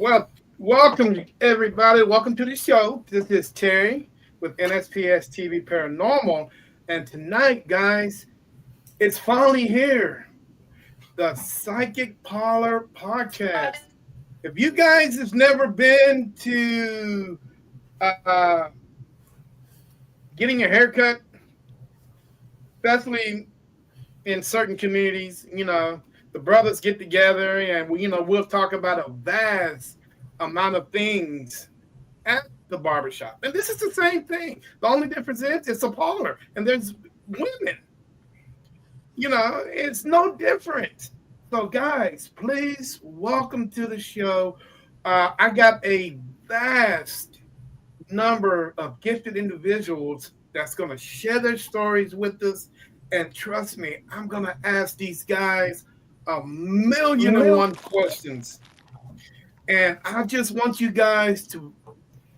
Well, welcome everybody. Welcome to the show. This is Terry with NSPS TV Paranormal, and tonight, guys, it's finally here. The Psychic Parlor podcast. If you guys have never been to uh, getting a haircut, especially in certain communities, the brothers get together and we'll talk about a vast amount of things at the barbershop. And this is the same thing. The only difference is it's a parlor and there's women. It's no different. So, guys, please welcome to the show. I got a vast number of gifted individuals that's going to share their stories with us. And trust me, I'm going to ask these guys a million and one questions. And I just want you guys to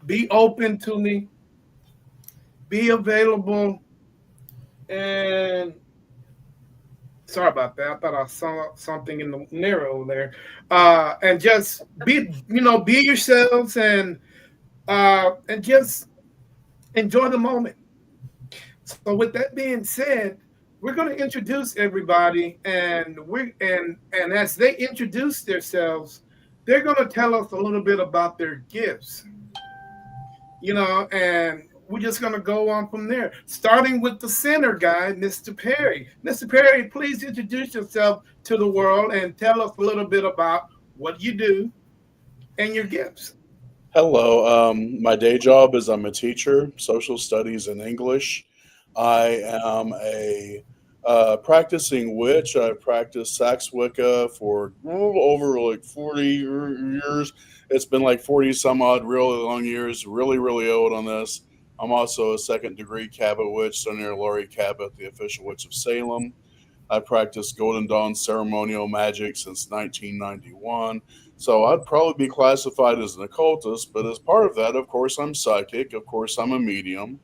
be open to me, be available, and sorry about that. I thought I saw something in the mirror over there. And just be yourselves and just enjoy the moment. So with that being said, we're going to introduce everybody, and as they introduce themselves, they're going to tell us a little bit about their gifts. And we're just going to go on from there, starting with the center guy, Mr. Perry. Mr. Perry, please introduce yourself to the world and tell us a little bit about what you do and your gifts. Hello. My day job is I'm a teacher, social studies and English. I am a practicing witch. I've practiced Sax Wicca for over like 40 years. It's been like 40 some odd really long years, really, really old on this. I'm also a second degree Cabot witch, Sonia Laurie Cabot, the official witch of Salem. I practiced Golden Dawn ceremonial magic since 1991. So I'd probably be classified as an occultist, but as part of that, of course, I'm psychic. Of course, I'm a medium.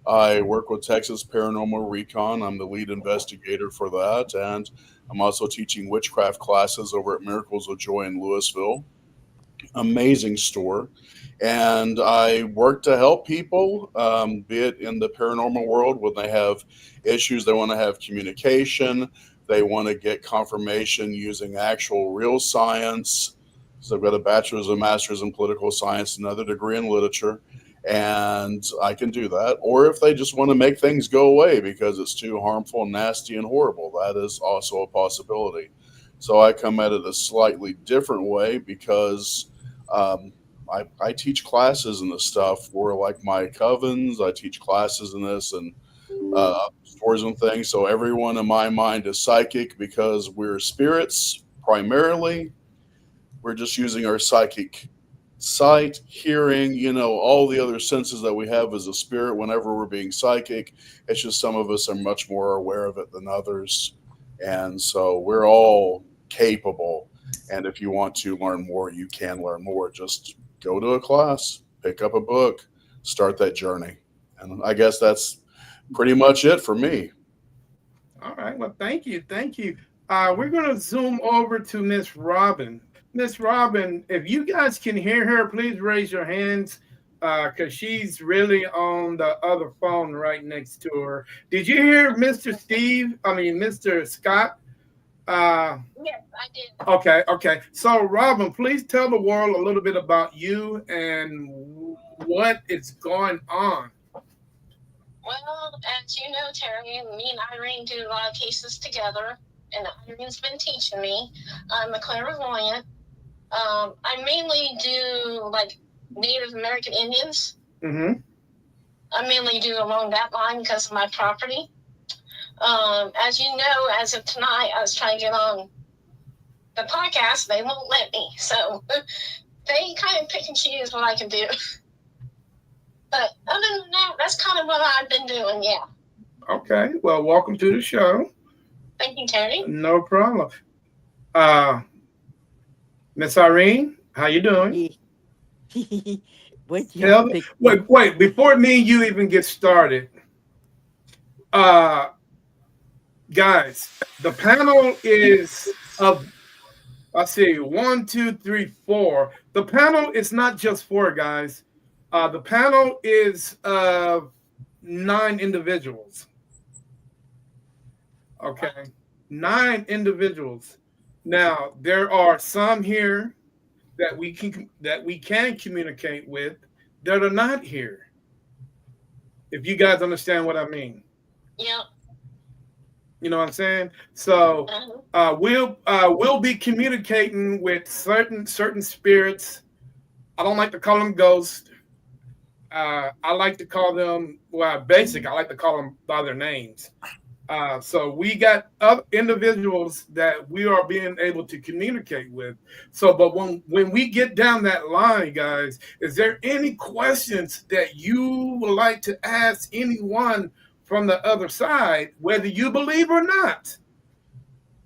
I work with Texas Paranormal Recon. I'm the lead investigator for that. And I'm also teaching witchcraft classes over at Miracles of Joy in Louisville. Amazing store. And I work to help people, be it in the paranormal world when they have issues, they want to have communication, they want to get confirmation using actual real science. So I've got a bachelor's and master's in political science, another degree in literature, and I can do that. Or if they just want to make things go away because it's too harmful, nasty, and horrible, that is also a possibility. So I come at it a slightly different way because I teach classes in this stuff for like my covens. I teach classes in this and stores and things. So everyone in my mind is psychic because we're spirits primarily. We're just using our psychic sight, hearing, all the other senses that we have as a spirit whenever we're being psychic. It's just some of us are much more aware of it than others. And so we're all capable. And if you want to learn more, you can learn more. Just go to a class, pick up a book, start that journey. And I guess that's pretty much it for me. All right. Well, thank you. Thank you. We're going to zoom over to Miss Robin. Miss Robin, if you guys can hear her, please raise your hands because she's really on the other phone right next to her. Did you hear Mr. Scott? Yes, I did. Okay. So, Robin, please tell the world a little bit about you and what is going on. Well, as you know, Terry, me and Irene do a lot of cases together, and Irene's been teaching me. I'm a clairvoyant. I mainly do like Native American Indians. Mm-hmm. I mainly do along that line because of my property. As you know, as of tonight, I was trying to get on the podcast. They won't let me. So they kind of pick and choose what I can do. But other than that, that's kind of what I've been doing, yeah. Okay. Well, welcome to the show. Thank you, Terry. No problem. Miss Irene, how you doing? Wait, before me and you even get started, guys, the panel is of I see 1, 2, 3, 4. The panel is not just four guys. The panel is 9 individuals. Okay, 9 individuals. Now there are some here that we can communicate with that are not here. If you guys understand what I mean, Yep. you know what I'm saying. So Uh-huh. we'll be communicating with certain spirits. I don't like to call them ghosts. I like to call them, well, basic. I like to call them by their names. So we got other individuals that we are being able to communicate with. So, but when we get down that line, guys, is there any questions that you would like to ask anyone from the other side, whether you believe or not?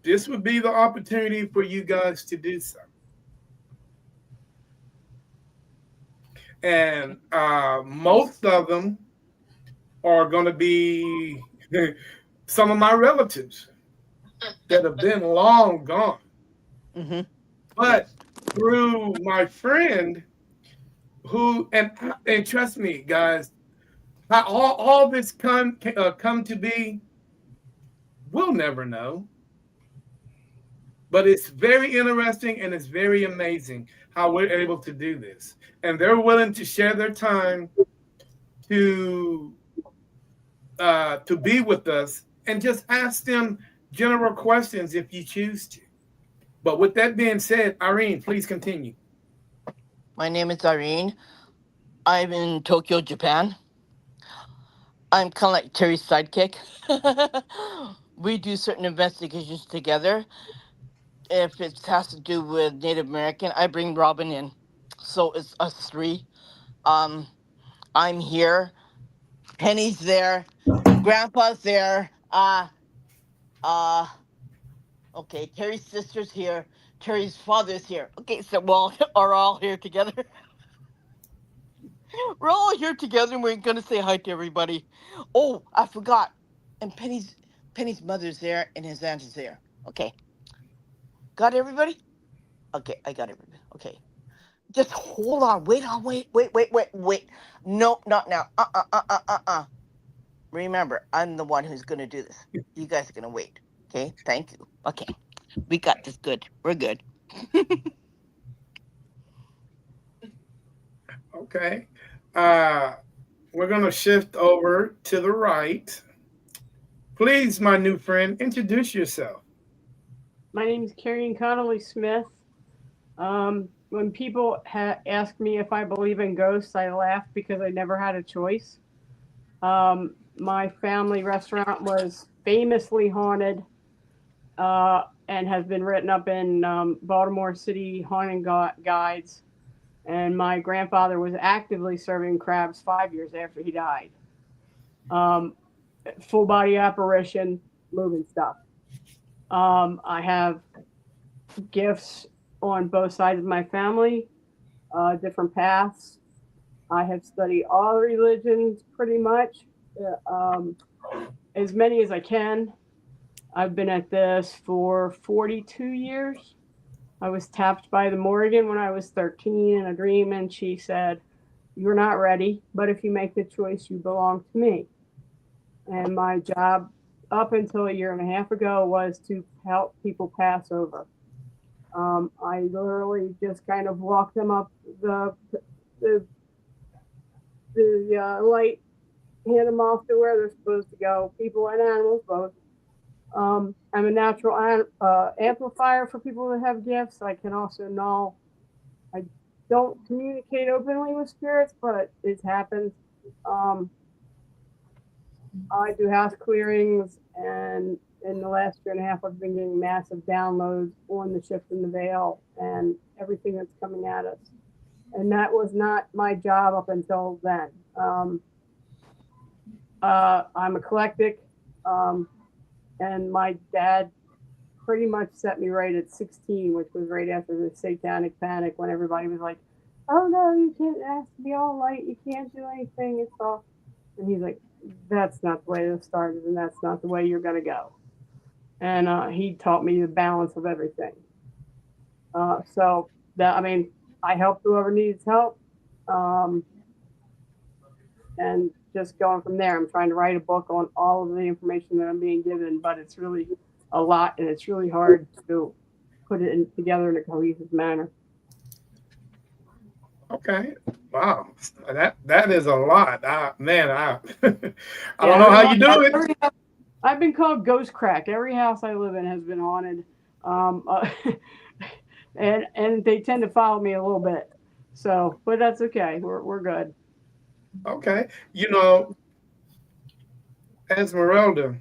This would be the opportunity for you guys to do so. And most of them are going to be some of my relatives that have been long gone. Mm-hmm. But Yes. through my friend who, and trust me, guys, how all this come to be, we'll never know. But it's very interesting and it's very amazing how we're able to do this. And they're willing to share their time to to be with us and just ask them general questions if you choose to. But with that being said, Irene, please continue. My name is Irene. I'm in Tokyo, Japan. I'm kind of like Terry's sidekick. We do certain investigations together. If it has to do with Native American, I bring Robin in. So it's us three. Um, I'm here. Penny's there. Grandpa's there. Uh, okay. Terry's sister's here. Terry's father's here. Okay, so we all are all here together. We're all here together, and we're gonna say hi to everybody. Oh, I forgot. And Penny's mother's there, and his aunt is there. Okay, got everybody. Okay, I got everybody. Okay, just hold on. Wait on. Wait. No, not now. Remember, I'm the one who's gonna do this. You guys are gonna wait. Okay, thank you. Okay, we got this. Good. We're good. Okay. Uh, we're going to shift over to the right. Please, my new friend, introduce yourself. My name is Carrie Connolly Smith. When people ask me if I believe in ghosts, I laugh because I never had a choice. My family restaurant was famously haunted and has been written up in Baltimore City haunting guides. And my grandfather was actively serving crabs 5 years after he died. Um, Full body apparition, moving stuff. I have gifts on both sides of my family, different paths. I have studied all religions pretty much, as many as I can. I've been at this for 42 years. I was tapped by the Morgan when I was 13 in a dream, and she said, "You're not ready, but if you make the choice, you belong to me." And my job up until a year and a half ago was to help people pass over. I literally just kind of walk them up the light, hand them off to where they're supposed to go. People and animals both. I'm a natural amplifier for people that have gifts. I can also null. I don't communicate openly with spirits, but it happens. Um, I do house clearings, and in the last year and a half, I've been getting massive downloads on the shift in the veil and everything that's coming at us. And that was not my job up until then. I'm eclectic, um, and my dad pretty much set me right at 16, which was right after the satanic panic when everybody was like, "Oh no, you can't ask to be all light. You can't do anything. It's all." And he's like, "That's not the way this started, and that's not the way you're gonna go." And he taught me the balance of everything. So that, I mean, I help whoever needs help, um, and just going from there. I'm trying to write a book on all of the information that I'm being given, but it's really a lot, and it's really hard to put it together in a cohesive manner. Okay. Wow. That is a lot. Man, I I Yeah, don't know how you do it. I've been called Ghost Crack. Every house I live in has been haunted, um, uh, and they tend to follow me a little bit. So, but that's okay. We're good. Okay. You know, Esmeralda,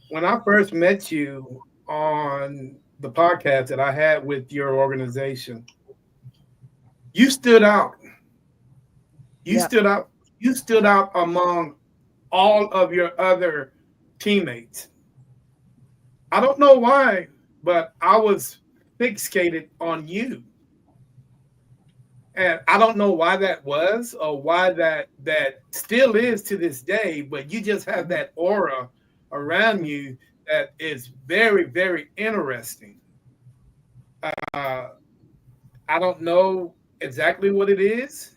when I first met you on the podcast that I had with your organization, you stood out. You Yeah. stood out. You stood out among all of your other teammates. I don't know why, but I was fixated on you. And I don't know why that was or why that still is to this day, but you just have that aura around you that is very, very interesting. Uh, I don't know exactly what it is.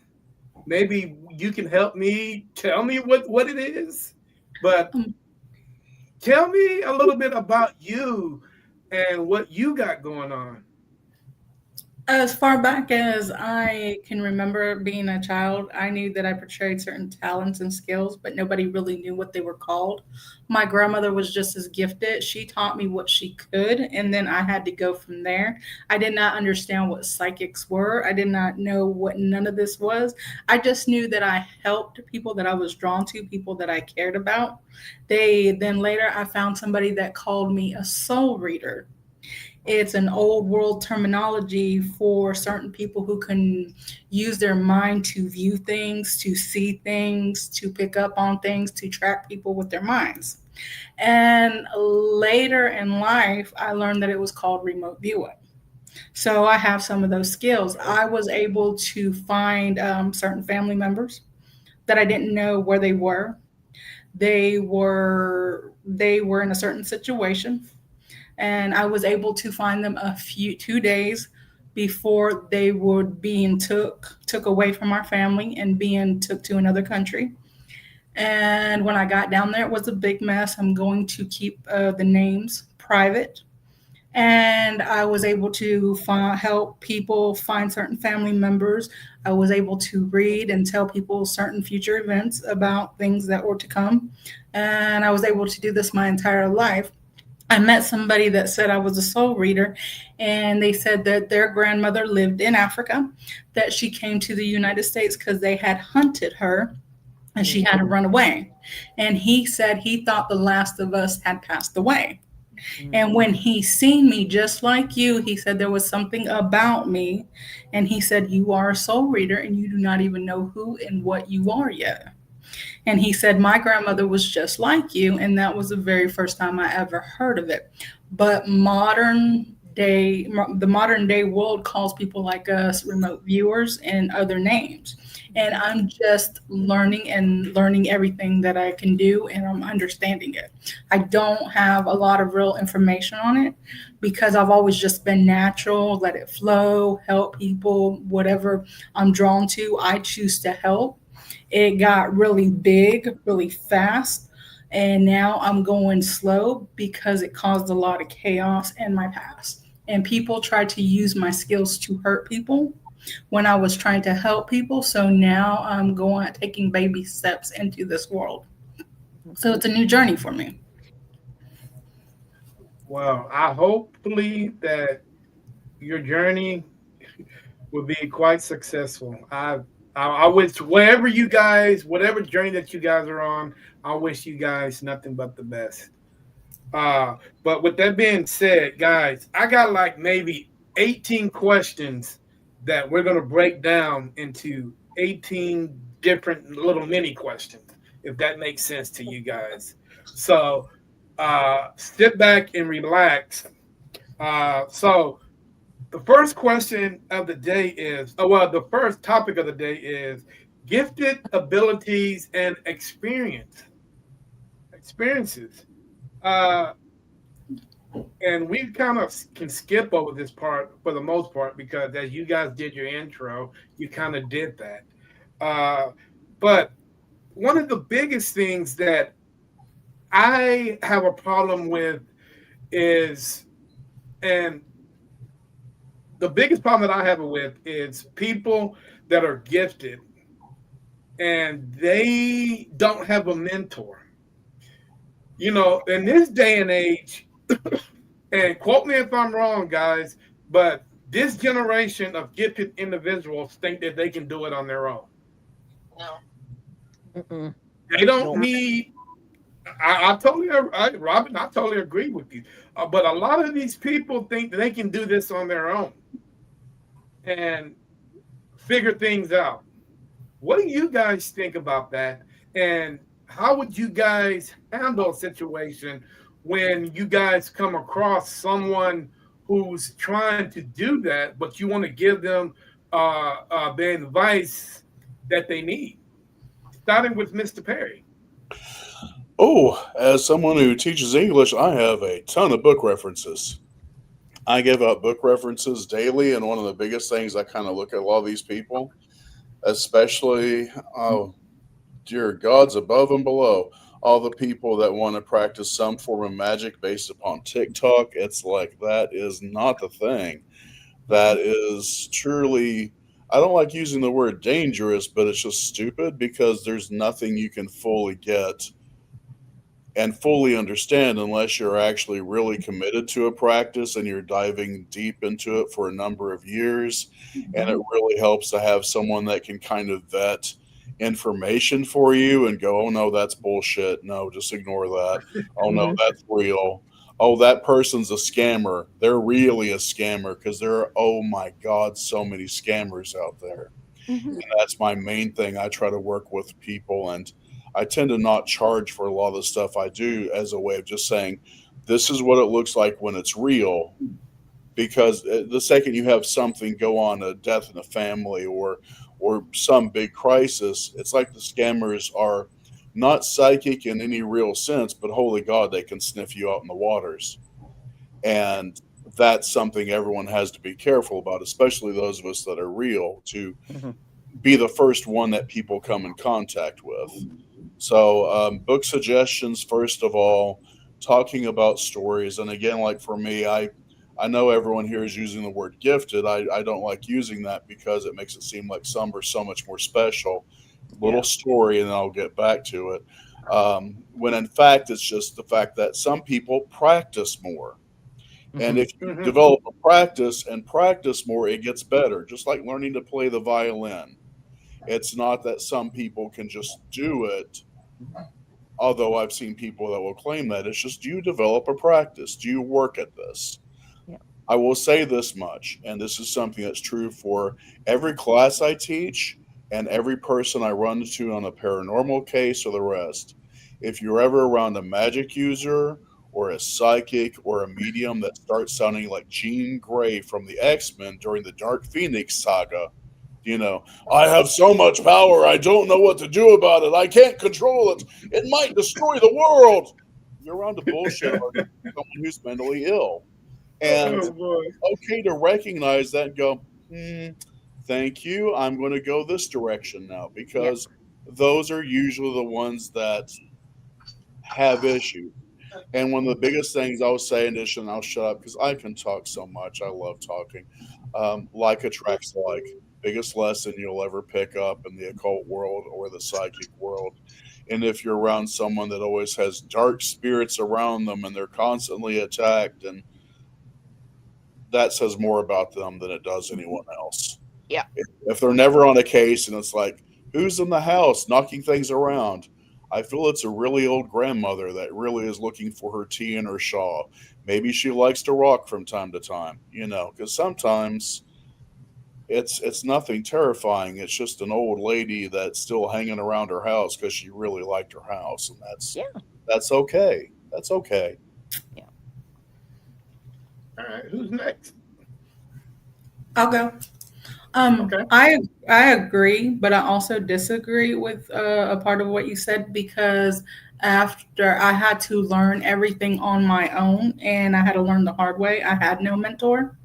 Maybe you can help me tell me what it is, but Um, tell me a little bit about you and what you got going on. as far back as I can remember being a child, I knew that I portrayed certain talents and skills, but nobody really knew what they were called. My grandmother was just as gifted. She taught me what she could, and then I had to go from there. I did not understand what psychics were. I did not know what none of this was. I just knew that I helped people that I was drawn to, people that I cared about. They then later I found somebody that called me a soul reader. It's an old world terminology for certain people who can use their mind to view things, to see things, to pick up on things, to track people with their minds. And later in life, I learned that it was called remote viewing. So I have some of those skills. I was able to find certain family members that I didn't know where they were. They were in a certain situation, and I was able to find them a few 2 days before they were being took away from our family and being took to another country. And when I got down there, it was a big mess. I'm going to keep the names private. And I was able to help people find certain family members. I was able to read and tell people certain future events about things that were to come. And I was able to do this my entire life. I met somebody that said I was a soul reader, and they said that their grandmother lived in Africa, that she came to the United States because they had hunted her and she had to run away. And he said he thought the last of us had passed away. And when he seen me just like you, he said there was something about me. And he said, "You are a soul reader and you do not even know who and what you are yet." And he said, "My grandmother was just like you." And that was the very first time I ever heard of it. But the modern day world calls people like us remote viewers and other names. And I'm just learning everything that I can do, and I'm understanding it. I don't have a lot of real information on it because I've always just been natural, let it flow, help people, whatever I'm drawn to, I choose to help. It got really big, really fast. And now I'm going slow because it caused a lot of chaos in my past. And people tried to use my skills to hurt people when I was trying to help people. So now I'm going taking baby steps into this world. So it's a new journey for me. Well, I hopefully that your journey will be quite successful. I wish wherever you guys, whatever journey that you guys are on, I wish you guys nothing but the best. But with that being said, guys, I got like maybe 18 questions that we're gonna break down into 18 different little mini questions, if that makes sense to you guys. So sit back and relax. So the first question of the day is, oh, well, the first topic of the day is gifted abilities and experiences. Uh, and we kind of can skip over this part for the most part because as you guys did your intro, you kind of did that. Uh, but one of the biggest things that I have a problem with is, and the biggest problem that I have with is people that are gifted and they don't have a mentor. You know, in this day and age, and quote me if I'm wrong, guys, but this generation of gifted individuals think that they can do it on their own. No. Mm-mm. They don't Nope. need. I totally, Robin, I totally agree with you. But a lot of these people think that they can do this on their own and figure things out. What do you guys think about that? And how would you guys handle a situation when you guys come across someone who's trying to do that, but you want to give them the advice that they need? Starting with Mr. Perry. Oh, as someone who teaches English, I have a ton of book references. I give out book references daily, and one of the biggest things I kind of look at a lot of these people, especially, oh, dear gods above and below, all the people that want to practice some form of magic based upon TikTok. It's like that is not the thing. That is truly, I don't like using the word dangerous, but it's just stupid because there's nothing you can fully get and fully understand unless you're actually really committed to a practice and you're diving deep into it for a number of years. And it really helps to have someone that can kind of vet information for you and go, oh no, that's bullshit. No, just ignore that. Oh no, Mhm. that's real. Oh, that person's a scammer. They're really a scammer because there are, oh my God, so many scammers out there. Mm-hmm. And that's my main thing. I try to work with people, and I tend to not charge for a lot of the stuff I do as a way of just saying, this is what it looks like when it's real. Because the second you have something go on, a death in a family or some big crisis, it's like the scammers are not psychic in any real sense, but holy God, they can sniff you out in the waters. And that's something everyone has to be careful about, especially those of us that are real, to Mm-hmm. be the first one that people come in contact with. So, book suggestions, first of all, talking about stories. And again, like for me, I know everyone here is using the word gifted. I don't like using that because it makes it seem like some are so much more special. Little Yeah. story, and then I'll get back to it. When in fact, it's just the fact that some people practice more. And Mm-hmm. if you Mhm. develop a practice and practice more, it gets better, just like learning to play the violin. It's not that some people can just do it, although I've seen people that will claim that. It's just, do you develop a practice? Do you work at this? Yeah. I will say this much, and this is something that's true for every class I teach and every person I run into on a paranormal case or the rest. If you're ever around a magic user or a psychic or a medium that starts sounding like Jean Grey from the X-Men during the Dark Phoenix saga, you know, I have so much power, I don't know what to do about it. I can't control it. It might destroy the world. You're around a bullshit artist, someone who's mentally ill. And Oh boy. okay to recognize that and go, thank you. I'm going to go this direction now Yeah. because those are usually the ones that have issues. And one of the biggest things I'll say in addition, I'll shut up because I can talk so much. I love talking. Like attracts like. Biggest lesson you'll ever pick up in the occult world or the psychic world. And if you're around someone that always has dark spirits around them and they're constantly attacked, and that says more about them than it does anyone else. Yeah. If they're never on a case and it's like, who's in the house knocking things around? I feel it's a really old grandmother that really is looking for her tea and her shawl. Maybe she likes to rock from time to time, because sometimes it's nothing terrifying. It's just an old lady that's still hanging around her house because she really liked her house, and Yeah. that's okay. That's okay. Yeah. All right, who's next? I'll go. Okay. I agree, but I also disagree with a part of what you said because after I had to learn everything on my own and I had to learn the hard way. I had no mentor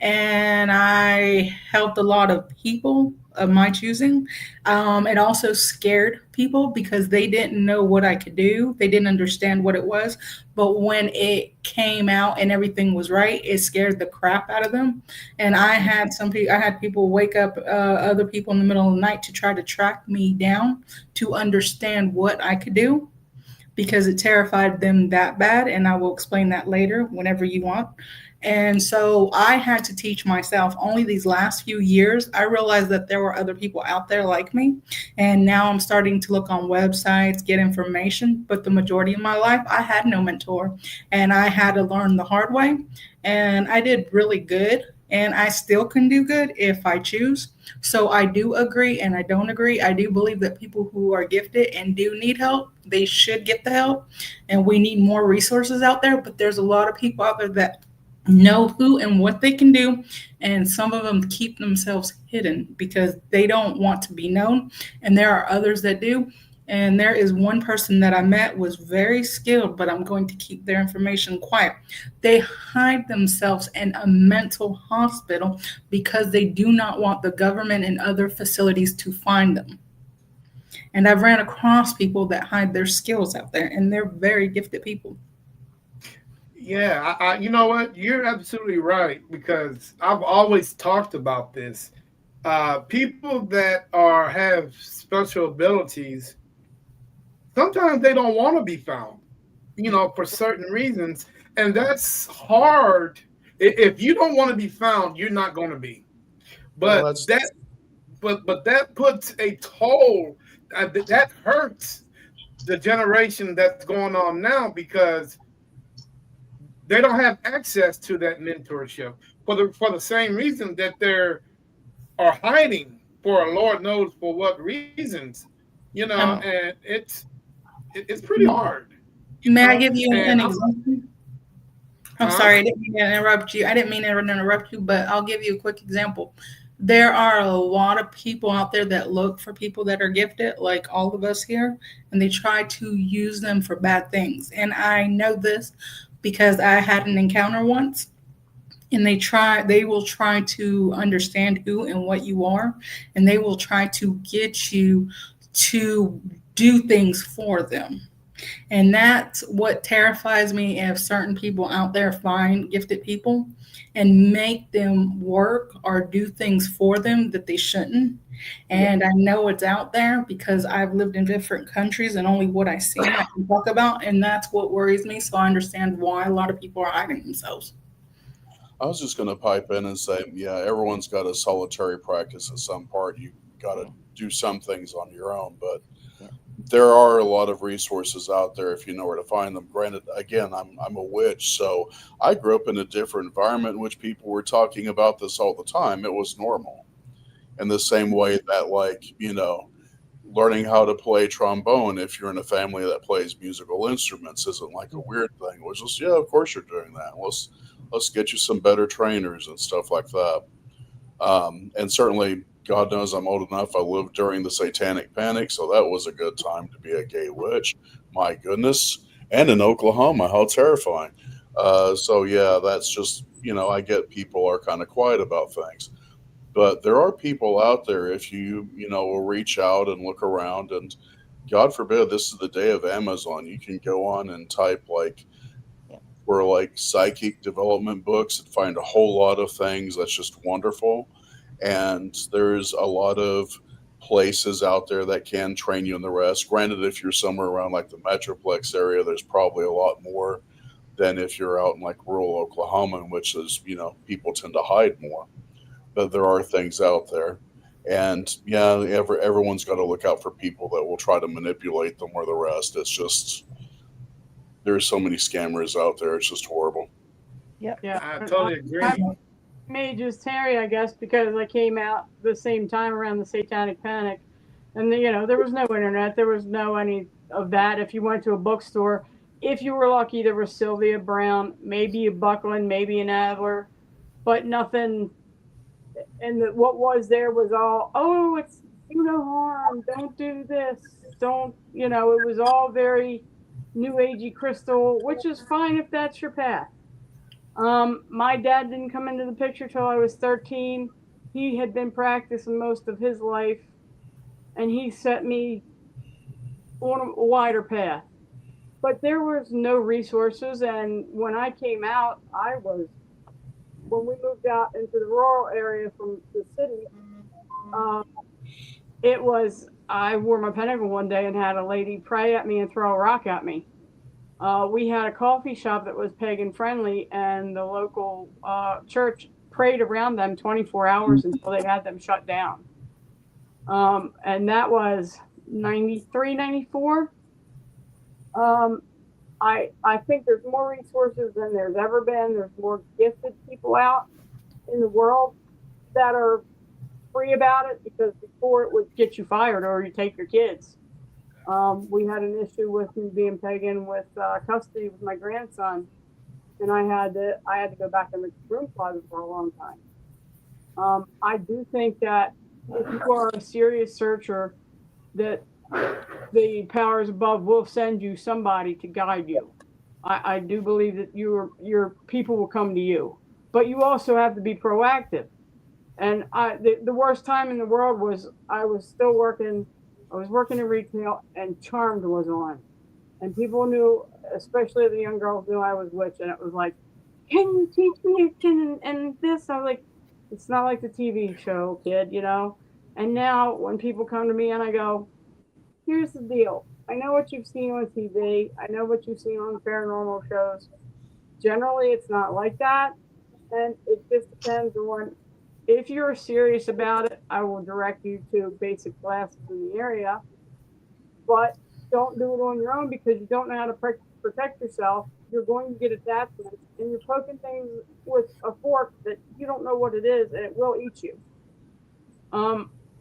and I helped a lot of people of my choosing. It also scared people because they didn't know what I could do. They didn't understand what it was. But when it came out and everything was right, it scared the crap out of them. And I had people wake up other people in the middle of the night to try to track me down to understand what I could do because it terrified them that bad. And I will explain that later whenever you want. And so I had to teach myself only these last few years. I realized that there were other people out there like me. And now I'm starting to look on websites, get information. But the majority of my life, I had no mentor and I had to learn the hard way. And I did really good. And I still can do good if I choose. So I do agree and I don't agree. I do believe that people who are gifted and do need help, they should get the help. And we need more resources out there. But there's a lot of people out there that know who and what they can do. And some of them keep themselves hidden because they don't want to be known. And there are others that do. And there is one person that I met was very skilled, but I'm going to keep their information quiet. They hide themselves in a mental hospital because they do not want the government and other facilities to find them. And I've ran across people that hide their skills out there, and they're very gifted people. Yeah, you know what? You're absolutely right because I've always talked about this. People that are have special abilities, sometimes they don't want to be found, for certain reasons, and that's hard. If you don't want to be found, you're not going to be. Well, But that's but that puts a toll. That hurts the generation that's going on now because they don't have access to that mentorship for the same reason that they're are hiding for Lord knows for what reasons, Um, and it's pretty hard, may I give you and an I'm example? I'm huh? sorry, I didn't mean to interrupt you. I didn't mean to interrupt you, but I'll give you a quick example. There are a lot of people out there that look for people that are gifted, like all of us here, and they try to use them for bad things. And I know this because I had an encounter once, and they will try to understand who and what you are, and they will try to get you to do things for them. And that's what terrifies me if certain people out there find gifted people and make them work or do things for them that they shouldn't. Yeah, And I know it's out there because I've lived in different countries and only what I've seen I can talk about. And that's what worries me. So I understand why a lot of people are hiding themselves. I was just going to pipe in and say, yeah, everyone's got a solitary practice at some part. You got to do some things on your own, but Yeah. there are a lot of resources out there if you know where to find them. Granted, again, I'm a witch, so I grew up in a different environment in which people were talking about this all the time. It was normal. In the same way that, like, learning how to play trombone if you're in a family that plays musical instruments isn't like a weird thing. It was just, yeah, of course you're doing that. Let's get you some better trainers and stuff like that. And certainly, God knows I'm old enough. I lived during the Satanic Panic, so that was a good time to be a gay witch. My goodness. And in Oklahoma, how terrifying. So, yeah, that's just, I get people are kind of quiet about things. But there are people out there, if will reach out and look around, and God forbid, this is the day of Amazon. You can go on and type like Yeah. for like psychic development books and find a whole lot of things that's just wonderful. And there's a lot of places out there that can train you in the rest. Granted, if you're somewhere around like the Metroplex area, there's probably a lot more than if you're out in like rural Oklahoma, in which is, people tend to hide more. But there are things out there. And yeah, everyone's got to look out for people that will try to manipulate them or the rest. It's just, there's so many scammers out there. It's just horrible. Yep. Yeah. I totally agree. I mages Terry, I guess, because I came out the same time around the Satanic Panic, and there was no internet, there was no any of that. If you went to a bookstore, if you were lucky, there was Sylvia Brown, maybe a Buckland, maybe an Adler, but nothing what was there was all, oh, it's do no harm, don't do this, don't, it was all very new agey crystal, which is fine if that's your path. My dad didn't come into the picture till I was 13. He had been practicing most of his life, and he set me on a wider path. But there was no resources, and when I came out, when we moved out into the rural area from the city, um, it was, I wore my pentacle one day and had a lady pray at me and throw a rock at me. We had a coffee shop that was pagan friendly, and the local church prayed around them 24 hours until they had them shut down. And that was 93, 94. Um, I think there's more resources than there's ever been. There's more gifted people out in the world that are free about it, because before it would get you fired or you take your kids. We had an issue with me being pagan with custody with my grandson, and I had to go back in the room closet for a long time. I do think that if you are a serious searcher, that the powers above will send you somebody to guide you. I do believe that your people will come to you, but you also have to be proactive. And the worst time in the world was I was still working. I was working in retail, and Charmed was on, and people knew, especially the young girls knew I was witch, and it was like, "Can you teach me and this?" I was like, "It's not like the TV show, kid." And now when people come to me and I go, "Here's the deal. I know what you've seen on TV. I know what you've seen on paranormal shows. Generally, it's not like that, and it just depends on if you're serious about it. I will direct you to basic classes in the area, but don't do it on your own because you don't know how to protect yourself. You're going to get attachments, and you're poking things with a fork that you don't know what it is, and it will eat you."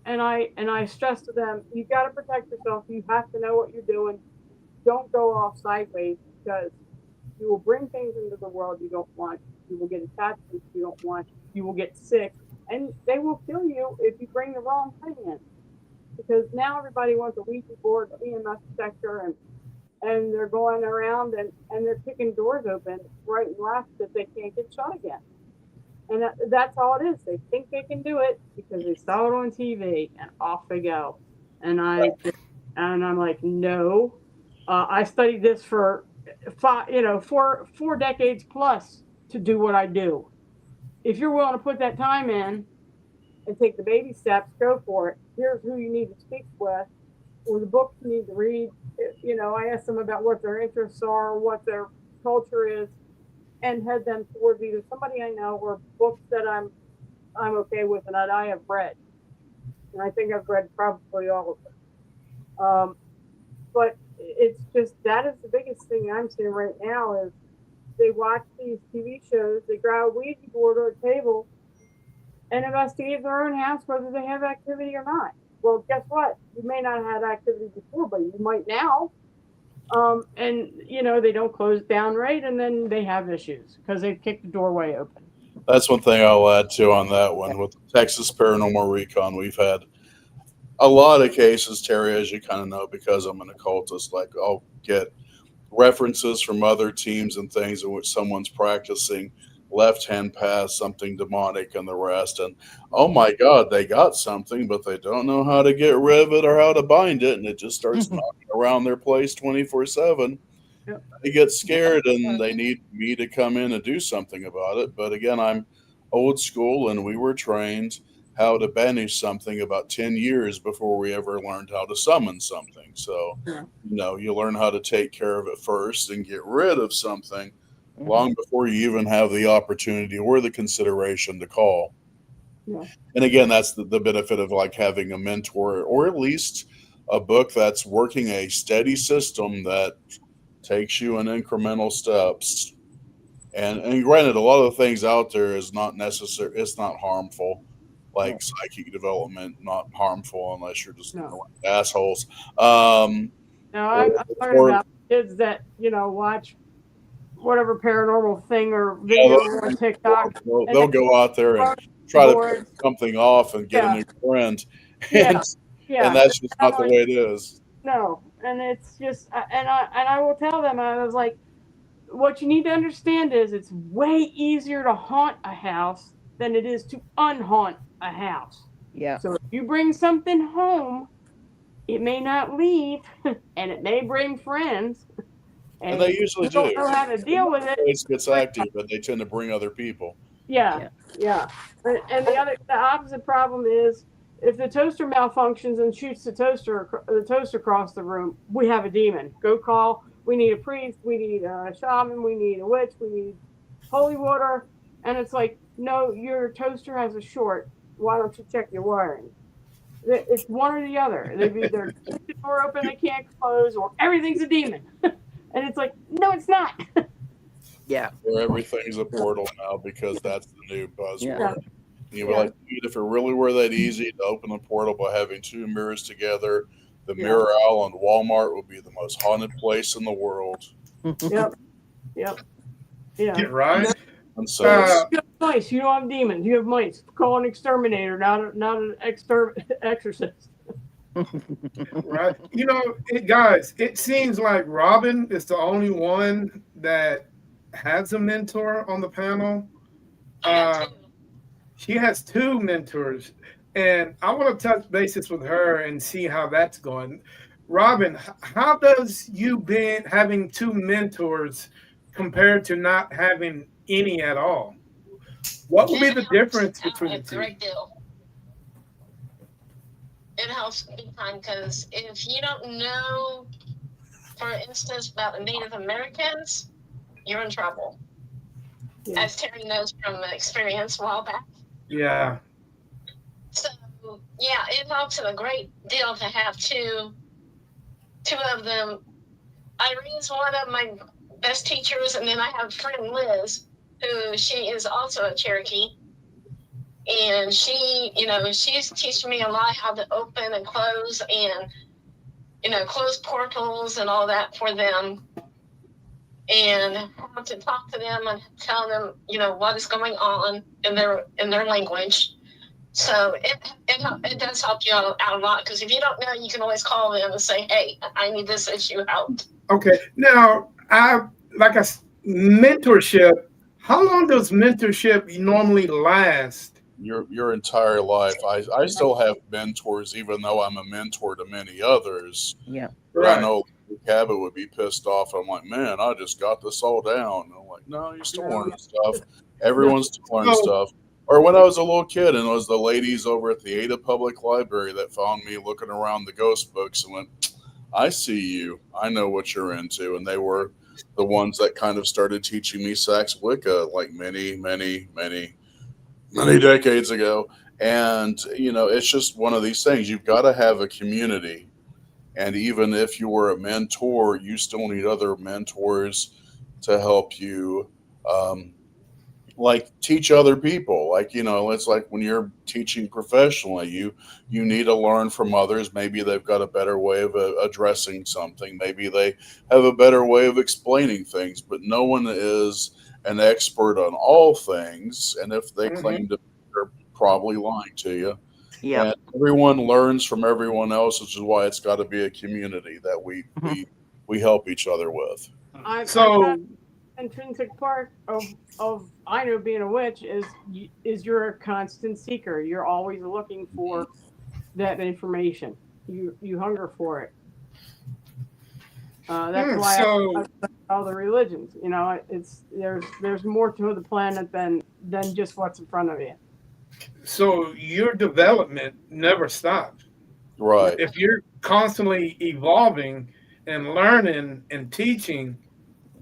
And I stress to them, you got to protect yourself. You have to know what you're doing. Don't go off sideways, because you will bring things into the world you don't want. You will get attachments you don't want. You will get sick, and they will kill you if you bring the wrong thing in. Because now everybody wants a Ouija board, EMS detector, and they're going around and they're kicking doors open right and left that they can't get shut again. And that's all it is. They think they can do it because they saw it on TV, and off they go. And I'm like, no. I studied this for four decades plus to do what I do. If you're willing to put that time in and take the baby steps, go for it. Here's who you need to speak with, or the books you need to read. I ask them about what their interests are, what their culture is, and head them towards either somebody I know or books that I'm okay with and that I have read. And I think I've read probably all of them. But it's just, that is the biggest thing I'm seeing right now is they watch these TV shows, they grab a Ouija board or a table and investigate their own house whether they have activity or not. Well, guess what? You may not have had activity before, but you might now. And they don't close down right, and then they have issues because they kicked the doorway open. That's one thing I'll add to on that one. With Texas Paranormal Recon, we've had a lot of cases, Terry, as you kind of know, because I'm an occultist. Like, I'll get references from other teams and things in which someone's practicing left hand path, something demonic, and the rest. And oh my God, they got something, but they don't know how to get rid of it or how to bind it, and it just starts knocking around their place 24/7. Yep. They get scared and they need me to come in and do something about it. But again, I'm old school, and we were trained how to banish something about 10 years before we ever learned how to summon something. So, Yeah. you learn how to take care of it first and get rid of something long before you even have the opportunity or the consideration to call. Yeah. And again, that's the benefit of like having a mentor or at least a book that's working a steady system that takes you in incremental steps. And granted, a lot of the things out there is not necessary. It's not harmful, like psychic development, not harmful unless you're just No. assholes. Um, Now I'm talking about kids that watch whatever paranormal thing or video on TikTok. they'll go out there and try to pick boards. something off and get a Yeah, new friend, yeah, and yeah. that's just I'm not the like, way it is. no, and it's just, and I will tell them. I was like, what you need to understand is it's way easier to haunt a house than it is to unhaunt a house. Yeah. So if you bring something home, it may not leave, and it may bring friends, And and they if usually you don't do. know how to The deal with it, place gets like, active, but they tend to bring other people. yeah, Yeah. yeah. And the opposite problem is if the toaster malfunctions and shoots the toaster across the room, we have a demon. Go call. We need a priest. We need a shaman. We need a witch. We need holy water. And it's like, no, your toaster has a short. Why don't you check your wiring? It's one or the other. They've either keep the door open they can't close, or everything's a demon. And it's like, no, it's not. Yeah. Where everything's a portal now because that's the new Yeah. buzzword. And you're Yeah. like, dude, if it really were that easy to open a portal by having two mirrors together, the Yeah. mirror aisle in Walmart would be the most haunted place in the world. Yep. Yep. Yeah. Get right. And so it's You have mice. You don't have demons. You have mice. Call an exterminator, not an exorcist. Right. Guys, it seems like Robin is the only one that has a mentor on the panel. I got Uh, two. she has two mentors, and I want to touch bases with her and see how that's going. Robin, how does you being having two mentors compared to not having any at all? What would be It the helps difference out between a the two? great deal. It helps big time because if you don't know, for instance, about the Native Americans, you're in trouble. Yeah. As Terry knows from experience a while back. Yeah. So yeah, it helps a great deal to have two of them. Irene's one of my best teachers, and then I have friend Liz, who she is also a Cherokee. And she's teaching me a lot how to open and close and, close portals and all that for them. And how to talk to them and tell them, what is going on in their language. So it does help you out a lot, because if you don't know, you can always call them and say, hey, I need this issue out. Okay. Now, mentorship. How long does mentorship normally last? your entire life. I still have mentors, even though I'm a mentor to many others. Yeah. But I Right. know Cabot would be pissed off. I'm like, man, I just got this all down. And I'm like, no, you're still No. learning stuff. Everyone's still learning So, stuff. Or when I was a little kid, and it was the ladies over at the Ada Public Library that found me looking around the ghost books and went, I see you. I know what you're into. And they were the ones that kind of started teaching me Sax Wicca like many decades ago. And, it's just one of these things. You've got to have a community. And even if you were a mentor, you still need other mentors to help you, like teach other people. Like, it's like when you're teaching professionally, you need to learn from others. Maybe they've got a better way of addressing something. Maybe they have a better way of explaining things, but no one is an expert on all things. And if they claim to, they're probably lying to you. Yeah. And everyone learns from everyone else, which is why it's got to be a community that we help each other with. I So, found intrinsic part of I know being a witch is you're a constant seeker. You're always looking for that information. You hunger for it. That's why so I study all the religions. It's there's more to the planet than just what's in front of you. so your development never stops. Right. If you're constantly evolving and learning and teaching,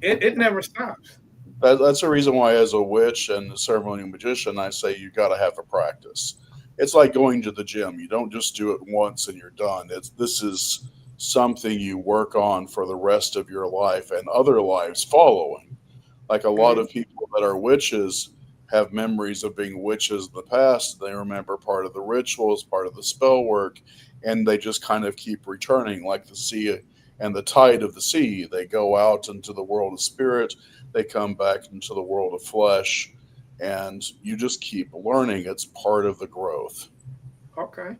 it never stops. That's the reason why, as a witch and a ceremonial magician, I say you got to have a practice. It's like going to the gym. You don't just do it once and you're done. This is something you work on for the rest of your life and other lives following. Like a lot Mhm. of people that are witches have memories of being witches in the past. They remember part of the rituals, part of the spell work, and they just kind of keep returning, like the sea and the tide of the sea. They go out into the world of spirit, they come back into the world of flesh, and you just keep learning. It's part of the growth. Okay.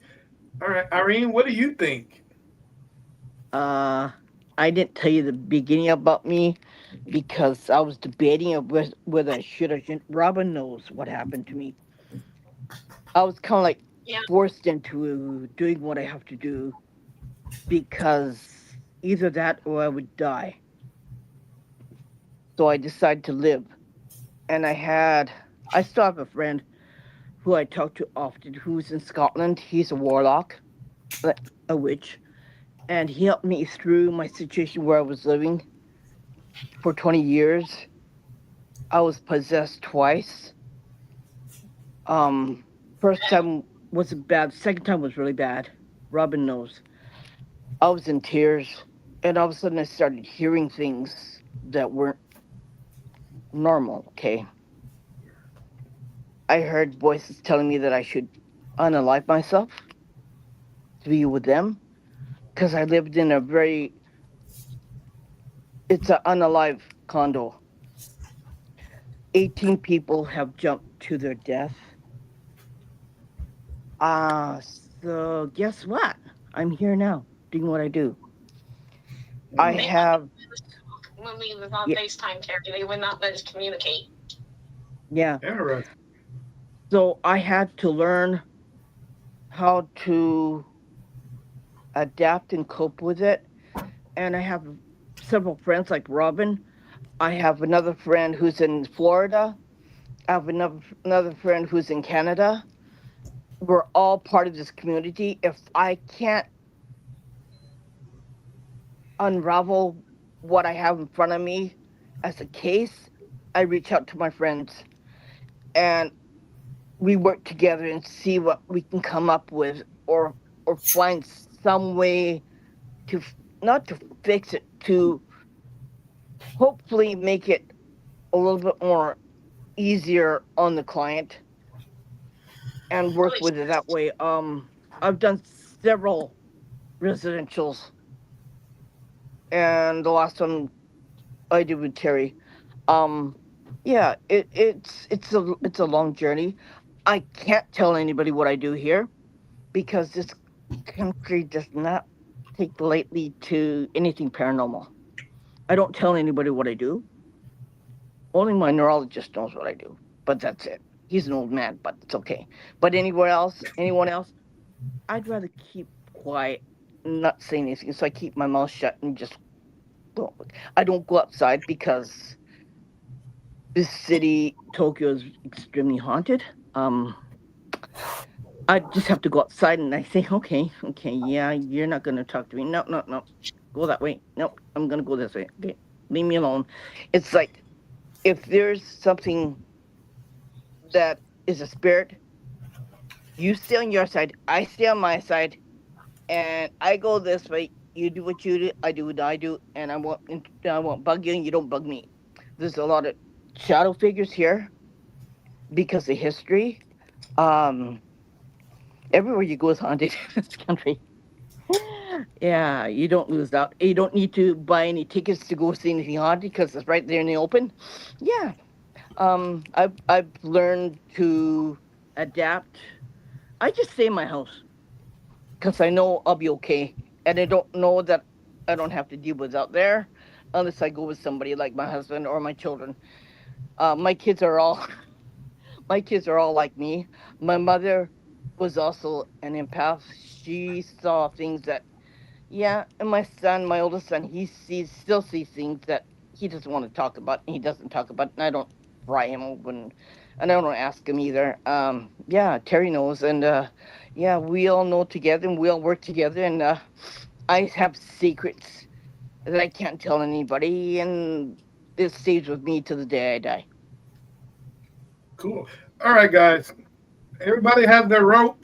All right, Irene, what do you think? Uh, I didn't tell you the beginning about me because I was debating of whether I should or shouldn't. Robin knows what happened to me. I was kind of like Yeah. forced into doing what I have to do because either that or I would die. So I decided to live. And I still have a friend who I talk to often who's in Scotland. He's a warlock, like a witch. And he helped me through my situation where I was living for 20 years. I was possessed twice. Um, First time wasn't bad. Second time was really bad. Robin knows. I was in tears, and all of a sudden I started hearing things that weren't normal. Okay, I heard voices telling me that I should unalive myself to be with them because I lived in a very it's an unalive condo. 18 people have jumped to their death. Ah, so guess what? I'm here now doing what I do. I Mm, They wouldn't have when we was on yeah, FaceTime, Terry. They would not let us communicate. yeah. interesting. So I had to learn how to adapt and cope with it. And I have several friends like Robin. I have another friend who's in Florida. I have another friend who's in Canada. We're all part of this community. If I can't unravel what I have in front of me as a case, I reach out to my friends and we work together and see what we can come up with or find some way to not to fix it, to hopefully make it a little bit more easier on the client and work Really, with it that way. I've done several residentials, and the last one I did with Terry. Um, yeah, it's a long journey. I can't tell anybody what I do here because this country does not take lightly to anything paranormal. I don't tell anybody what I do. Only my neurologist knows what I do, but that's it. He's an old man, but it's okay. But anywhere else, anyone else, I'd rather keep quiet, not say anything. So I keep my mouth shut and just don't. I don't go outside because this city, Tokyo, is extremely haunted. Um, I just have to go outside and I say, okay, okay, yeah, you're not gonna talk to me. No, no, no, go that way. Nope, I'm gonna go this way. Okay, leave me alone. It's like if there's something that is a spirit, you stay on your side, I stay on my side, and I go this way. You do what you do, I do what I do, and I won't bug you, and you don't bug me. There's a lot of shadow figures here because of history. Um, Everywhere you go is haunted in this country. Yeah, you don't lose out. You don't need to buy any tickets to go see anything haunted because it's right there in the open. Yeah. I've learned to adapt. I just stay in my house because I know I'll be okay, and I don't know that I don't have to deal with out there unless I go with somebody like my husband or my children. My kids are all my kids are all like me. My mother was also an empath. She saw things that yeah, and my son, my oldest son, still sees things that he doesn't want to talk about. And he doesn't talk about, and I don't pry him open, and I don't ask him either. Yeah, Terry knows, and yeah, we all know together, and we all work together, and I have secrets that I can't tell anybody, and it stays with me to the day I die. Cool. All right, guys. Everybody have their rope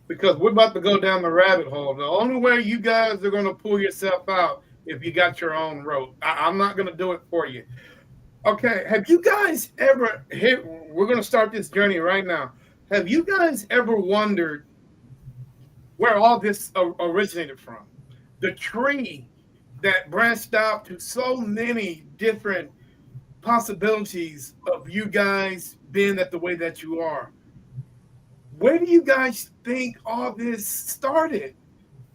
because we're about to go down the rabbit hole. The only way you guys are going to pull yourself out if you got your own rope. I'm not going to do it for you. Okay. Have you guys ever hit? We're going to start this journey right now. Have you guys ever wondered where all this originated from? The tree that branched out to so many different possibilities of you guys being at the way that you are. Where do you guys think all this started?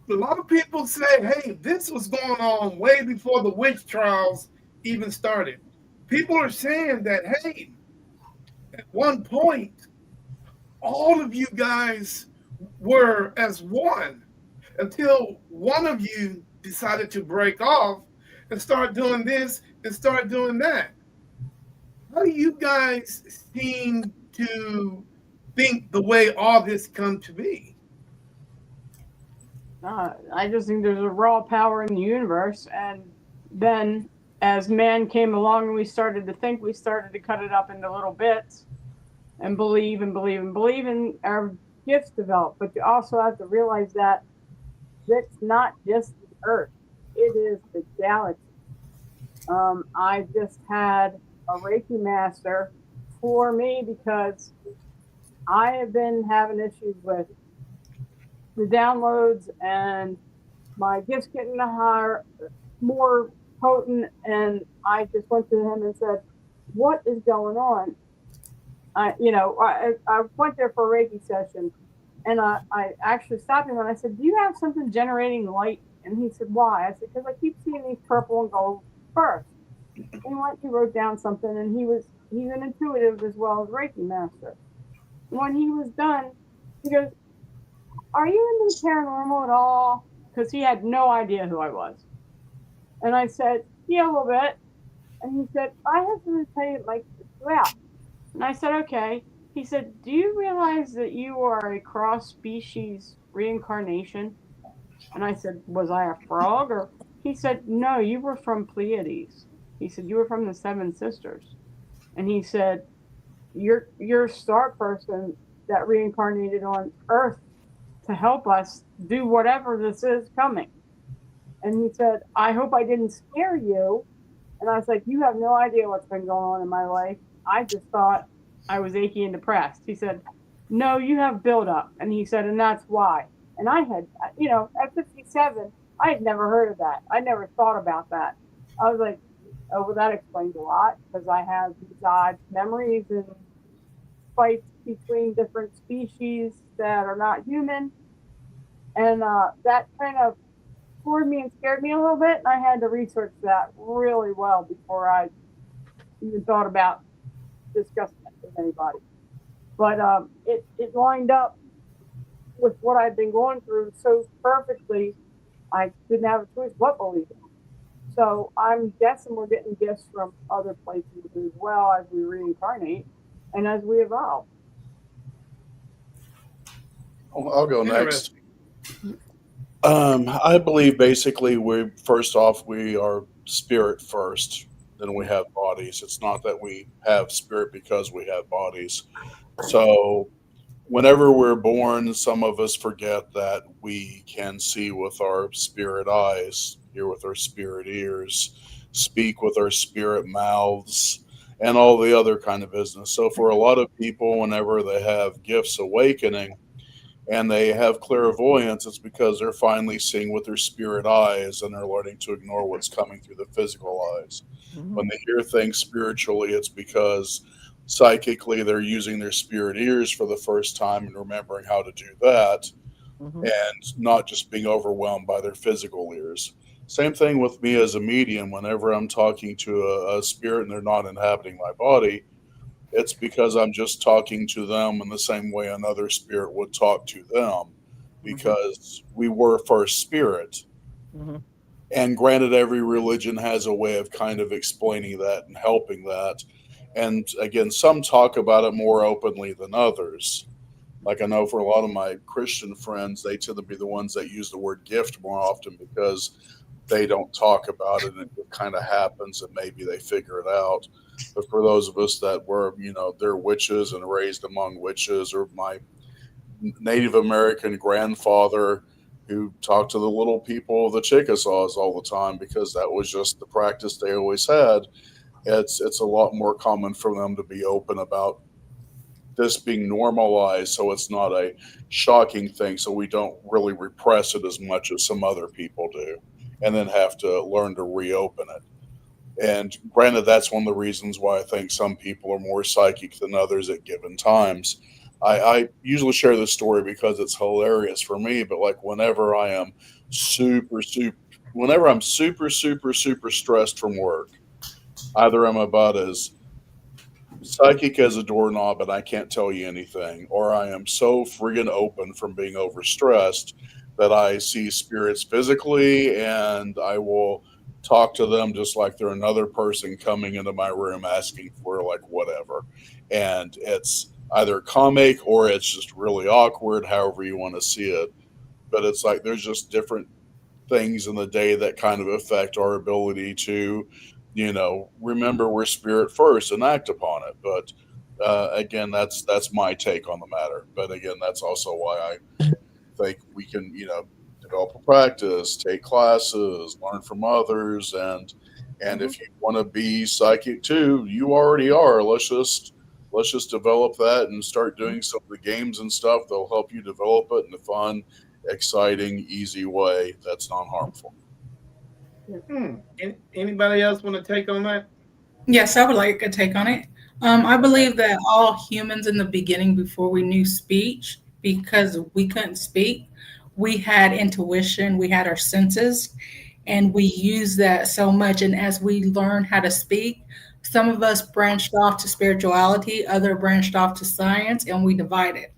A lot of people say, hey, this was going on way before the witch trials even started. People are saying that, hey, at one point, all of you guys were as one until one of you decided to break off and start doing this and start doing that. How do you guys seem to think the way all this come to be? I just think there's a raw power in the universe, and then as man came along and we started to think, we started to cut it up into little bits and believe and believe and believe, and our gifts develop. But you also have to realize that it's not just the Earth; it is the galaxy. I just had a Reiki master for me because I have been having issues with the downloads and my gifts getting higher, more potent. And I just went to him and said, "What is going on?" I went there for a Reiki session, and I actually stopped him and I said, "Do you have something generating light?" And he said, "Why?" I said, "Because I keep seeing these purple and gold bursts." And he wrote down something, and he's an intuitive as well as Reiki master. When he was done, he goes, "Are you into the paranormal at all?" Because he had no idea who I was. And I said, "Yeah, a little bit." And he said, "I have something to tell you that might freak you out." And I said, "Okay." He said, "Do you realize that you are a cross species reincarnation?" And I said, "Was I a frog?" Or he said, "No, you were from Pleiades." He said, "You were from the Seven Sisters." And he said, "You're a star person that reincarnated on Earth to help us do whatever this is coming." And he said, "I hope I didn't scare you." And I was like, "You have no idea what's been going on in my life. I just thought I was achy and depressed." He said, "No, you have buildup." And he said, "And that's why." And I had, at 57, I had never heard of that. I never thought about that. I was like, "Oh, well, that explains a lot because I have these odd memories and fights between different species that are not human." And that kind of floored me and scared me a little bit. And I had to research that really well before I even thought about discussing it with anybody. But it lined up with what I'd been going through so perfectly. I didn't have a choice but believe it. So I'm guessing we're getting gifts from other places as well as we reincarnate and as we evolve. I'll go next. Interesting. I believe basically we first off we are spirit first, then we have bodies. It's not that we have spirit because we have bodies. So whenever we're born, some of us forget that we can see with our spirit eyes, hear with our spirit ears, speak with our spirit mouths, and all the other kind of business. So for a lot of people, whenever they have gifts awakening and they have clairvoyance, it's because they're finally seeing with their spirit eyes and they're learning to ignore what's coming through the physical eyes. Mm-hmm. When they hear things spiritually, it's because psychically they're using their spirit ears for the first time and remembering how to do that Mm-hmm. and not just being overwhelmed by their physical ears. Same thing with me as a medium. Whenever I'm talking to a spirit and they're not inhabiting my body, it's because I'm just talking to them in the same way another spirit would talk to them Mm-hmm. because we were first spirit. Mm-hmm. And granted, every religion has a way of kind of explaining that and helping that. And again, some talk about it more openly than others. Like I know for a lot of my Christian friends, they tend to be the ones that use the word gift more often because they don't talk about it and it kind of happens and maybe they figure it out. But for those of us that were, they're witches and raised among witches, or my Native American grandfather who talked to the little people of the Chickasaws all the time because that was just the practice they always had. It's a lot more common for them to be open about this being normalized so it's not a shocking thing so we don't really repress it as much as some other people do and then have to learn to reopen it. And granted, that's one of the reasons why I think some people are more psychic than others at given times. I usually share this story because it's hilarious for me, but like whenever I am whenever I'm super stressed from work, either I'm about as psychic as a doorknob and I can't tell you anything, or I am so friggin' open from being overstressed that I see spirits physically and I will talk to them just like they're another person coming into my room asking for like whatever. And it's either comic or it's just really awkward, however you want to see it. But it's like there's just different things in the day that kind of affect our ability to, remember we're spirit first and act upon it. But again, that's my take on the matter. But again, that's also why I think we can, develop a practice, take classes, learn from others, and Hmm. if you want to be psychic too, you already are. Let's just develop that and start doing some of the games and stuff that'll help you develop it in a fun, exciting, easy way that's non harmful. Anybody else want to take on that? Yes, I would like a take on it. I Okay. believe that all humans in the beginning, before we knew speech, because we couldn't speak, we had intuition, we had our senses, and we used that so much. And as we learned how to speak, some of us branched off to spirituality, other branched off to science, and we divided.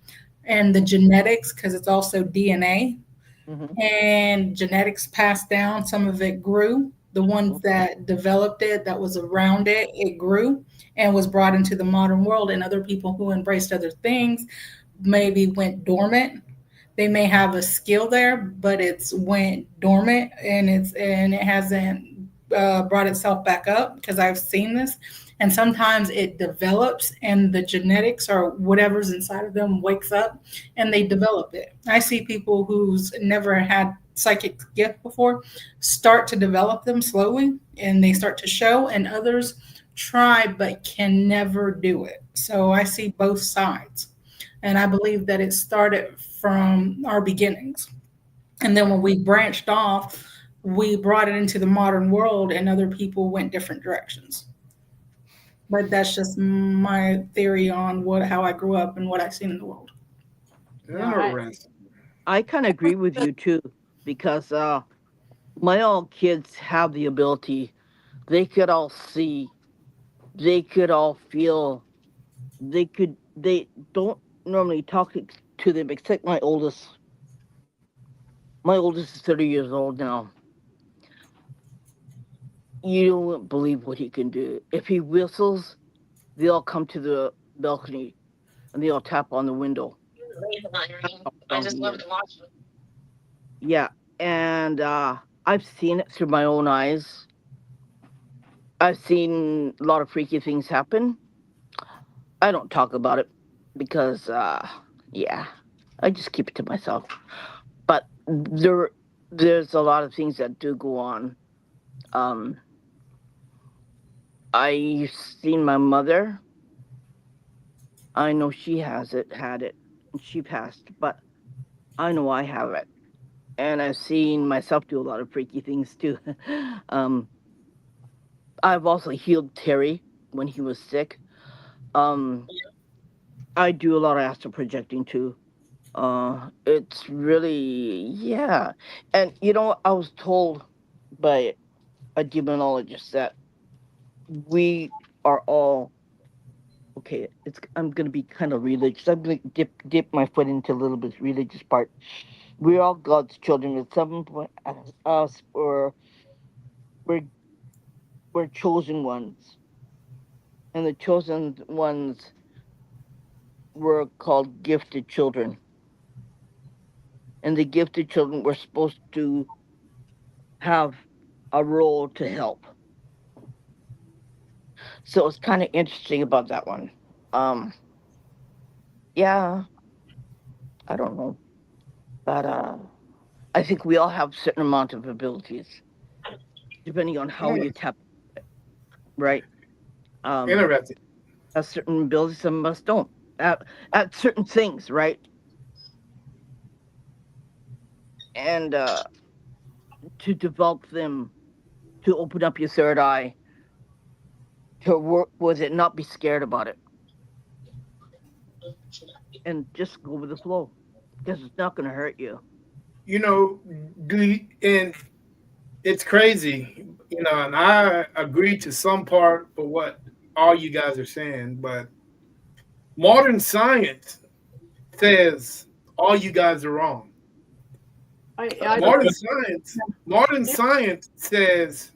And the genetics, because it's also DNA, Hmm. and genetics passed down. Some of it grew. The ones that developed it, that was around it, it grew and was brought into the modern world. And other people who embraced other things maybe went dormant. They may have a skill there, but it's went dormant and it hasn't brought itself back up because I've seen this. And sometimes it develops, and the genetics or whatever's inside of them wakes up, and they develop it. I see people who's never had psychic gift before start to develop them slowly, and they start to show, and others try but can never do it. So I see both sides. And I believe that it started from our beginnings. And then when we branched off, we brought it into the modern world, and other people went different directions. But that's just my theory on what how I grew up and what I've seen in the world. Yeah, I Interesting. I kind of agree with you too, because my own kids have the ability. They could all see. They could all feel. They could. They don't normally talk to them, except my oldest. My oldest is 30 years old now. You won't believe what he can do. If he whistles, they all come to the balcony and they all tap on the window. That's how I strong just he love is. to watch them. Yeah, and I've seen it through my own eyes. I've seen a lot of freaky things happen. I don't talk about it because, yeah, I just keep it to myself. But there's a lot of things that do go on. Um, I've seen my mother. I know she had it, and she passed. But I know I have it, and I've seen myself do a lot of freaky things too. um, I've also healed Terry when he was sick. Um, I do a lot of astral projecting too. It's really, yeah. And I was told by a demonologist that we are all okay. I'm gonna be kind of religious. I'm gonna dip my foot into a little bit religious part. We're all God's children at some point. Us, or we're we're chosen ones, and the chosen ones were called gifted children. And the gifted children were supposed to have a role to help. So it's kind of interesting about that one. Um, yeah, I don't know, but I think we all have certain amount of abilities, depending on how you Mm, tap, right? Um, interesting. a certain abilities, some of us don't. At certain things, right? And to develop them, to open up your third eye, to work with it, not be scared about it, and just go with the flow because it's not going to hurt you. You know, and it's crazy, and I agree to some part for what all you guys are saying, but modern science says all you guys are wrong. I Modern science, modern science says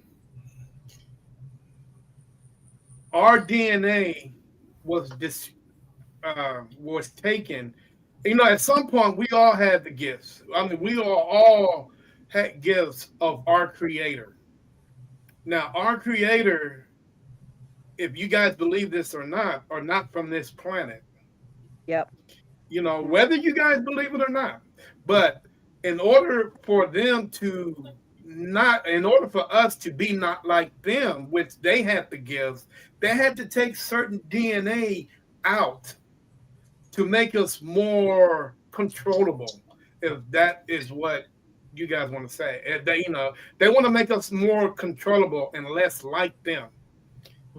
our DNA was was taken. At some point we all had the gifts. I mean, we all had gifts of our creator. Now, our creator, if you guys believe this or not, are not from this planet. Yep. Whether you guys believe it or not. But in order for them to not, in order for us to be not like them, which they had the gifts, they had to take certain DNA out to make us more controllable. If that is what you guys want to say, they want to make us more controllable and less like them.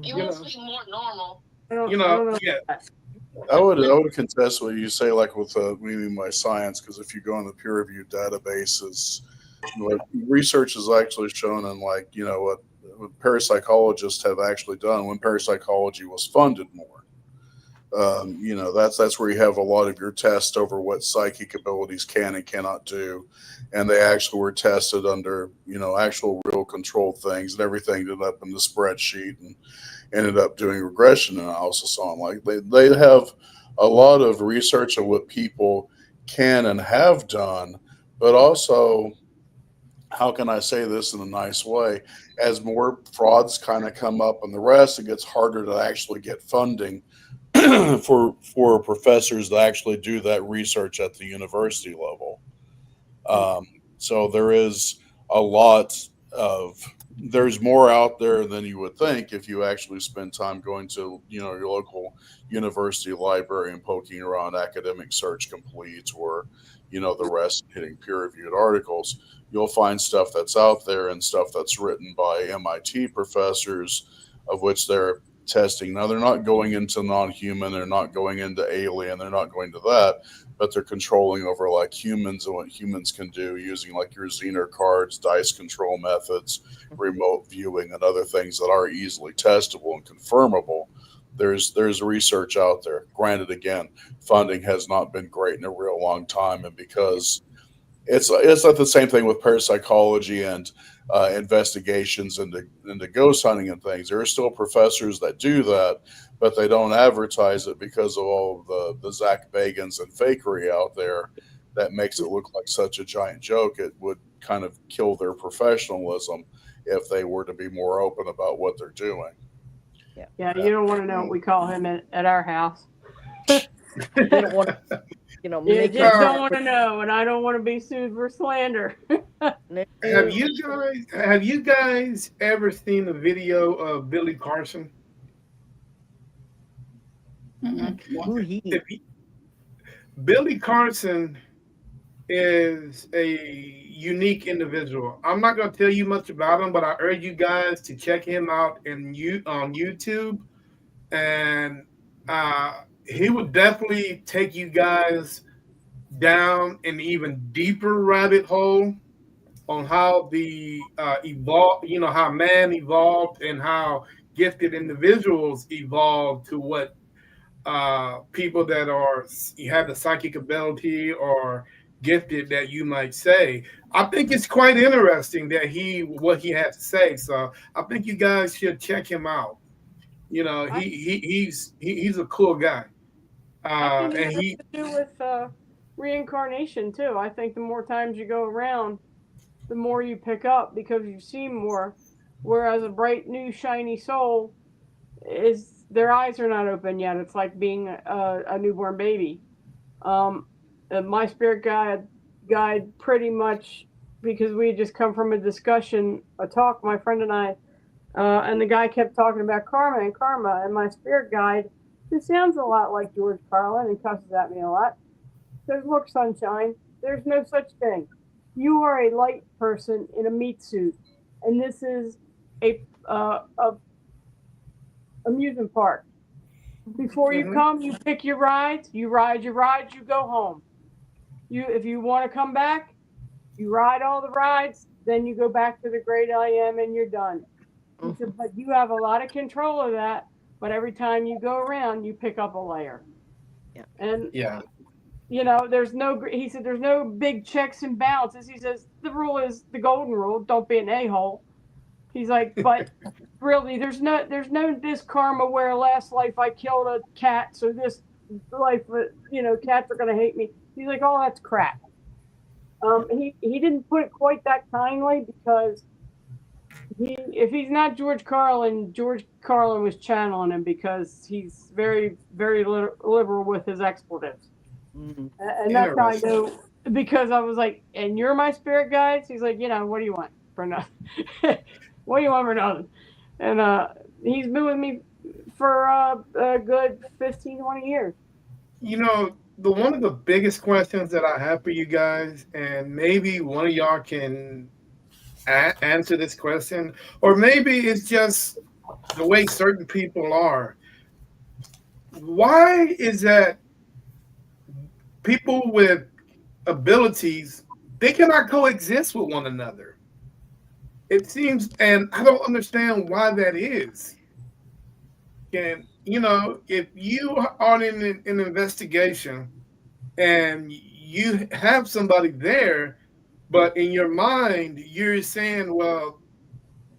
You You want know, to be more normal. I don't know. yeah. I would contest what you say, like with meaning by science, because if you go on the peer reviewed databases, what research has actually shown, and like what parapsychologists have actually done when parapsychology was funded more. That's where you have a lot of your tests over what psychic abilities can and cannot do, and they actually were tested under actual real controlled things, and everything ended up in the spreadsheet and ended up doing regression analysis on. Like they have a lot of research of what people can and have done, but also, how can I say this in a nice way? As more frauds kind of come up and the rest, it gets harder to actually get funding for professors to actually do that research at the university level. So there is a lot of there's more out there than you would think if you actually spend time going to your local university library and poking around academic search complete, or the rest, hitting peer reviewed articles. You'll find stuff that's out there and stuff that's written by MIT professors, of which they're testing. Now they're not going into non-human, they're not going into alien, they're not going to that, but they're controlling over like humans and what humans can do using like your Zener cards, dice control methods, remote viewing, and other things that are easily testable and confirmable. There's research out there. Granted, again, funding has not been great in a real long time, and because it's like the same thing with parapsychology and investigations into ghost hunting and things. There are still professors that do that, but they don't advertise it because of all of the Zach Bagans and fakery out there that makes it look like such a giant joke. It would kind of kill their professionalism if they were to be more open about what they're doing. Yeah, you don't want to know what we call him at our house. You don't want to, You make just it. don't want to know, and I don't want to be sued for slander. Have you guys ever seen the video of Billy Carson? Who he? If you- Billy Carson is a unique individual. I'm not going to tell you much about him, but I urge you guys to check him out on YouTube, and he would definitely take you guys down an even deeper rabbit hole on how the how man evolved and how gifted individuals evolved to what people that are have the psychic ability or gifted that you might say. I think it's quite interesting that what he has to say. So I think you guys should check him out. He's a cool guy. I think it And has he to do with reincarnation too. I think the more times you go around, the more you pick up because you see more. Whereas a bright, new, shiny soul is their eyes are not open yet. It's like being a newborn baby. Um, my spirit guide pretty much because we had just come from a discussion, a talk, my friend and I, and the guy kept talking about karma and karma, and my spirit guide, who sounds a lot like George Carlin and cusses at me a lot, says, "Look, sunshine, there's no such thing. You are a light person in a meat suit, and this is a amusement park. Before you Mhm. come, you pick your rides, you ride your rides, you go home. If you want to come back, you ride all the rides, then you go back to the great I am and you're done. He Hmm. said, but you have a lot of control of that. But every time you go around, you pick up a layer. Yeah. And Yeah. there's no. He said there's no big checks and balances. He says the rule is the golden rule: don't be an a hole. He's like, but really, there's no this karma where last life I killed a cat, so this life, cats are gonna hate me. He's like, oh, that's crap. Yeah. He didn't put it quite that kindly because if he's not George Carlin was channeling him because he's very very liberal with his expletives, Hmm. and that's how I Interesting. know because I was like, and you're my spirit guides. He's like, what do you want for nothing? What do you want for nothing? And he's been with me for a good 15, 20 years. The one of the biggest questions that I have for you guys, and maybe one of y'all can answer this question, or maybe it's just the way certain people are. Why is that people with abilities they cannot coexist with one another? It seems, and I don't understand why that is. And if you are in an investigation and you have somebody there, but in your mind you're saying, well,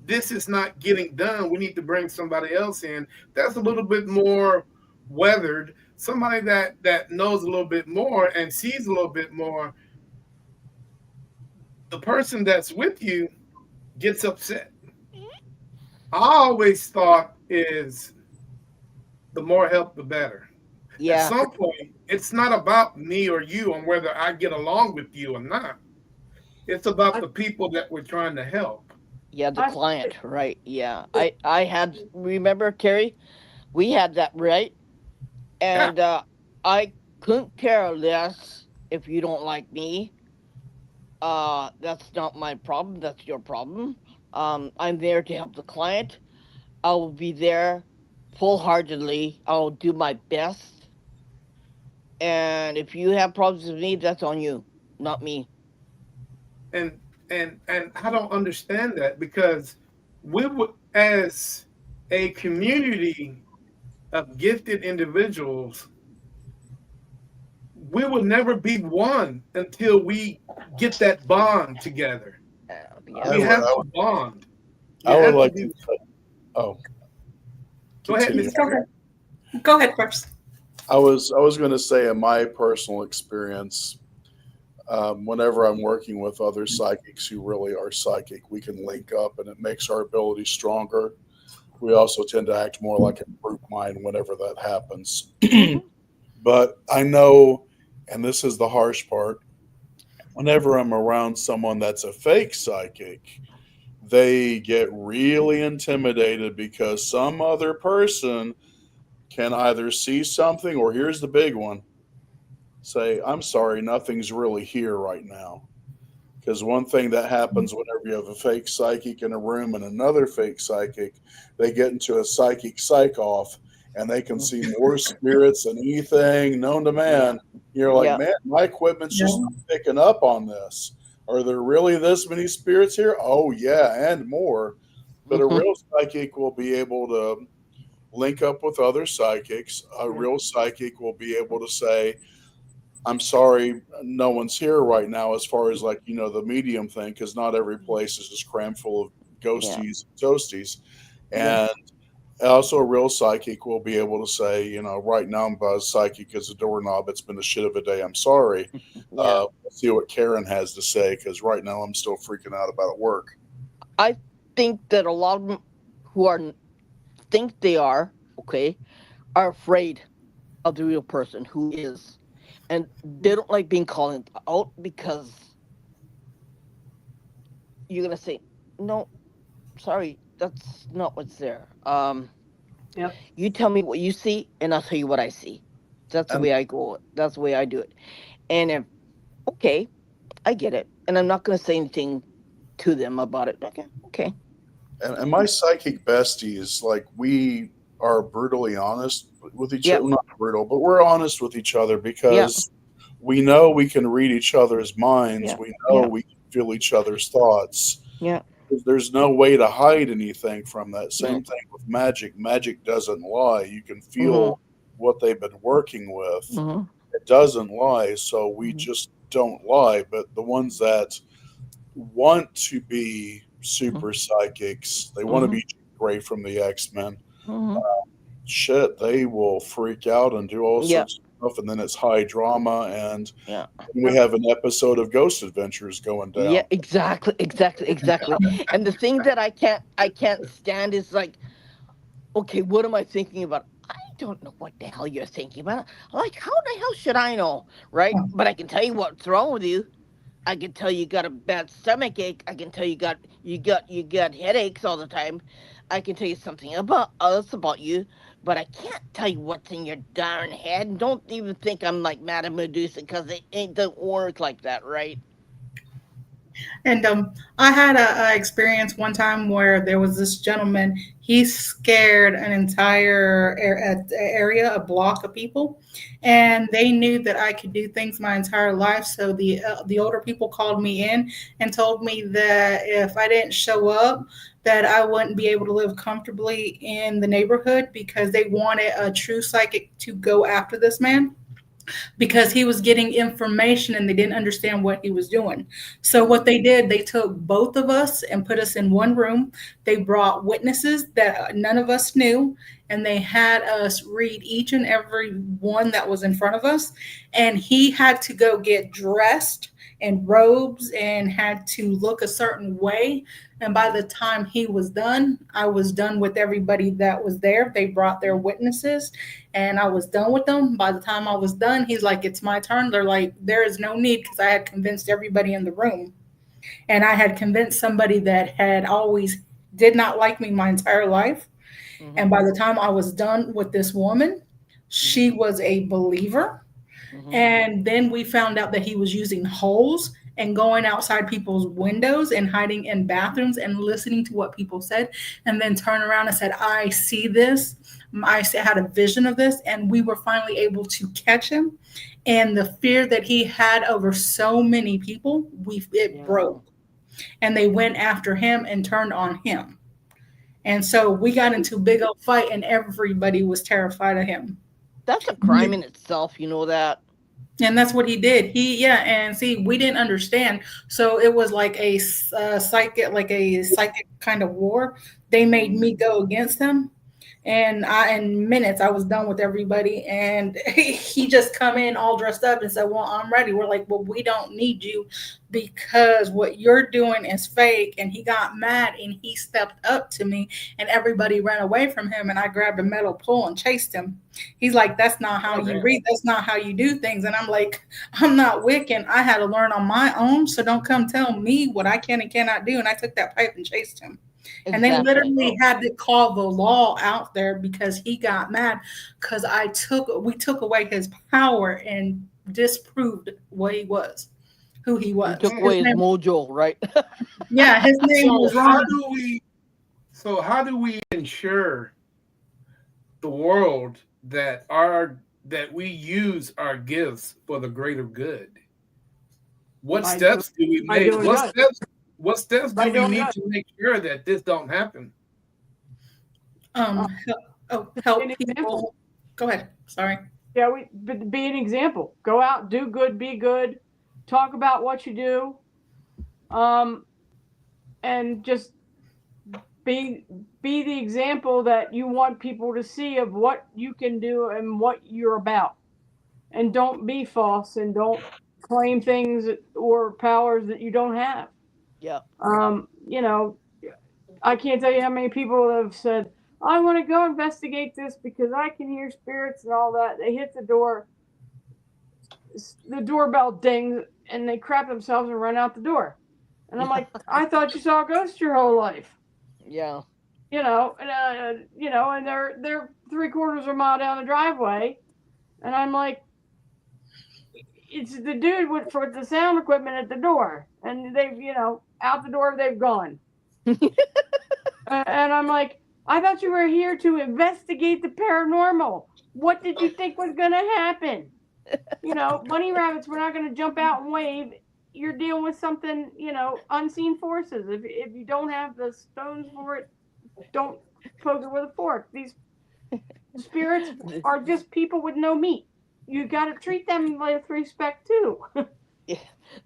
this is not getting done, we need to bring somebody else in that's a little bit more weathered, somebody that knows a little bit more and sees a little bit more. The person that's with you gets upset. I always thought is the more help the better. At Yeah. some point it's not about me or you on whether I get along with you or not. It's about I, the people that we're trying to help. Yeah, the I, client, right? Yeah. I had, remember, Terry, we had that, right? Yeah. And I couldn't care less if you don't like me. That's not my problem, that's your problem. I'm there to help the client. I will be there full-heartedly. I'll do my best. And if you have problems with me, that's on you, not me. And I don't understand that because we would, as a community of gifted individuals, we will never be one until we get that bond together. I Yeah. We would, have I to would, bond. I You would have to like be. to. Oh, Go ahead, continue. Mrs. Go Terry. ahead. Go ahead first. I was going to say, in my personal experience, whenever I'm working with other psychics who really are psychic, we can link up, and it makes our ability stronger. We also tend to act more like a group mind whenever that happens. Hmm. But I know, and this is the harsh part, whenever I'm around someone that's a fake psychic, they get really intimidated because some other person can either see something, or here's the big one, say, I'm sorry, nothing's really here right now. Because one thing that happens whenever you have a fake psychic in a room and another fake psychic, they get into a psychic psych off, and they can see more spirits than anything known to Yeah. man. You're like, Yeah. man, my equipment's Yeah. just not picking up on this. Are there really this many spirits here? Oh, yeah, and more. But a Hmm. real psychic will be able to link up with other psychics. A Yeah. real psychic will be able to say, I'm sorry, no one's here right now, as far as like, the medium thing, because not every place is just crammed full of Yeah. ghosties and toasties. Yeah. And also, a real psychic will be able to say, right now I'm buzzed psychic as a doorknob. It's been a shit of a day. I'm sorry. Yeah. Let's see what Karen has to say, because right now I'm still freaking out about work. I think that a lot of them who think they are afraid of the real person who is, and they don't like being called out because you're gonna say, "No, sorry, that's not what's there." yep. You tell me what you see, and I'll tell you what I see. That's the And way I go. That's the way I do it. And if okay, I get it, and I'm not gonna say anything to them about it. Okay, okay. and my psychic besties, like, we are brutally honest with each Yep. other. Not brutal, but we're honest with each other Yep. because we know we can read each other's minds. Yep. We know Yep. we can feel each other's thoughts. Yep. There's no way to hide anything from that. Yep. Same thing with magic. Magic doesn't lie. You can Mhm. feel what they've been working with. Mhm. It doesn't lie, so we Mhm. just don't lie. But the ones that want to be Mhm. super psychics, they want to Mhm. be Gray from the X-Men. Mhm. Shit, they will freak out and do all Yep. sorts of stuff, and then it's high drama, and Yeah. we have an episode of Ghost Adventures going Yeah. down. Exactly. Exactly. Exactly. And the thing that I can't stand is like, okay, what am I thinking about? I don't know what the hell you're thinking about. Like, how the hell should I know, right? But I can tell you what's wrong with you. I can tell you got a bad stomach ache. I can tell you got headaches all the time. I can tell you something about else about you, but I can't tell you what's in your darn head. And don't even think I'm like Madame Medusa because it ain't don't work like that, right? And I had a experience one time where there was this gentleman. He scared an entire area, a block of people, and they knew that I could do things my entire life. So the older people called me in and told me that if I didn't show up, that I wouldn't be able to live comfortably in the neighborhood because they wanted a true psychic to go after this man because he was getting information and they didn't understand what he was doing. So what they did, they took both of us and put us in one room. They brought witnesses that none of us knew and they had us read each and every one that was in front of us, and he had to go get dressed in robes and had to look a certain way. And by the time he was done, I was done with everybody that was there. They brought their witnesses and I was done with them. By the time I was done, he's like, "It's my turn." They're like, "There is no need," because I had convinced everybody in the room. And I had convinced somebody that had always did not like me my entire life. And Mhm. by the time I was done with this woman, Mhm. she was a believer. Mhm. And then we found out that he was using holes and going outside people's windows and hiding in bathrooms and listening to what people said, and then turn around and said, "I see this. Had a vision of this." And we were finally able to catch him. And the fear that he had over so many people, it Yeah. broke. And they went after him and turned on him. And so we got into a big old fight, and everybody was terrified of him. That's a crime in itself, you know that. And that's what he did. Yeah, and see, we didn't understand. So it was like a psychic kind of war. They made Mhm. me go against him, and in minutes I was done with everybody. And he just come in all dressed up and said, "Well, I'm ready." We're like, "Well, we don't need you because what you're doing is fake." And he got mad and he stepped up to me, and everybody ran away from him. And I grabbed a metal pole and chased him. He's like, "That's not how Oh you damn. read. That's not how you do things." And I'm like, "I'm not Wiccan. I had to learn on my own. So don't come tell me what I can and cannot do." And I took that pipe and chased him. And they Exactly. literally had to call the law out there because he got mad because we took away his power and disproved what he was, who he You was. took Mm. His away his name, mojo, right? yeah, his name So was how Ron. do we how do we ensure the world that we use our gifts for the greater good? What by doing steps do we by make? doing What good. steps By do we doing need good. to make sure that this don't happen? Um, Uh, be an help example. people. Go ahead. Sorry. Yeah, but be an example. Go out, do good, be good, talk about what you do, um, and just be be the example that you want people to see of what you can do and what you're about. And don't be false and don't claim things or powers that you don't have. Yeah. You know, I can't tell you how many people have said, "I want to go investigate this because I can hear spirits and all that." They hit the doorbell dings, and they crap themselves and run out the door. And I'm like, "I thought you saw a ghost your whole life." Yeah. And they're 3/4 of a mile down the driveway, and I'm like, it's the dude for the sound equipment at the door, and they've out the door they've gone. And I'm like, I thought you were here to investigate the paranormal. What did you think was going to happen? Bunny rabbits were not going to jump out and wave. You're dealing with something, unseen forces. If you don't have the stones for it, don't poke it with a fork. These spirits are just people with no meat. You got to treat them with respect too. Yeah.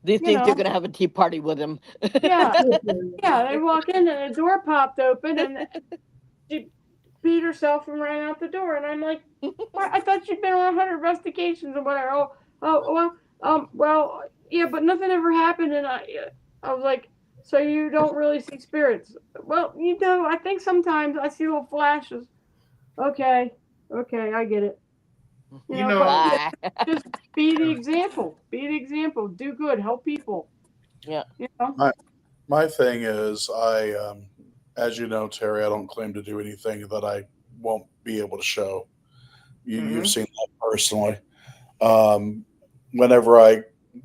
They you think they're know, gonna have a tea party with him. yeah, yeah. They walk in and the door popped open and she beat herself and ran out the door. And I'm like, I thought you'd been on 100 investigations or whatever. Well, yeah, but nothing ever happened. And I was like, so you don't really see spirits? Well, I think sometimes I see little flashes. Okay, I get it. You But know, yeah, Bye. just be the example. Be the example. Do good. Help people. Yeah. You know. My thing is, as you know, Terry, I don't claim to do anything that I won't be able to show. You've mhm. seen that personally. Um, whenever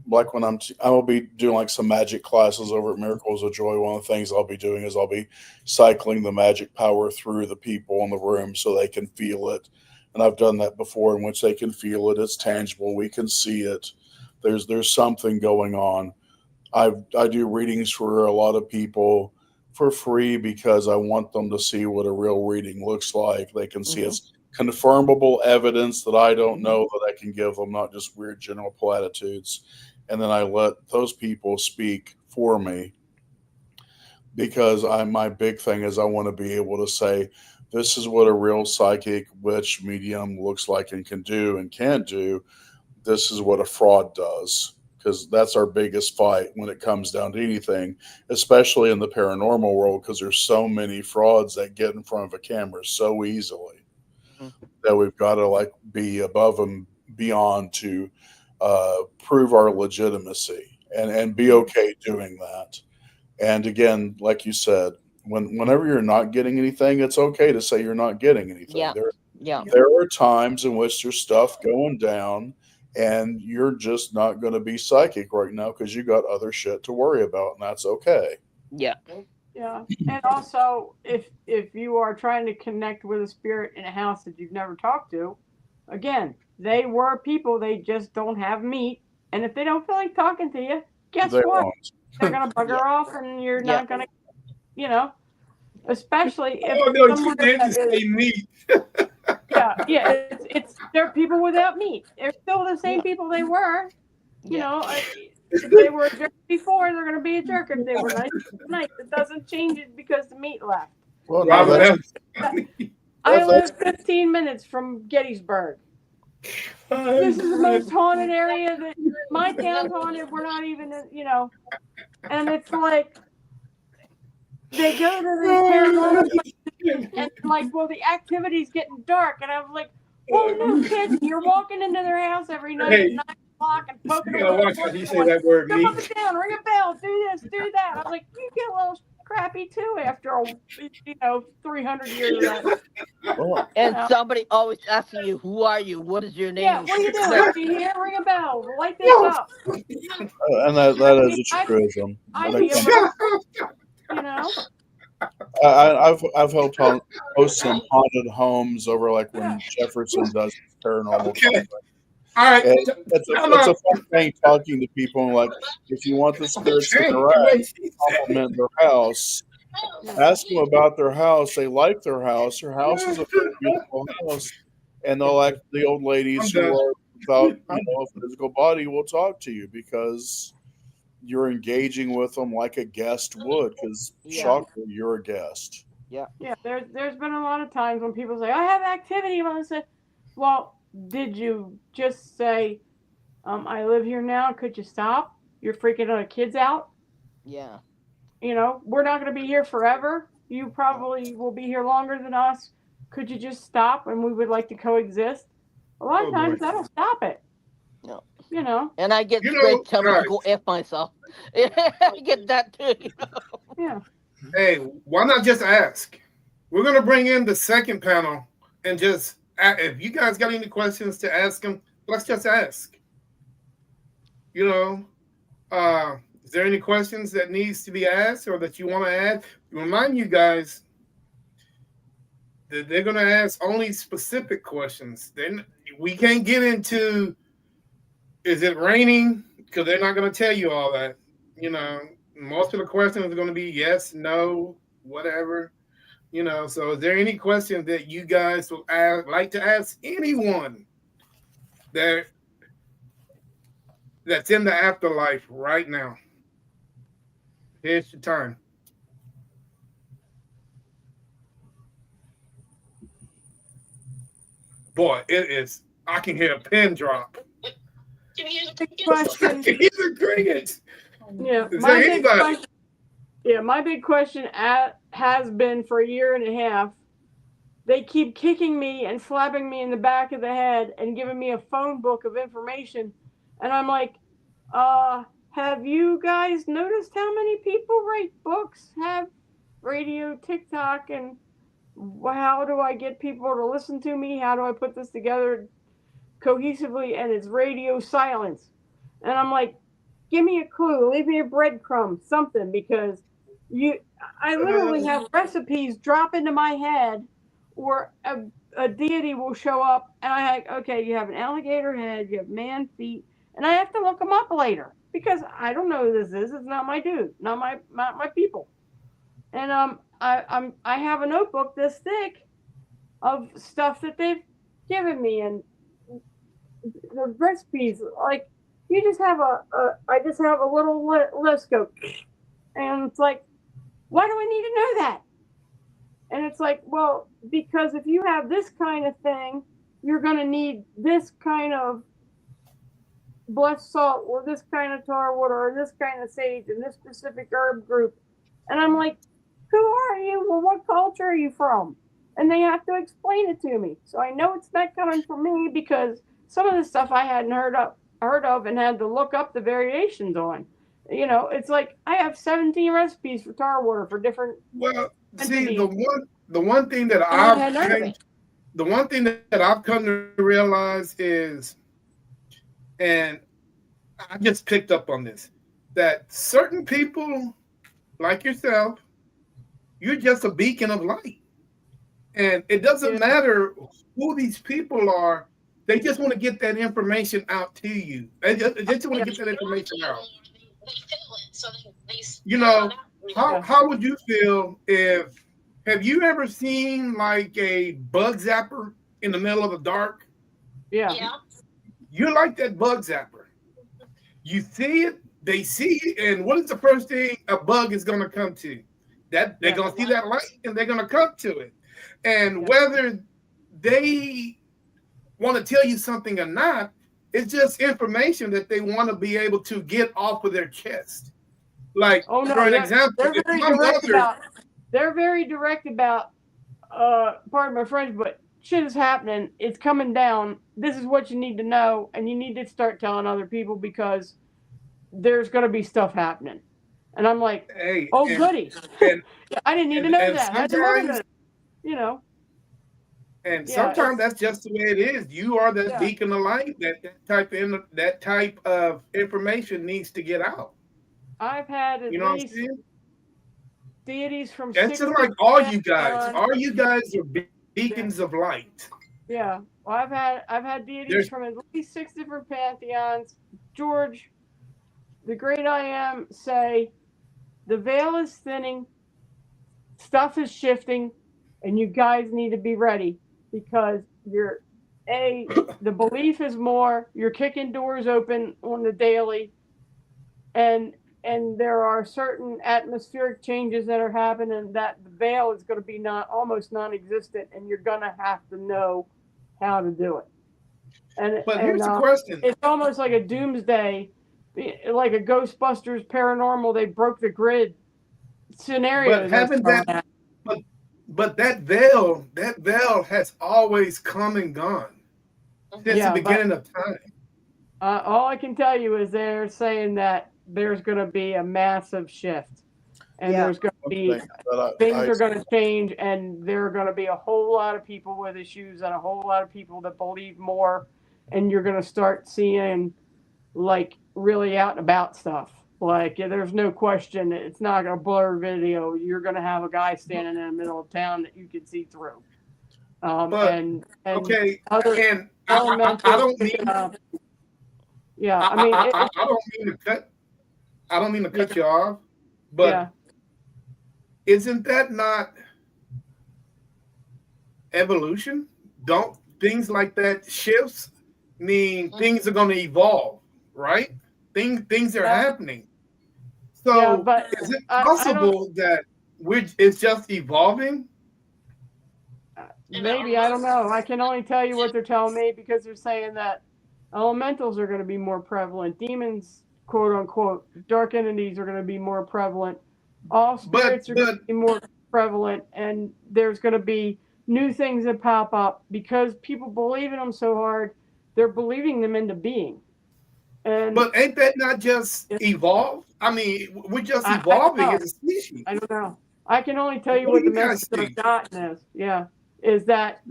like when I will be doing like some magic classes over at Miracles of Joy. One of the things I'll be doing is I'll be cycling the magic power through the people in the room so they can feel it. And I've done that before, in which they can feel it. It's tangible. We can see it. There's something going on. I do readings for a lot of people for free because I want them to see what a real reading looks like. They can see Hmm. it's confirmable evidence that I don't know that I can give them, not just weird general platitudes. And then I let those people speak for me because my big thing is I want to be able to say this is what a real psychic witch medium looks like and can do and can't do. This is what a fraud does, because that's our biggest fight when it comes down to anything, especially in the paranormal world, because there's so many frauds that get in front of a camera so easily Hmm. that we've got to like be above and beyond to prove our legitimacy and be okay doing that. And again, like you said, whenever you're not getting anything, it's okay to say you're not getting anything. Yeah. Yeah. There are times in which there's stuff going down and you're just not going to be psychic right now because you got other shit to worry about, and that's okay. Yeah. Yeah. And also, if you are trying to connect with a spirit in a house that you've never talked to, again, they were people. They just don't have meat. And if they don't feel like talking to you, guess They what? won't. They're gonna bugger Yeah. off, and you're Yeah. not gonna, you know. Especially if Oh it's no, you someone did that just is, say meat. yeah. It's they're people without meat. They're still the same Yeah. people they were. You Yeah. know, if they were a jerk before, they're gonna be a jerk. If they were nice. It doesn't change it because the meat left. Well, I no, Wow, live that's that's I that's live 15 minutes from Gettysburg. This is the funny. most haunted area that my town's haunted. We're not even, and it's like they go to these paranormal and like, well, the activity's getting dark, and I was like, well, no kidding. You're walking into their house every night at Hey, 9 o'clock and poking you them gotta with a watch how fork, you say going, that word jump up meat. and down, ring a bell, do this, do that. I was like, you get a little crappy too after 300 years of that. well, You And know, somebody always asking you, "Who are you? What is your yeah. name?" What are you doing? Like, Are you here? Ring a bell. Light this No, up. and that I is mean, a truism when I'd it be comes. able to, you know, I've helped host some haunted homes over like yeah, when Jefferson does paranormal okay. conference. All right. And Time it's a out. fun thing talking to people and like if you want the spirits to Change interact, the way she said compliment their house, yeah, ask them about their house. They like their house. Their house is a very it. beautiful house, and they'll like the old ladies I'm who done. are without a physical body will talk to you because you're engaging with them like a guest would. Because yeah, yeah. shocker, you're a guest. Yeah. yeah. There's been a lot of times when people say, I have activity. And I say, well, did you just say, I live here now? Could you stop? You're freaking our kids out. Yeah. We're not going to be here forever. You Yeah. probably will be here longer than us. Could you just stop? And we would like to coexist. A lot of Oh boy. times that'll stop it. No. You know. And I get You know, spirit tell me to guys. go f myself. I get that too. Yeah. Hey, why not just ask? We're gonna bring in the second panel and just if you guys got any questions to ask them, let's just ask. You know, is there any questions that needs to be asked or that you want to add? Remind you guys, They're going to ask only specific questions. Then we can't get into is it raining because they're not going to tell you all that. You know, most of the questions are going to be yes, no, whatever. You know, so is there any question that you guys would like to ask anyone that that's in the afterlife right now? Here's your time. Boy, it is. I can hear a pin drop. Can you hear the Big crickets? I question. can hear the crickets. Yeah, Is my there big anybody? question. Yeah, my big question has been for a year and a half. They keep kicking me and slapping me in the back of the head and giving me a phone book of information, and I'm like, have you guys noticed how many people write books, have radio, TikTok, and how do I get people to listen to me? How do I put this together cohesively? And it's radio silence. And I'm like, give me a clue, leave me a breadcrumb, something, because you I literally have recipes drop into my head, or a deity will show up and I like, okay, you have an alligator head, you have man feet, and I have to look them up later because I don't know who this is. It's not my dude, not my people. And I have a notebook this thick of stuff that they've given me, and the recipes, like, you just have I just have a little list go, and it's like, why do I need to know that? And it's like, well, because if you have this kind of thing, you're going to need this kind of blessed salt, or this kind of tar water, or this kind of sage, and this specific herb group. And I'm like, who are you? Well, what culture are you from? And they have to explain it to me. So I know it's not coming from me, because some of the stuff I hadn't heard of and had to look up the variations on. You know, it's like I have 17 recipes for tar water for different Well, see, entities, the one thing that and I've had none of it. the one thing that I've come to realize is, and I just picked up on this, that certain people like yourself, you're just a beacon of light. And it doesn't Yeah, matter who these people are, they just want to get that information out to you. They just want to yeah, get that information out. They feel it, so they You yell it know, out. yeah, how would you feel if have you ever seen like a bug zapper in the middle of the dark? yeah, Yeah. You're like that bug zapper. You see it, they see it, and what is the first thing a bug is going to come to? That they're yeah, going to see that light and they're going to come to it. And yeah. whether they want to tell you something or not, it's just information that they want to be able to get off of their chest. Like Oh for no, an they're example, they're if very my direct mother, about they're very direct about pardon my French, but shit is happening. It's coming down. This is what you need to know, and you need to start telling other people, because there's going to be stuff happening. And I'm like, hey, oh goody, and I didn't need to and know and that. I had to look at sometimes it. You know, and yeah, sometimes that's just the way it is. You are that yeah. beacon of light. That type of information needs to get out. I've had You at know what I'm least saying? deities from It's six just like different all you guys. pantheons. All you guys are Yeah, beacons of light. yeah. Well, I've had deities There's from at least six different pantheons. George, the great I am, say the veil is thinning, stuff is shifting, and you guys need to be ready, because the belief is more, you're kicking doors open on the daily, and there are certain atmospheric changes that are happening, that the veil is going to be not almost non-existent, and you're going to have to know how to do it. and but and here's the question. it's almost like a doomsday, like a Ghostbusters paranormal. They broke the grid But scenario that's having going that on. but that veil has always come and gone since the Yeah, but beginning of time. all I can tell you is they're saying that there's going to be a massive shift, and Yeah. there's going to One be thing that things are going to change, and there are going to be a whole lot of people with issues, and a whole lot of people that believe more, and you're going to start seeing, like, really out and about stuff. Like, yeah, there's no question it's not going to blur video. You're going to have a guy standing in the middle of town that you can see through. But And okay, other and I elementals don't pick it mean up. Yeah, I mean it's I don't mean to cut I don't mean to yeah, cut you off, but yeah, isn't that not evolution? Don't things like that shifts mean things are going to evolve, right? Things are yeah, happening. yeah. So But is it I don't. possible that it's just evolving? You know, Maybe I don't know. I can only tell you what they're telling me because they're saying that elementals are going to be more prevalent. Demons, quote unquote, dark entities are going to be more prevalent. All spirits are going But to be more prevalent, and there's going to be new things that pop up because people believe in them so hard, they're believing them into being. And but ain't that not just evolve? I mean, we're just I don't evolving know. as a species. I don't know. I can only tell you What do what the you guys message I've think, gotten is. Yeah, is that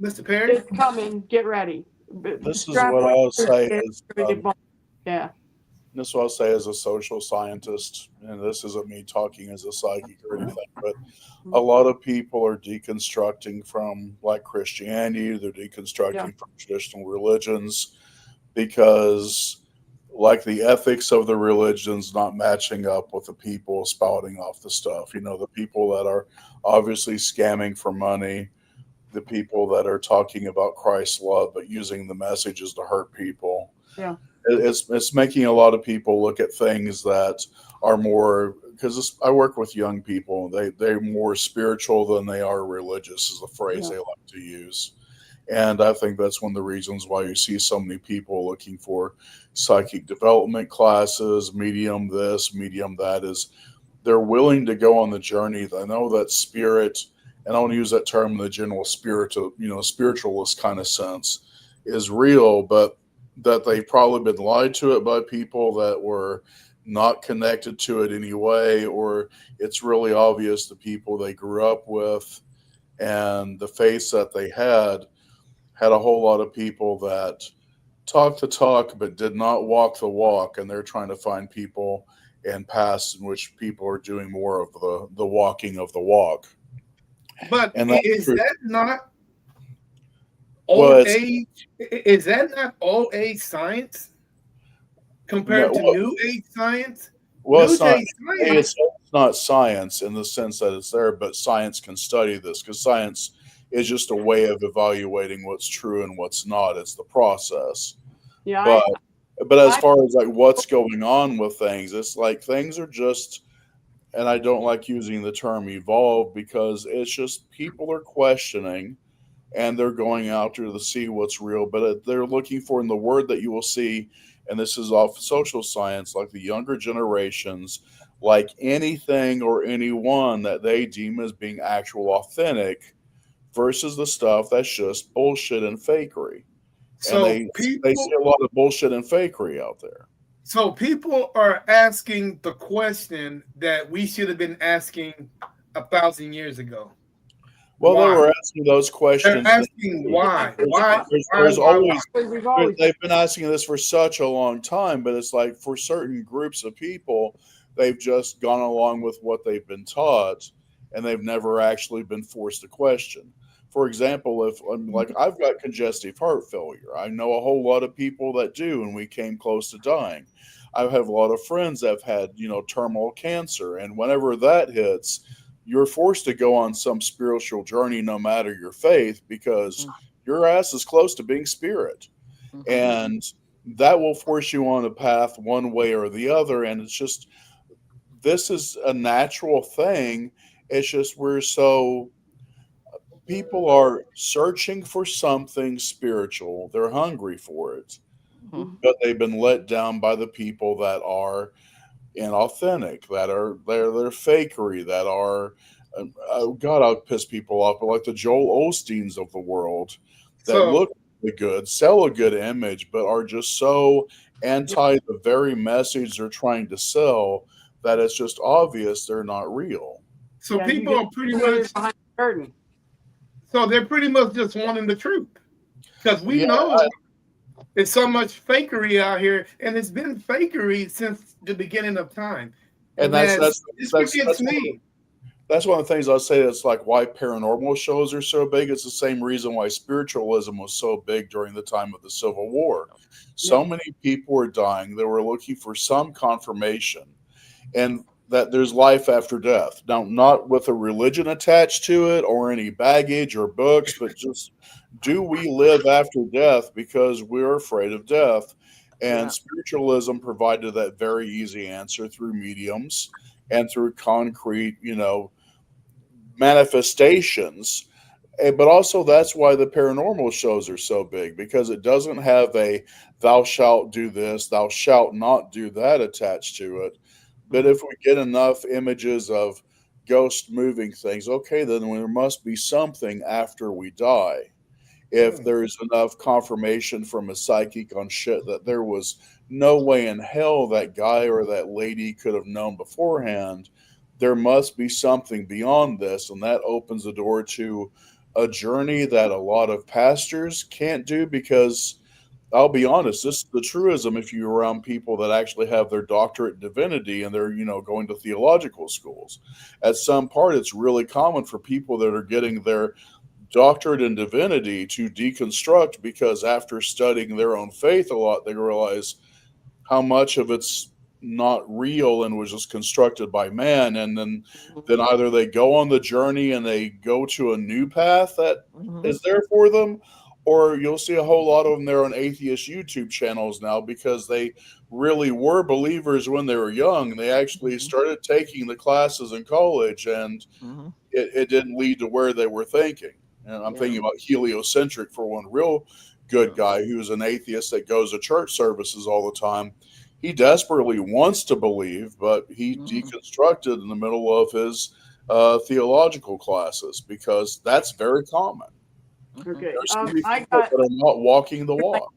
Mr. Perry? it's coming. Get ready. This is Strap what on. I'll say It's is gonna get bumpy. Yeah. this is what I'll say as a social scientist, and this isn't me talking as a psychic or anything, but a lot of people are deconstructing from like Christianity, they're Yeah. deconstructing from traditional religions because like the ethics of the religions not matching up with the people spouting off the stuff. You know, the people that are obviously scamming for money, the people that are talking about Christ's love but using the messages to hurt people. Yeah. It's making a lot of people look at things that are more because I work with young people. They're more spiritual than they are religious is the phrase Yeah. they like to use. And I think that's one of the reasons why you see so many people looking for psychic development classes, medium this, medium that is they're willing to go on the journey. They know that spirit, and I want to use that term in the general spiritual, spiritualist kind of sense, is real, but that they've probably been lied to it by people that were not connected to it anyway, or it's really obvious the people they grew up with and the faith that they had a whole lot of people that talk the talk but did not walk the walk, and they're trying to find people and paths in which people are doing more of the walking of the walk. But And that's is true. that not Well, old it's age? Is that not old age science no, compared to new age science? well, New it's not. age A, science. it's not science in the sense that it's there, but science can study this because science is just a way of evaluating what's true and what's not. It's the process. Yeah. But as I far as like what's going on with things, it's like things are just, and I don't like using the term evolve because it's just people are questioning and they're going out there to see what's real, but they're looking for in the word that you will see, and this is off social science, like the younger generations, like anything or anyone that they deem as being actual authentic versus the stuff that's just bullshit and fakery. And So they see people a lot of bullshit and fakery out there. so people are asking the question that we should have been asking 1,000 years ago. Well, they Why? were asking those They're questions then asking too. why. Why? Why? There's Why? Why? always we've always they've been asking this for such a long time, but it's like for certain groups of people, they've just gone along with what they've been taught, and they've never actually been forced to question. For example, if like I've got congestive heart failure, I know a whole lot of people that do, and we came close to dying. I have a lot of friends that have had terminal cancer, and whenever that hits, you're forced to go on some spiritual journey, no matter your faith, because your ass is close to being spirit, Mhm. and that will force you on a path one way or the other. And it's just this is a natural thing. It's just we're so people are searching for something spiritual. They're hungry for it, Mhm. but they've been let down by the people that are inauthentic, that are they're fakery, that are oh God, I'll piss people off, but like the Joel Osteens of the world that So look really good, sell a good image, but are just so anti the very message they're trying to sell that it's just obvious they're not real. so yeah, you people get are pretty situated much behind the curtain. so they're pretty much just wanting the truth because we Yeah, know there's so much fakery out here, and it's been fakery since the beginning of time. and And that's then that's this that's forgets that's one of me. That's one of the things I'll say. That's like why paranormal shows are so big. It's the same reason why spiritualism was so big during the time of the Civil War. Yeah. So many people were dying. They were looking for some confirmation and that there's life after death. Now, not with a religion attached to it or any baggage or books, but just do we live after death because we're afraid of death? And Yeah. spiritualism provided that very easy answer through mediums and through concrete, manifestations. But also, that's why the paranormal shows are so big because it doesn't have a thou shalt do this, thou shalt not do that attached to it. But Hmm. if we get enough images of ghosts moving things, okay, then there must be something after we die. If Hmm. there's enough confirmation from a psychic on shit that there was no way in hell that guy or that lady could have known beforehand, there must be something beyond this. And that opens the door to a journey that a lot of pastors can't do because I'll be honest, this is the truism if you're around people that actually have their doctorate in divinity and they're, going to theological schools. At some part, it's really common for people that are getting their doctorate in divinity to deconstruct because after studying their own faith a lot, they realize how much of it's not real and was just constructed by man. And then either they go on the journey and they go to a new path that Hmm. is there for them, or you'll see a whole lot of them there on atheist YouTube channels now because they really were believers when they were young. They actually Hmm. started taking the classes in college and Hmm. it didn't lead to where they were thinking. And I'm Yeah. thinking about heliocentric for one real good Yeah. guy who's an atheist that goes to church services all the time. He desperately wants to believe, but he Hmm. deconstructed in the middle of his theological classes because that's very common. Hmm. Okay. There's so many I people got that are not walking the walk.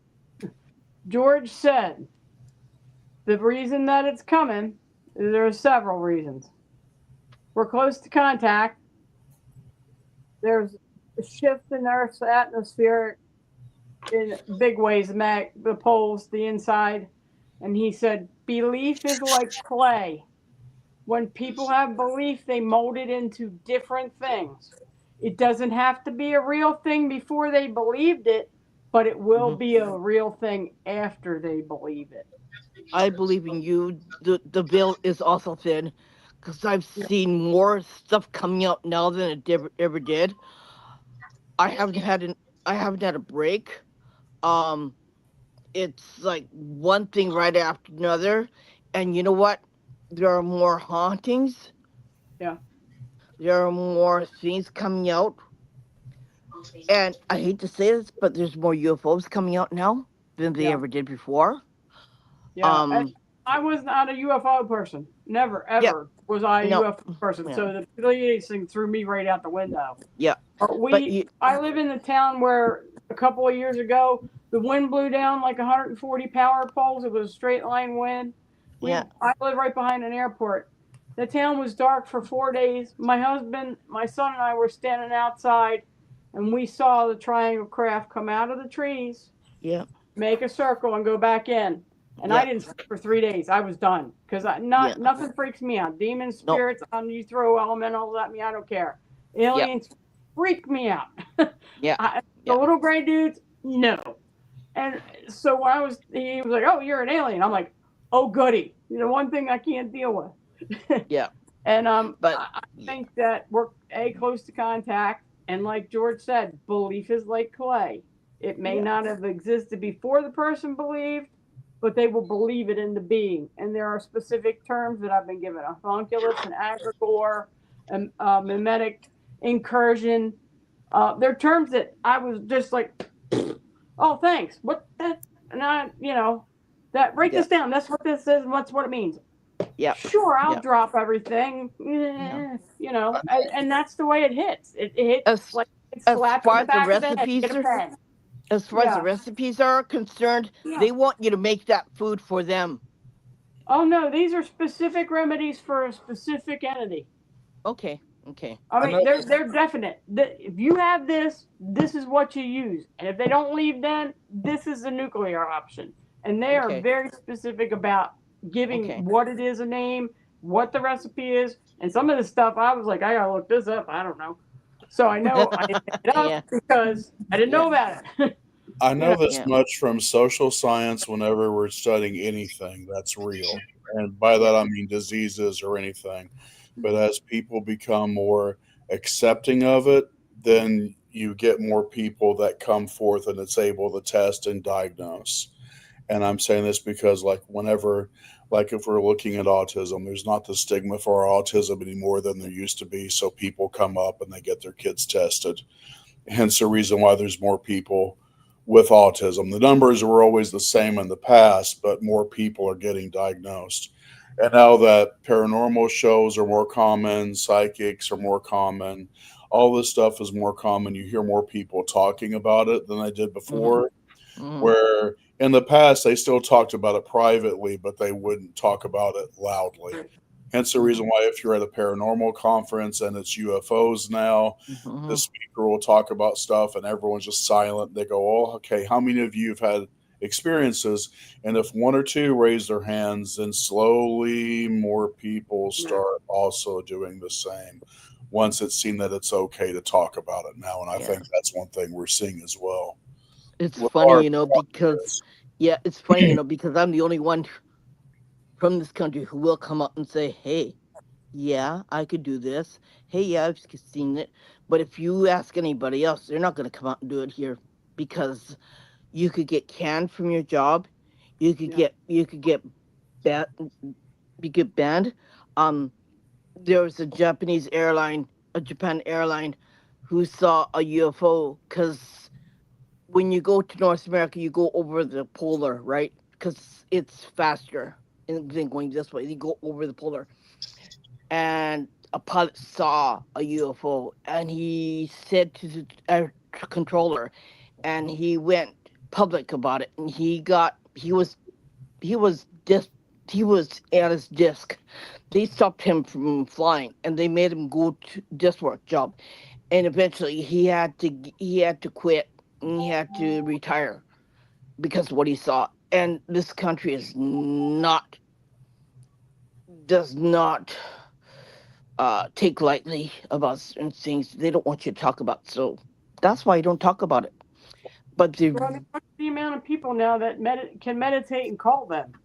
George said the reason that it's coming. There are several reasons. We're close to contact. There's a shift in Earth's atmosphere in big ways, the poles, the inside. And he said, belief is like clay. When people have belief, they mold it into different things. It doesn't have to be a real thing before they believed it, but it will Hmm. be a real thing after they believe it. I believe in you. The veil is also thin, because I've Yeah. seen more stuff coming out now than it ever did. I haven't had an I haven't had a break. Um, it's like one thing right after another, and you know what? There are more hauntings. Yeah. There are more things coming out, and I hate to say this, but there's more UFOs coming out now than they Yeah. ever did before. Yeah. Um, I was not a UFO person. Never, yeah, ever was I a no, UFO person. yeah, So the Pleiades thing threw me right out the window. yeah, but you, I live in the town where a couple of years ago the wind blew down like 140 power poles. It was a straight line wind. yeah, I live right behind an airport. The town was dark for 4 days. My husband, my son, and I were standing outside, and we saw the triangle craft come out of the trees, yeah, make a circle, and go back in. And I yeah, didn't sleep for 3 days. I was done because yeah, nothing freaks me out. Demons, no, spirits, you throw elementals at me, I don't care. yeah, Aliens freak me out. yeah, The yeah, little gray dudes, no. And so when he was like, "Oh, you're an alien." I'm like, "Oh, goody." One thing I can't deal with. yeah, And but I yeah, think that we're close to contact, and like George said, belief is like clay. It may yeah, not have existed before the person believed, but they will believe it into being. And there are specific terms that I've been given: a homunculus, an agrigore, a mimetic incursion. They're terms that I was just like, "Oh, thanks." What that? And that write yeah, this down. That's what this is. What's what it means. yeah, Sure, I'll yeah, drop everything. yeah. And that's the way it hits. It hits As like it as slaps you far in the as the back of the head. Get recipes a are pen. as far as the Yeah, recipes are concerned, yeah. they want you to make that food for them. Oh no, these are specific remedies for a specific entity. Okay, okay, I I mean, know. they're definite. If you have this, this is what you use. And if they don't leave, then this is the nuclear option. And they are okay, very specific about giving okay, what it is a name what the recipe is, and some of the stuff I was like, I gotta look this up. I don't know. So I know I didn't pick it up Yeah, because I didn't know yeah, about it. I you know. know this yeah, much from social science whenever we're studying anything that's real. And by yeah. that I mean diseases or anything. But as people become more accepting of it, then you get more people that come forth and it's able to test and diagnose. And I'm saying this because, like, whenever, like, if we're looking at autism, there's not the stigma for autism anymore than there used to be. So people come up and they get their kids tested. Hence the reason why there's more people with autism. The numbers were always the same in the past, but more people are getting diagnosed. And now that paranormal shows are more common, psychics are more common, all this stuff is more common. You hear more people talking about it than they did Mm-hmm. before, Mm-hmm. where in the past they still talked about it privately, but they wouldn't talk about it loudly. Hence the Mm-hmm. reason why if you're at a paranormal conference and it's UFOs now, the Mm-hmm. speaker will talk about stuff and everyone's just silent. They go, "Oh, okay, how many of you have had experiences?" And if one or two raise their hands, then slowly more people Yeah. start also doing the same once it's seen that it's okay to talk about it now. And I Yeah. think that's one thing we're seeing as well It's with funny, our because yeah, it's funny, because I'm the only one from this country who will come up and say, "Hey, yeah, I could do this. Hey, yeah, seen it." But if you ask anybody else, they're not going to come out and do it here, because you could get canned from your job. Yeah. You could get banned. You get banned. Um, there was a Japanese airline, a Japan airline, who saw a UFO, because when you go to North America, you go over the polar, right? Because it's faster than going this way. You go over the polar, and a pilot saw a UFO, and he said to the controller, and he went public about it, and he was dis he was at his disc. They stopped him from flying, and they made him go to disc work job, and eventually he had to quit, and he had to retire because of what he saw. And this country is not does not take lightly about certain things they don't want you to talk about. So that's why I don't talk about it. But Well, I mean, the look at the amount of people now that can meditate and call them.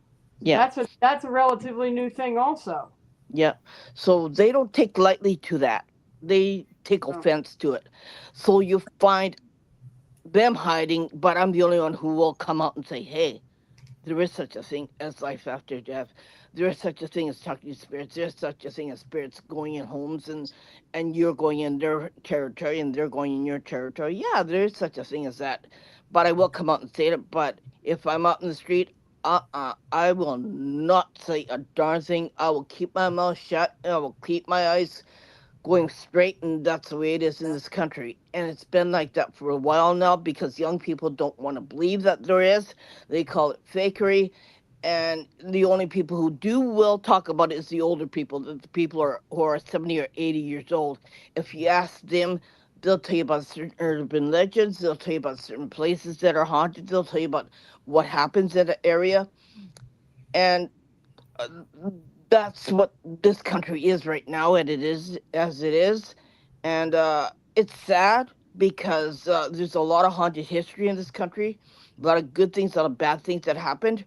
Yeah, That's a relatively new thing, also. yeah. So they don't take lightly to that. They take So, offense to it. So you find them hiding, but I'm the only one who will come out and say, "Hey, there is such a thing as life after death. There is such a thing as talking to spirits. There's such a thing as spirits going in homes, and you're going in their territory and they're going in your territory. Yeah, there is such a thing as that. But I will come out and say it. But if I'm out in the street, I will not say a darn thing. I will keep my mouth shut. And I will keep my eyes going straight, and that's the way it is in this country. And it's been like that for a while now, because young people don't want to believe that there is. They call it fakery, and the only people who do will talk about it is the older people, the people who are 70 or 80 years old. If you ask them, they'll tell you about certain urban legends, they'll tell you about certain places that are haunted, they'll tell you about what happens in an area. And uh, that's what this country is right now, and it is as it is. And it's sad, because there's a lot of haunted history in this country, a lot of good things, a lot of bad things that happened.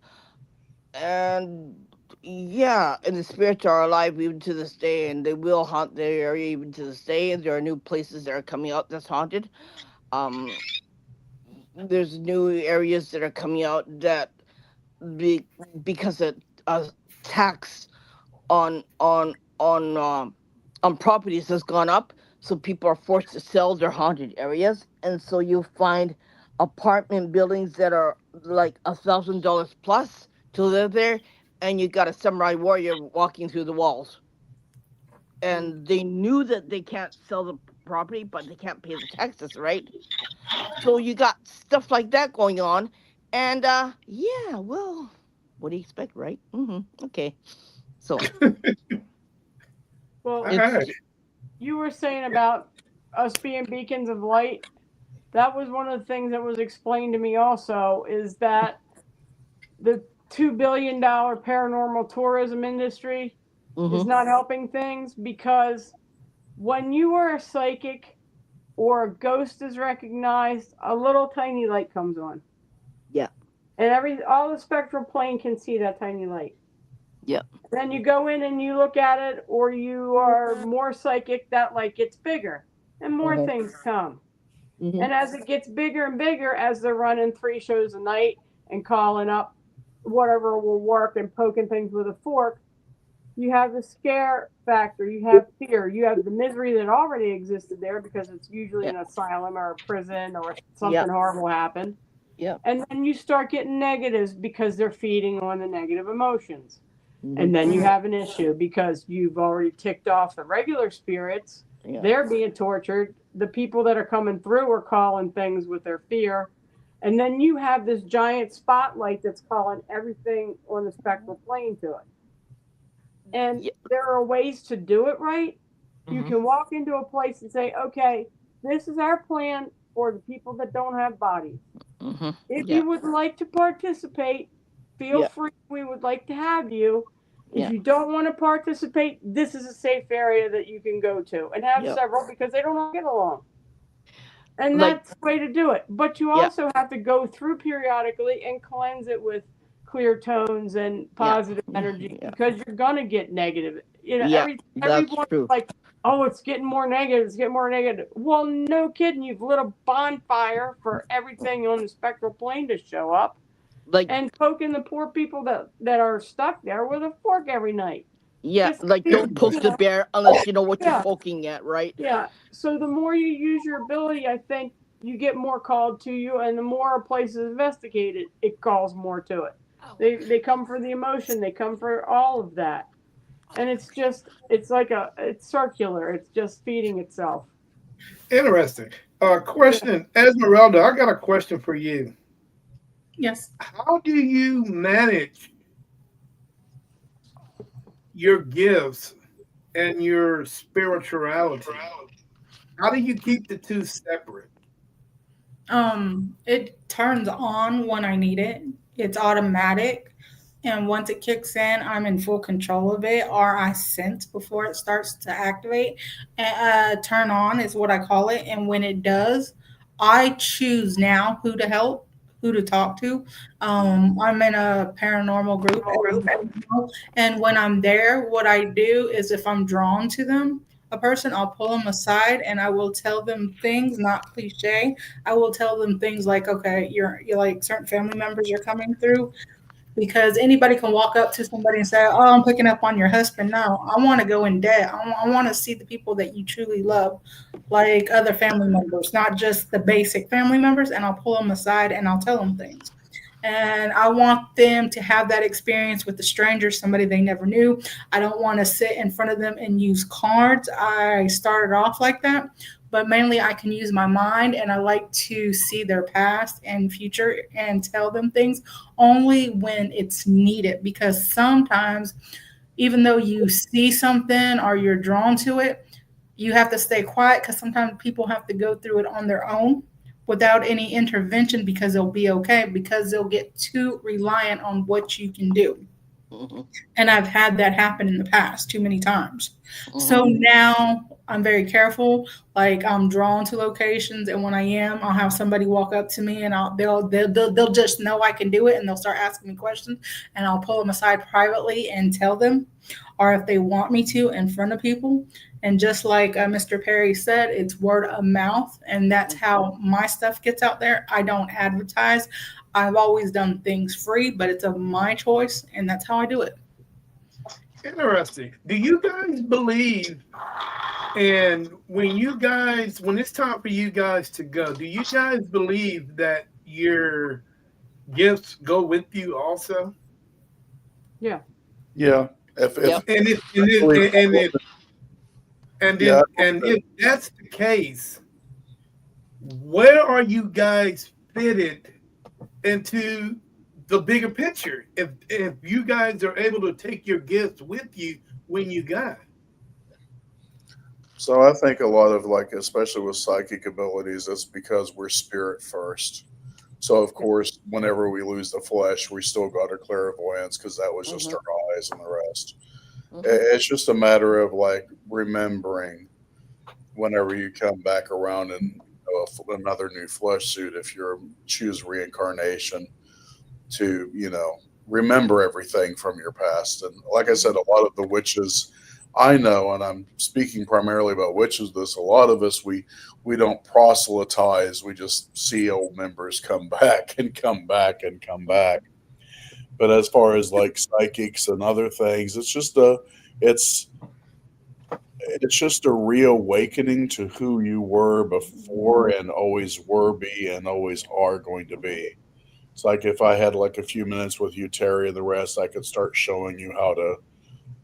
And yeah, and the spirits are alive even to this day, and they will haunt the area even to this day, and there are new places that are coming out that's haunted. um there's new areas that are coming out that, be, because of tax on on on um on properties has gone up, so people are forced to sell their haunted areas, and so you find apartment buildings that are like $1,000 plus to live there, and you got a samurai warrior walking through the walls, mm. and they knew that they can't sell the property, but they can't pay the taxes, right? So you got stuff like that going on, and yeah, well, what do you expect, right? Okay. So well, All it's right. you were saying about us being beacons of light. That was one of the things that was explained to me. Also, is that the $2 billion paranormal tourism industry is Mm-hmm. not helping things, because when you are a psychic or a ghost is recognized, a little tiny light comes on. Yeah. And all the spectral plane can see that tiny light. Yeah. Then you go in and you look at it, or you are more psychic, that light gets bigger and more Mm-hmm. things come. Mm-hmm. And as it gets bigger and bigger, as they're running 3 shows a night and calling up whatever will work and poking things with a fork, you have the scare factor, you have fear, you have the misery that already existed there, because it's usually Yeah. an asylum or a prison or Yeah. something horrible happened. Yeah. And then you start getting negatives because they're feeding on the negative emotions. Mm-hmm. And then you have an issue because you've already ticked off the regular spirits. Yeah. They're being tortured. The people that are coming through are calling things with their fear. And then you have this giant spotlight that's calling everything on the spectral plane to it. And Yeah. there are ways to do it right. You Mm-hmm. can walk into a place and say, okay, this is our plan for the people that don't have bodies. Mm-hmm. If Yeah. you would like to participate, feel Yeah. free. We would like to have you. If Yeah. you don't want to participate, this is a safe area that you can go to and have Yeah. several, because they don't all get along. And Like. that's the way to do it. But you Yeah. also have to go through periodically and cleanse it with clear tones and Yeah. positive energy, Yeah. because you're gonna get negative. Yeah. That's Everyone's true. like, oh, it's getting more negative, it's getting more negative. Well, no kidding, you've lit a bonfire for everything on the spectral plane to show up Like. and poking the poor people that are stuck there with a fork every night. Yeah. Just Like, you don't poke the know, bear unless you know what you're yeah. poking at, right? Yeah. So the more you use your ability, I think you get more called to you, and the more a place is investigated, it calls more to it. They come for the emotion, they come for all of that, and it's like it's circular. It's just feeding itself. Interesting. Yeah. Question, Esmeralda. I got a question for you. Yes. How do you manage your gifts and your spirituality? How do you keep the two separate? It turns on when I need it. It's automatic. And once it kicks in, I'm in full control of it, or I sense before it starts to activate. Turn on is what I call it. And when it does, I choose now who to help, who to talk to. I'm in a paranormal group, and when I'm there, what I do is if I'm drawn to them, a person, I'll pull them aside and I will tell them things, not cliche. I will tell them things like, okay, you're like certain family members are coming through, because anybody can walk up to somebody and say, "Oh, I'm picking up on your husband." No, I want to go in depth. I want to see the people that you truly love, like other family members, not just the basic family members. And I'll pull them aside and I'll tell them things. And I want them to have that experience with a stranger, somebody they never knew. I don't want to sit in front of them and use cards. I started off like that, but mainly I can use my mind, and I like to see their past and future and tell them things only when it's needed, because sometimes even though you see something or you're drawn to it, you have to stay quiet, because sometimes people have to go through it on their own without any intervention, because they'll be okay, because they'll get too reliant on what you can do. Mm-hmm. And I've had that happen in the past too many times. Mm-hmm. So now I'm very careful. Like, I'm drawn to locations, and when I am, I'll have somebody walk up to me, and they'll just know I can do it, and they'll start asking me questions, and I'll pull them aside privately and tell them, or if they want me to, in front of people. And just like Mr. Perry said, it's word of mouth, and that's how my stuff gets out there. I don't advertise. I've always done things free, but it's of my choice, and that's how I do it. Interesting. Do you guys believe, and when it's time for you guys to go, do you guys believe that your gifts go with you also? Yeah. Yeah. If Yep. And yeah, if that's the case, where are you guys fitted into the bigger picture? If you guys are able to take your gifts with you when you go. so I think a lot of, like, especially with psychic abilities, it's because we're spirit first. So of course, whenever we lose the flesh, we still got our clairvoyance, because that was just Mm-hmm. our eyes and the rest. Hmm. It's just a matter of like remembering whenever you come back around in another new flesh suit, if you choose reincarnation, to remember everything from your past. And like I said, Hmm. a lot of the witches I know, and I'm speaking primarily about witches, this a lot of us, we don't proselytize, we just see old members come back and come back and come back. But as far as like psychics and other things, it's it's just a reawakening to who you were before and always were be and always are going to be. It's like if I had like a few minutes with you, Terry, and the rest, I could start showing you how to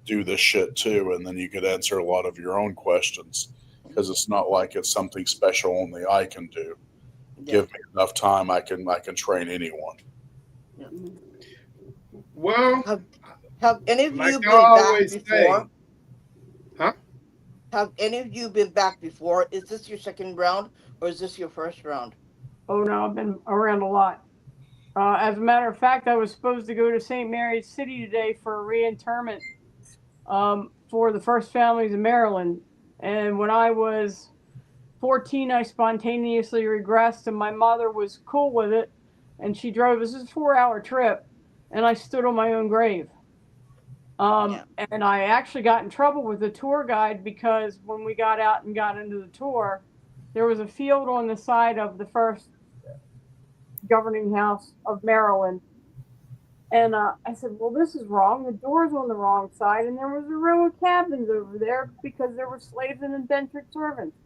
do this shit too, and then you could answer a lot of your own questions because it's not like it's something special only I can do. Give Yeah. me enough time, I can train anyone. Yeah. Well, Have Have any of like you I been back always before? say, huh? Have any of you been back before? Is this your second round or is this your first round? Oh no, I've been around a lot. As a matter of fact, I was supposed to go to St. Mary's City today for a reinterment for the first families in Maryland. And when I was 14, I spontaneously regressed, and my mother was cool with it. And she drove. This is a 4 hour trip, and I stood on my own grave. Yeah. And I actually got in trouble with the tour guide because when we got out and got into the tour, there was a field on the side of the first governing house of Maryland. And I said, well, this is wrong. The door's on the wrong side. And there was a row of cabins over there because there were slaves and indentured servants.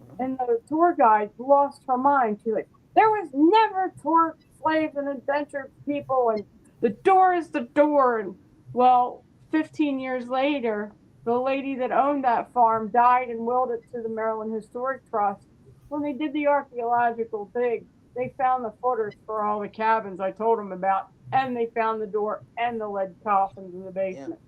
Mhm. And the tour guide lost her mind. She's like, there was never tour slaves and indentured people. And the door is the door. And well, 15 years later, the lady that owned that farm died and willed it to the Maryland Historic Trust. When they did the archaeological dig, they found the footers for all the cabins I told them about, and they found the door and the lead coffins in the Yeah. basement.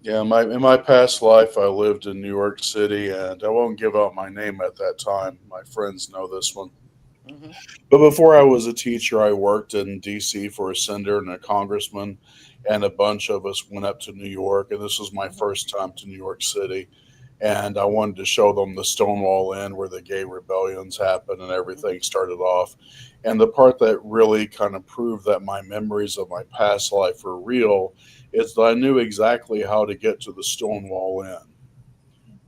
Yeah, in my past life, I lived in New York City, and I won't give out my name at that time. My friends know this one. Hmm. But before I was a teacher, I worked in D.C. for a senator and a congressman, and a bunch of us went up to New York, and this was my Hmm. first time to New York City. And I wanted to show them the Stonewall Inn where the gay rebellions happened and everything started off. And the part that really kind of proved that my memories of my past life were real is that I knew exactly how to get to the Stonewall Inn.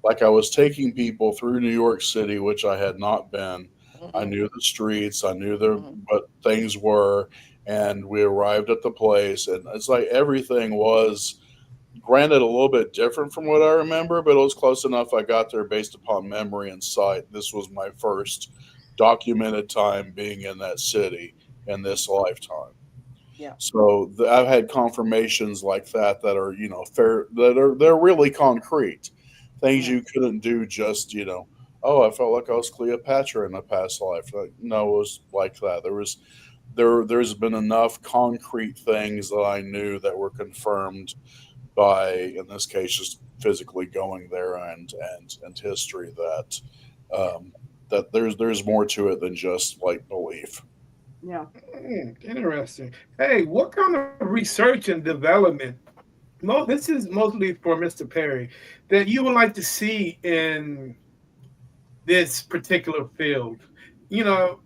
Like I was taking people through New York City, which I had not been. I Hmm. knew the streets, I knew Hmm. what things were, and we arrived at the place, and it's like everything was granted a little bit different from what I remember, but it was close enough. I got there based upon memory and sight. This was my first documented time being in that city in this lifetime. Yeah. So I've had confirmations like that are fair, they're really concrete things Hmm. you couldn't do just oh, I felt like I was Cleopatra in a past life. Like, no, it was like that. There's been enough concrete things that I knew that were confirmed by, in this case, just physically going there and history um, that there's more to it than just like belief. Yeah. Interesting. Hey, what kind of research and development? This is mostly for Mr. Perry that you would like to see in this particular field. You know,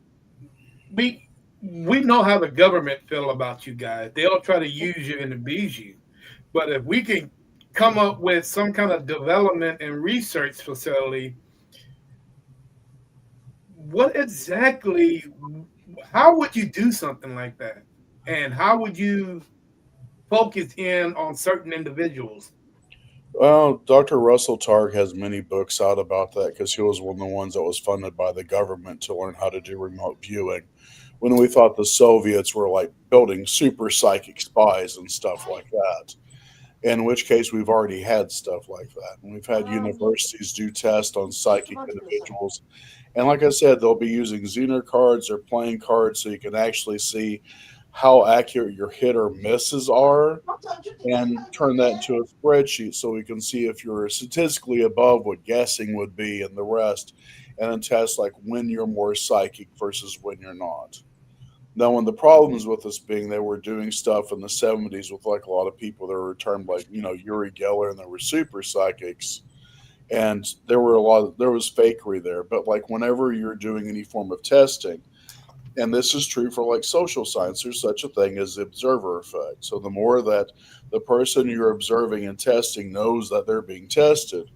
we we know how the government feel about you guys. They'll try to use you and abuse you. But if we can come up with some kind of development and research facility, what exactly, how would you do something like that? And how would you focus in on certain individuals? Well, Dr. Russell Targ has many books out about that because he was one of the ones that was funded by the government to learn how to do remote viewing. When we thought the Soviets were like building super psychic spies and stuff like that, in which case we've already had stuff like that. And we've had universities do tests on psychic individuals. And like I said, they'll be using Zener cards or playing cards so you can actually see how accurate your hit or misses are and turn that into a spreadsheet so we can see if you're statistically above what guessing would be and the rest, and then test like when you're more psychic versus when you're not. Now, one of the problems with this being they were doing stuff in the 70s with like a lot of people that were termed like, Uri Geller, and there were super psychics, and there was fakery there. But like whenever you're doing any form of testing, and this is true for like social science, there's such a thing as the observer effect. So the more that the person you're observing and testing knows that they're being tested,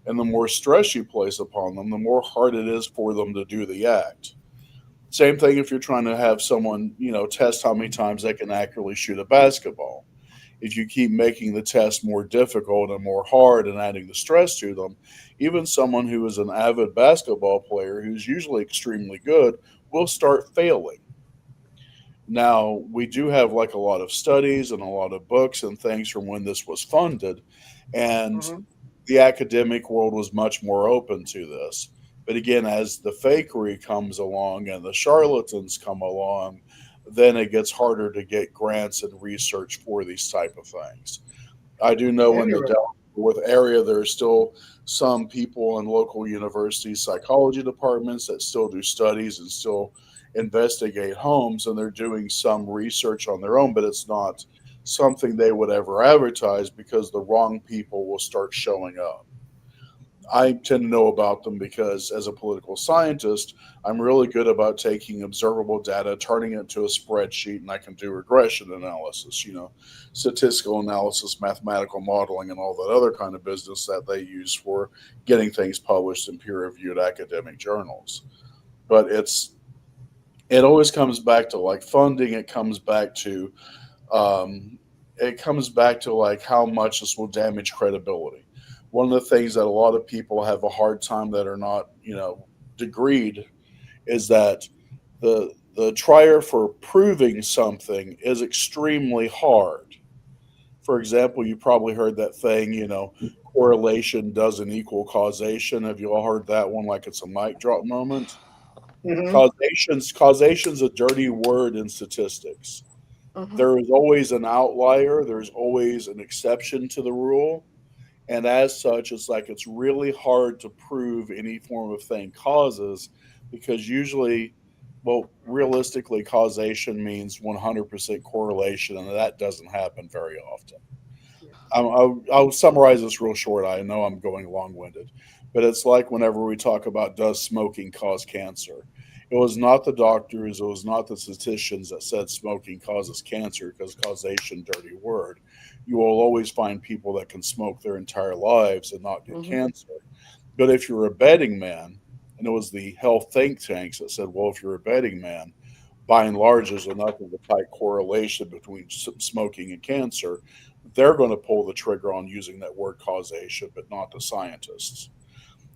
and the more stress you place upon them, the more hard it is for them to do the act. Same thing if you're trying to have someone, test how many times they can accurately shoot a basketball. If you keep making the test more difficult and more hard and adding the stress to them, even someone who is an avid basketball player who's usually extremely good will start failing. Now, we do have like a lot of studies and a lot of books and things from when this was funded, and Hmm. the academic world was much more open to this. But again, as the fakery comes along and the charlatans come along, then it gets harder to get grants and research for these type of things. I do know in the Anyway, Dallas-Fort Worth area, there are still some people in local university psychology departments that still do studies and still investigate homes, and they're doing some research on their own, but it's not something they would ever advertise because the wrong people will start showing up. I tend to know about them because, as a political scientist, I'm really good about taking observable data, turning it to a spreadsheet, and I can do regression analysis, statistical analysis, mathematical modeling, and all that other kind of business that they use for getting things published in peer reviewed academic journals. But it always comes back to like funding, um, it comes back to like how much this will damage credibility. One of the things that a lot of people have a hard time that are not, degreed, is that the trier for proving something is extremely hard. For example, you probably heard that thing, correlation doesn't equal causation. Have you all heard that one like it's a mic drop moment? hmm Causation's a dirty word in statistics. Mhm. There is always an outlier, there's always an exception to the rule. And as such, it's like it's really hard to prove any form of thing causes, because usually, well, realistically, causation means 100% correlation, and that doesn't happen very often. I'll summarize this real short. I know I'm going long winded, but it's like whenever we talk about does smoking cause cancer? It was not the doctors, it was not the statisticians that said smoking causes cancer, because causation, dirty word. You will always find people that can smoke their entire lives and not get Mhm. cancer. But if you're a betting man, and it was the health think tanks that said, well, if you're a betting man, by and large, there's enough of a tight correlation between smoking and cancer. They're going to pull the trigger on using that word causation, but not the scientists.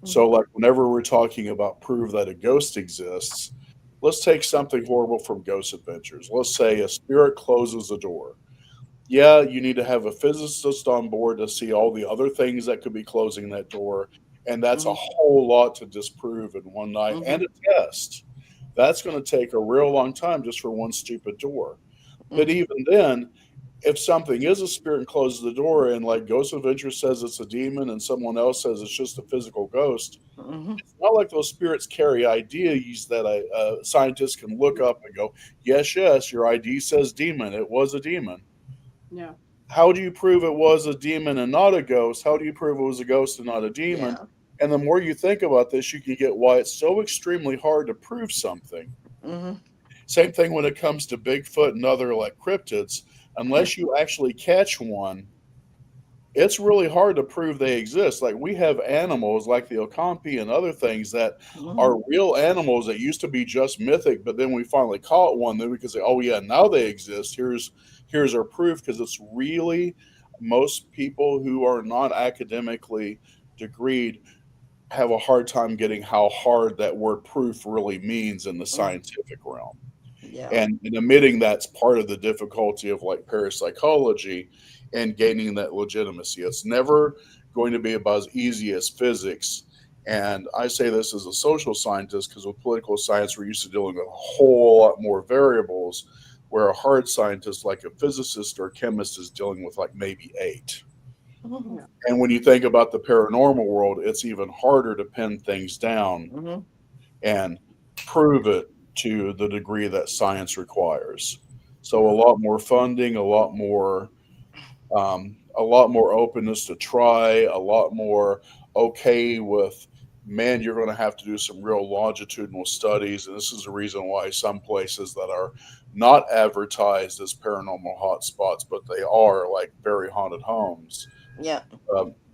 So, Mhm. like, whenever we're talking about proof that a ghost exists, let's take something horrible from Ghost Adventures. Let's say a spirit closes a door. Yeah, you need to have a physicist on board to see all the other things that could be closing that door. And that's a Mhm. whole lot to disprove in one night and Mhm. a test. That's going to take a real long time just for one stupid door. But Mhm. even then, if something is a spirit and closes the door, and like Ghost Adventure says it's a demon and someone else says it's just a physical ghost, Mhm. it's not like those spirits carry IDs that a scientist can look up and go, yes, yes, your ID says demon. It was a demon. Yeah. How do you prove it was a demon and not a ghost? How do you prove it was a ghost and not a demon? Yeah. And the more you think about this, you can get why it's so extremely hard to prove something. Mhm. Same thing when it comes to Bigfoot and other like cryptids. Unless you actually catch one, it's really hard to prove they exist. Like we have animals like the Okampi and other things that Mhm. are real animals that used to be just mythic, but then we finally caught one. Then we can say, oh yeah, now they exist. Here's our proof, because it's really most people who are not academically degreed have a hard time getting how hard that word proof really means in the Mhm. scientific realm. Yeah. And admitting that's part of the difficulty of like parapsychology and gaining that legitimacy. It's never going to be about as easy as physics. And I say this as a social scientist because with political science, we're used to dealing with a whole lot more variables, where a hard scientist like a physicist or a chemist is dealing with like maybe eight. Mhm. Yeah. And when you think about the paranormal world, it's even harder to pin things down Mhm. and prove it. to the degree that science requires. So a lot more funding, a lot more openness to try, a lot more okay with, man, you're going to have to do some real longitudinal studies. And this is the reason why some places that are not advertised as paranormal hotspots, but they are like very haunted homes, Yeah.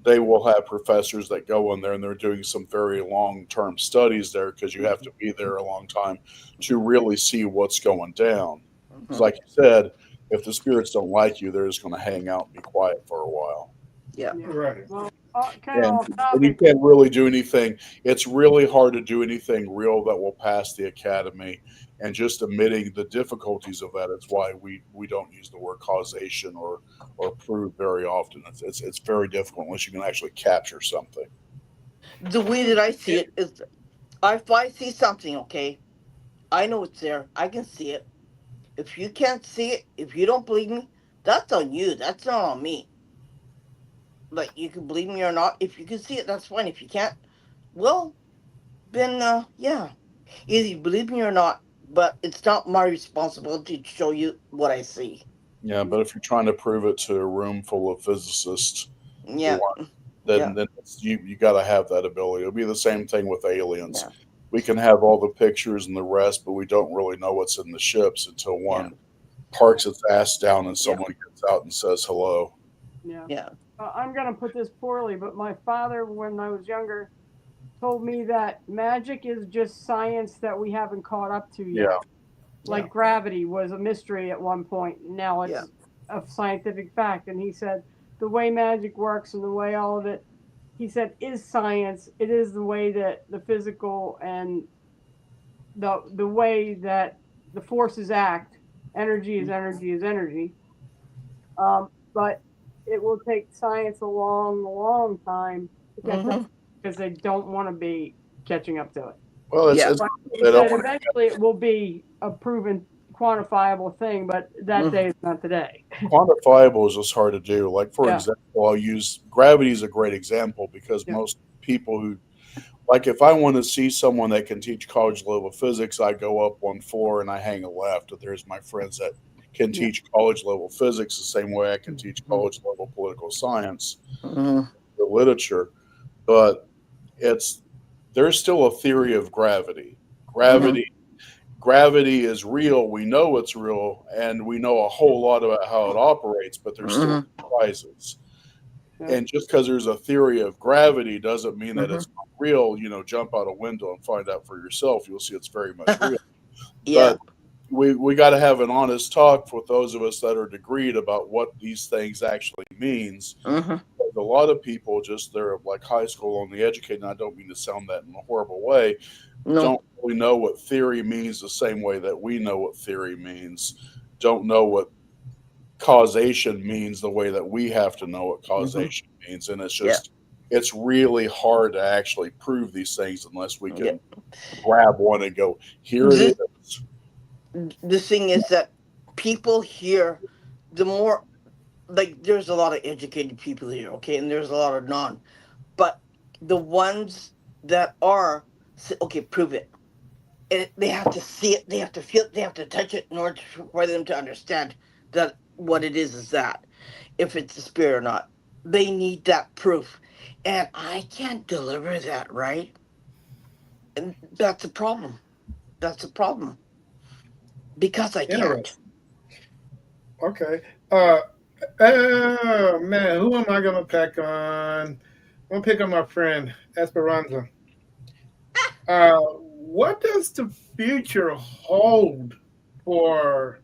they will have professors that go in there and they're doing some very long term studies there because you have to be there a long time to really see what's going down. Because, Mhm. like you said, if the spirits don't like you, they're just going to hang out and be quiet for a while. Yeah. Yeah. Right. Well, kind of And, off and you topic. can't really do anything. It's really hard to do anything real that will pass the academy. And just admitting the difficulties of that is why we don't use the word causation or prove very often. It's very difficult unless you can actually capture something. The way that I see it is, if I see something, okay, I know it's there. I can see it. If you can't see it, if you don't believe me, that's on you. That's not on me. Like, you can believe me or not. If you can see it, that's fine. If you can't, well, then yeah, either you believe me or not. But it's not my responsibility to show you what I see. Yeah, but if you're trying to prove it to a room full of physicists who Yeah. aren't, Yeah. then you got to have that ability. It'll be the same thing with aliens. Yeah. We can have all the pictures and the rest, but we don't really know what's in the ships until Yeah. one parks its ass down and Yeah. someone gets out and says hello. Yeah. Yeah. I'm gonna put this poorly, but my father, when I was younger, told me that magic is just science that we haven't caught up to Yeah, yet. Like gravity was a mystery at one point. Now Yeah. it's a scientific fact. And he said the way magic works and the way all of it, he said, is science. It is the way that the physical and the way that the forces act. Energy is energy is energy. But it will take science a long, long time to catch up Mm-hmm. because they don't want to be catching up to it. well, Yeah. it's But he they don't said want eventually it will be a proven quantifiable thing, but that Mm-hmm. day is not today. quantifiable is just hard to do. Like for Yeah, example, I'll use gravity is a great example because yeah, most people who like if I want to see someone that can teach college level physics, I go up one floor and I hang a left. There's my friends that can yeah. teach college level physics the same way I can teach Mhm. college level political science Mm-hmm. or literature. But it's there's still a theory of gravity. Mm-hmm. Gravity is real. We know it's real, and we know a whole lot about how it operates. But there's still Mm-hmm. surprises. Yeah. And just because there's a theory of gravity doesn't mean that Mm-hmm. it's not real. Jump out a window and find out for yourself. You'll see it's very much real. Yeah. But we got to have an honest talk with those of us that are degreed about what these things actually means. Mm-hmm. A lot of people just they're like high school only educated, and I don't mean to sound that in a horrible way, No. don't really know what theory means the same way that we know what theory means, don't know what causation means the way that we have to know what Mm-hmm. causation means. And Yeah. it's really hard to actually prove these things unless we Yeah. can grab one and go, here it The is. the thing is that people here, the more, like, there's a lot of educated people here, okay, and there's a lot of non, but the ones that are okay, prove it. And they have to see it, they have to feel it, they have to touch it in order for them to understand that what it is that if it's a spirit or not. They need that proof, and I can't deliver that, right? And that's a problem. That's a problem because I can't. Interesting. Okay. Uh, oh man, who am I gonna pick on? I'm gonna pick on my friend Esperanza. What does the future hold for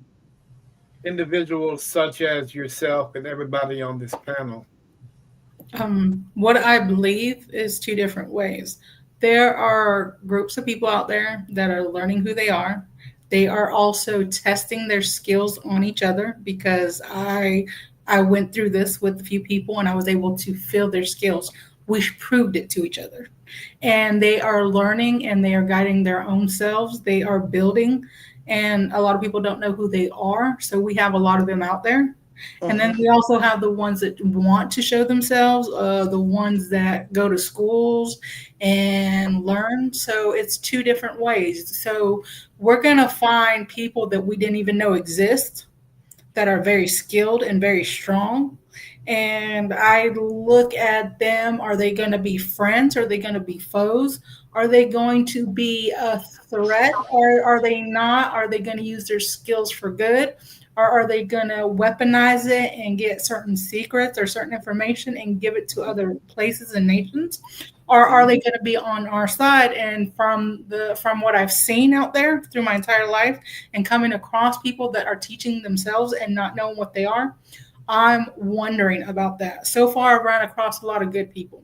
individuals such as yourself and everybody on this panel? What I believe is two different ways. There are groups of people out there that are learning who they are. They are also testing their skills on each other because I went through this with a few people and I was able to feel their skills. We proved it to each other. And they are learning and they are guiding their own selves. They are building and a lot of people don't know who they are. So we have a lot of them out there And then Mhm. we also have the ones that want to show themselves, the ones that go to schools and learn. So it's two different ways. So we're going to find people that we didn't even know exist that are very skilled and very strong. And I look at them, are they going to be friends? Are they going to be foes? Are they going to be a threat or are they not? Are they going to use their skills for good? Or are they going to weaponize it and get certain secrets or certain information and give it to other places and nations? Or are they Mhm. going to be on our side? And from what I've seen out there through my entire life and coming across people that are teaching themselves and not knowing what they are, I'm wondering about that. So far, I've run across a lot of good people.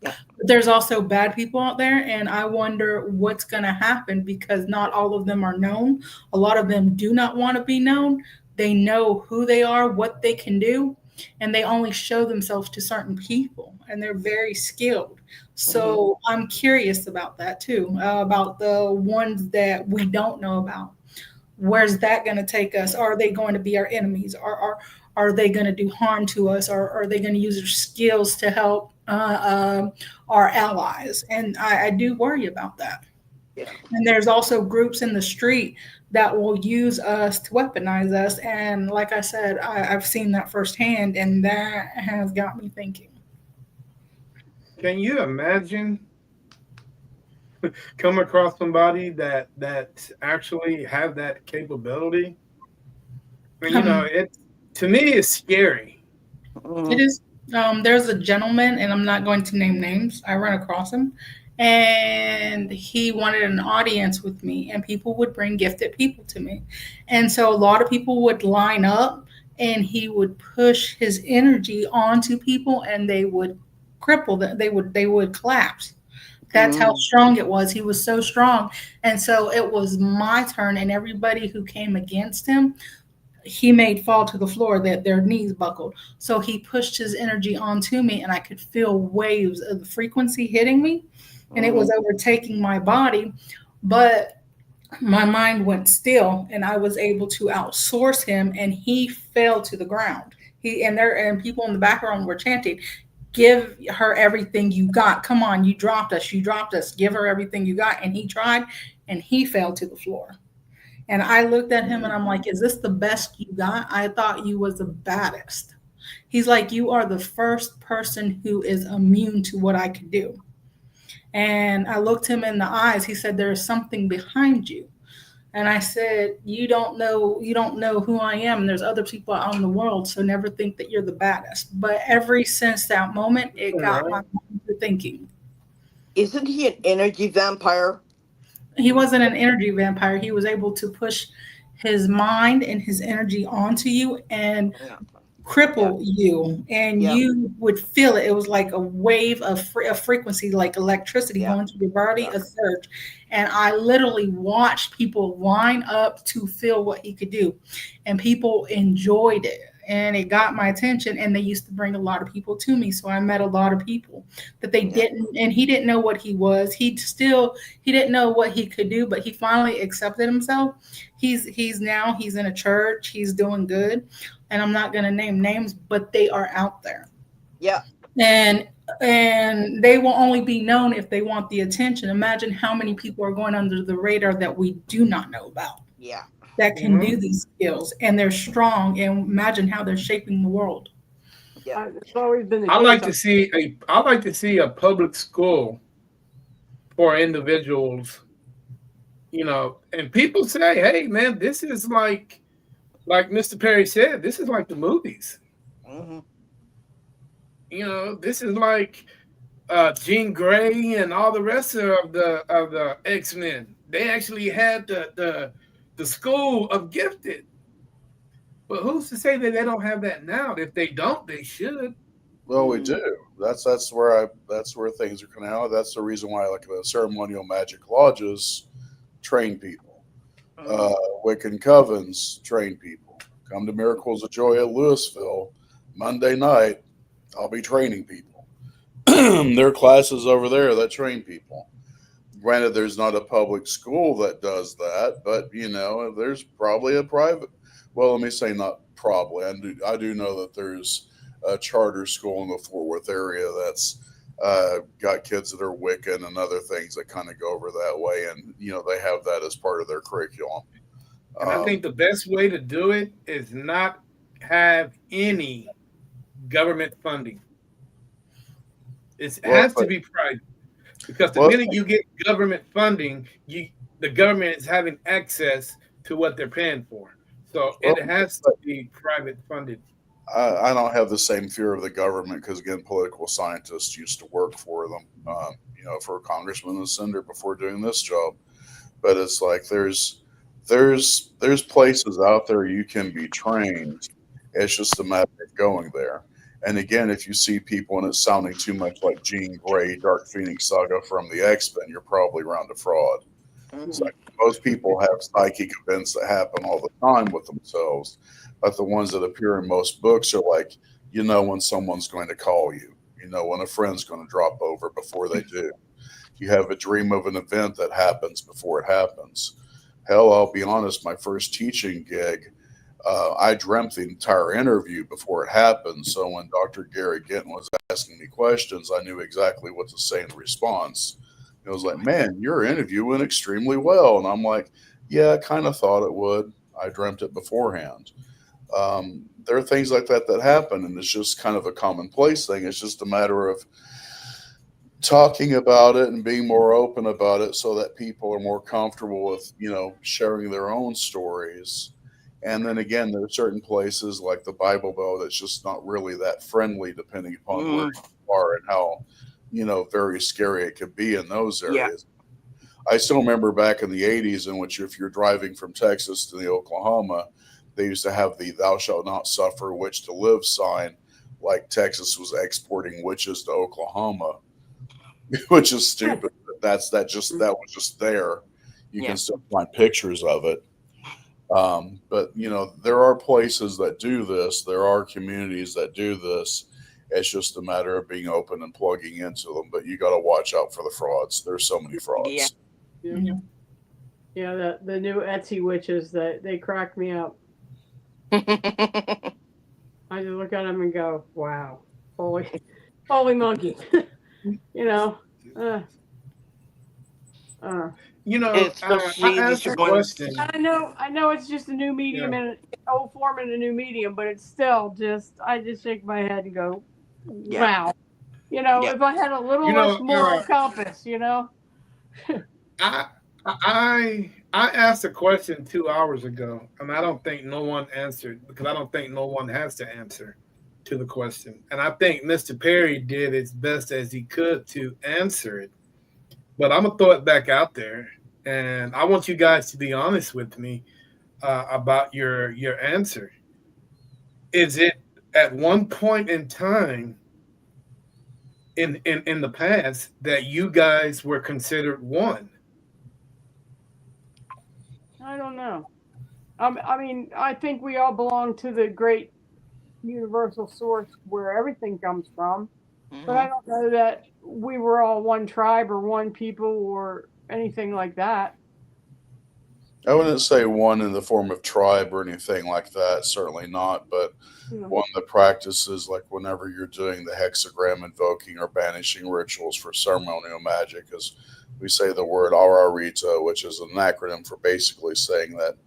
Yeah. But there's also bad people out there, and I wonder what's going to happen because not all of them are known. A lot of them do not want to be known. They know who they are, what they can do, and they only show themselves to certain people, and they're very skilled. Mhm. So I'm curious about that too, about the ones that we don't know about. Where's that going to take us? Are they going to be our enemies? Are they going to do harm to us? Or are they going to use their skills to help our allies? And I do worry about that. Yeah. And there's also groups in the street that will use us to weaponize us. And like I said, I've seen that firsthand, and that has got me thinking. Can you imagine come across somebody that actually have that capability? And Um, it to me it's scary. It Mhm. is. There's a gentleman, and I'm not going to name names. I run across him, and he wanted an audience with me, and people would bring gifted people to me, and so a lot of people would line up, and he would push his energy onto people, and they would cripple them. They would collapse. That's how Mhm. strong it was. He was so strong, and so it was my turn, and everybody who came against him he made fall to the floor that their knees buckled. So he pushed his energy onto me, and I could feel waves of the frequency hitting me, and it was Mhm. overtaking my body. But my mind went still, and I was able to outsource him, and he fell to the ground. And people in the background were chanting, "Give her everything you got! Come on, you dropped us! You dropped us! Give her everything you got!" And he tried, and he fell to the floor. And I looked at him and I'm like, is this the best you got? I thought you was the baddest. He's like, you are the first person who is immune to what I could do. And I looked him in the eyes. He said, there is something behind you. And I said, you don't know who I am. And there's other people out in the world. So never think that you're the baddest. But ever since that moment, it got my Right. mind to thinking. Isn't he an energy vampire? He wasn't an energy vampire. He was able to push his mind and his energy onto you and Yeah. Yeah. cripple you, and Yeah. you would feel it. It was like a wave of a frequency, like electricity Yeah. going through your body, Yeah. a surge. And I literally watched people line up to feel what he could do, and people enjoyed it. And it got my attention, and they used to bring a lot of people to me. So I met a lot of people that they Yeah. didn't, and he didn't know what he was. He didn't know what he could do, but he finally accepted himself. He's in a church. He's doing good, and I'm not going to name names, but they are out there. Yeah. And they will only be known if they want the attention. Imagine how many people are going under the radar that we do not know about Yeah. that can do Mhm. these skills, and they're strong, and imagine how they're shaping the world. Yeah. It's always been the I case. like to see a public school for individuals, and people say, "Hey, man, this is like Mr. Perry said, this is like the movies. Mhm. This is like Jean Grey and all the rest of the X-Men. They actually had the school of gifted. But who's to say that they don't have that now? If they don't, they should. Well, we do. That's where things are coming out. That's the reason why like the ceremonial magic lodges train people. Uh, Mhm. Wiccan covens train people. Come to Miracles of Joy at Louisville Monday night. I'll be training people. There are classes over there that train people. Granted, there's not a public school that does that, but there's probably a private. Well, let me say not probably. I do know that there's a charter school in the Fort Worth area that's got kids that are Wiccan and other things that kind of go over that way, and they have that as part of their curriculum. And I Um, think the best way to do it is not have any government funding. It well, has to be private because the well, minute you get government funding, the government is having access to what they're paying for. So well, it has to be private funded. I don't have the same fear of the government because again, political scientists used to work for them, for a congressman and senator before doing this job. But it's like there's places out there you can be trained. It's just a matter of going there. And again, if you see people and it's sounding too much like Jean Grey, Dark Phoenix Saga from the X-Men, you're probably around a fraud. It's Mhm. like most people have psychic events that happen all the time with themselves, but the ones that appear in most books are like, when someone's going to call you, when a friend's going to drop over before they do. You have a dream of an event that happens before it happens. Hell, I'll be honest, my first teaching gig, I dreamt the entire interview before it happened. So when Dr. Gary Ginton was asking me questions, I knew exactly what to say in response. It was like, man, your interview went extremely well. And I'm like, yeah, I kind of thought it would. I dreamt it beforehand. There are things like that that happen, and it's just kind of a commonplace thing. It's just a matter of talking about it and being more open about it so that people are more comfortable with sharing their own stories. And then again, there are certain places like the Bible Belt that's just not really that friendly depending upon where Mhm. you are and how very scary it could be in those Yeah. areas. I still remember back in the 80s in which if you're driving from Texas to the Oklahoma, they used to have the thou shalt not suffer a witch to live sign, like Texas was exporting witches to Oklahoma, which is stupid. But that was just there. You Yeah. can still find pictures of it. But there are places that do this. There are communities that do this. It's just a matter of being open and plugging into them. But you got to watch out for the frauds. There's so many Yeah. frauds. Yeah, Yeah. yeah. The new Etsy witches that they crack me up. I just look at them and go, "Wow, holy, holy monkey!" you know. Uh, uh. I Especially asked these a ones. question. I know, it's just a new Yeah, medium and old form in a new medium, but it's still just, I just shake my head and go, Yeah. "Wow." Yeah. If I had a you little less know, moral compass, I I asked a question 2 hours ago, and I don't think no one answered because I don't think no one has to answer to the question. And I think Mr. Perry did as best as he could to answer it. But I'm gonna throw it back out there, and I want you guys to be honest with me about your answer. Is it at one point in time in the past that you guys were considered one? I don't know. I mean, I think we all belong to the great universal source where everything comes from, but I Mhm. don't know that we were all one tribe or one people or anything like that. I wouldn't say one in the form of tribe or anything like that. Certainly not. But You know. one that practices like whenever you're doing the hexagram invoking or banishing rituals for ceremonial magic, as we say the word Ararita, which is an acronym for basically saying that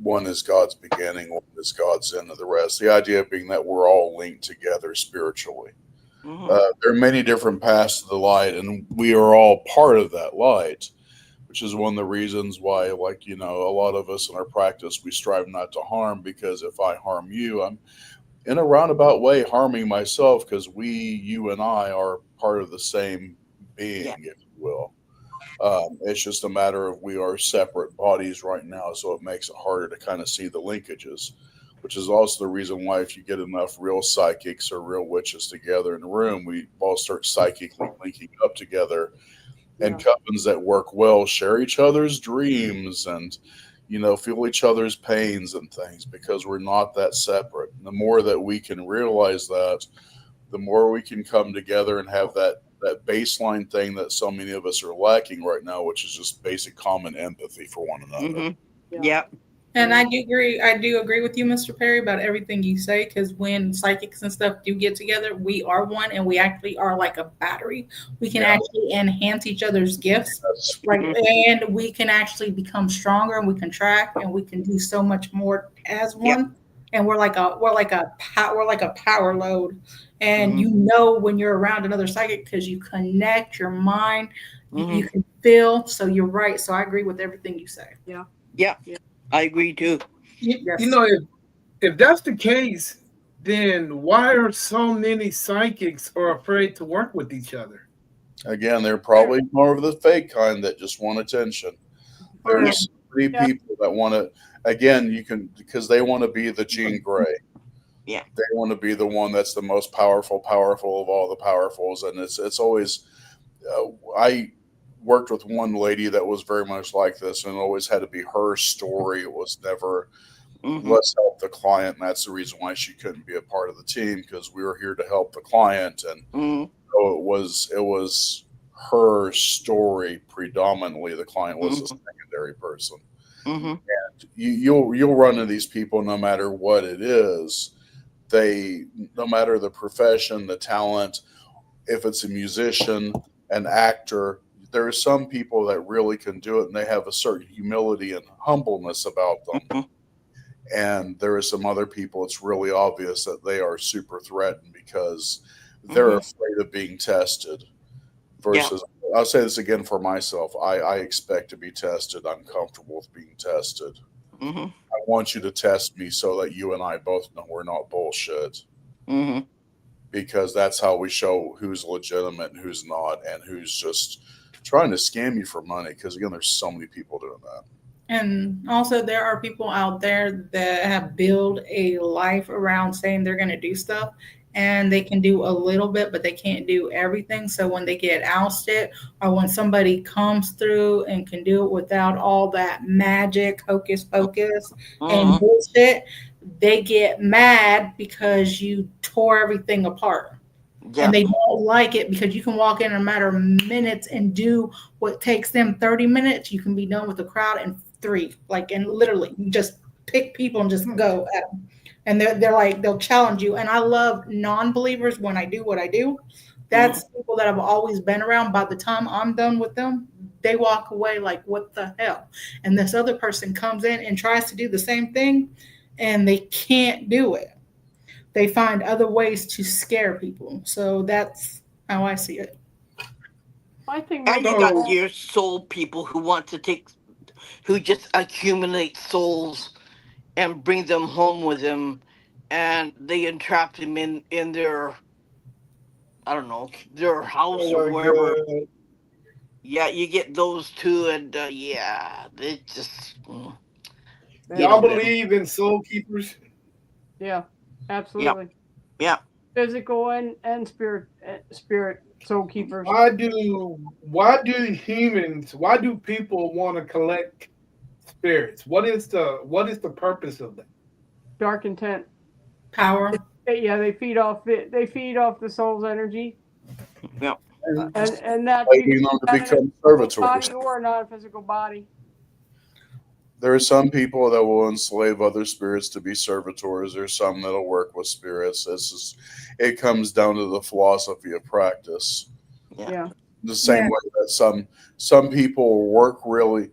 one is God's beginning, one is God's end of the rest. The idea being that we're all linked together spiritually. Mhm. There are many different paths to the light, and we are all part of that light, which is one of the reasons why, like, a lot of us in our practice, we strive not to harm because if I harm you, I'm in a roundabout way harming myself because you and I are part of the same Yeah. being, if you will. It's just a matter of we are separate bodies right now, so it makes it harder to kind of see the linkages, which is also the reason why if you get enough real psychics or real witches together in a room, we all start psychically linking up together, and Yeah. covens that work well share each other's dreams and feel each other's pains and things because we're not that separate. And the more that we can realize that, the more we can come together and have that baseline thing that so many of us are lacking right now, which is just basic common empathy for one another. Mhm. Yeah. Yep. And I do agree. I do agree with you, Mr. Perry, about everything you say. Because when psychics and stuff do get together, we are one, and we actually are like a battery. We can Yeah. actually enhance each other's gifts, That's like, Mhm. and we can actually become stronger, and we can track, and we can do so much more as Yep. one. And we're like a power load. And Mhm. you know when you're around another psychic because you connect your mind, you Mhm. can feel. So you're right. So I agree with everything you say. Yeah. Yeah, Yeah. I agree too. You Yes. know, if that's the case, then why are so many psychics are afraid to work with each other? again, they're probably more of the fake kind that just want attention. Yeah. Or There's so many Yeah. people that want to. Again, you can because they want to be the Jean Grey. Yeah. They want to be the one that's the most powerful of all the powerfuls, and it's always. I worked with one lady that was very much like this, and it always had to be her story. It was never Mhm. let's help the client, and that's the reason why she couldn't be a part of the team because we were here to help the client, and Mhm. so it was her story predominantly. The client was the Mhm. secondary person. Mhm. You'll run into these people no matter what it is. They no matter the profession, the talent, if it's a musician, an actor, there are some people that really can do it and they have a certain humility and humbleness about them. Mhm. And there are some other people, it's really obvious that they are super threatened because they're Mhm. afraid of being tested. Yeah. Versus, I'll say this again for myself, I expect to be tested. I'm comfortable with being tested. Mhm. I want you to test me so that you and I both know we're not bullshit Mhm. because that's how we show who's legitimate and who's not and who's just trying to scam you for money because again there's so many people doing that. And also, there are people out there that have built a life around saying they're going to do stuff, and they can do a little bit, but they can't do everything. So when they get ousted, or when somebody comes through and can do it without all that magic, hocus pocus, and Mhm. bullshit, they get mad because you tore everything apart. And Yeah. they don't like it because you can walk in a matter of minutes and do what takes them 30 minutes. You can be done with the crowd in three, like, and literally you just pick people and just hmm, go at them. And they're like, they'll challenge you. And I love non-believers when I do what I do. Mhm. That's people that I've always been around. By the time I'm done with them, they walk away like, what the hell? And this other person comes in and tries to do the same thing, and they can't do it. They find other ways to scare people. So that's how I see it. I think And maybe you the got so whole your soul people who want to take, who just accumulate souls and bring them home with them, and they entrap them in their, I don't know, their oh house or my wherever. god. Yeah, you get those too, and yeah, they just you yeah, Y'all know them. believe in soul keepers? yeah, Yep. absolutely. Yep. Physical and spirit soul keepers. Why do people want to collect spirits? What is the purpose of that? Dark intent. Power. Yeah, they feed off it. They feed off the soul's energy, Yep. And and that you can begging them to have it in a become physical servitors. body or a non-physical body. There are some people that will enslave other spirits to be servitors. There's some that'll work with spirits. It comes down to the philosophy of practice. Yeah. Yeah, The same Yeah. way that some people work really.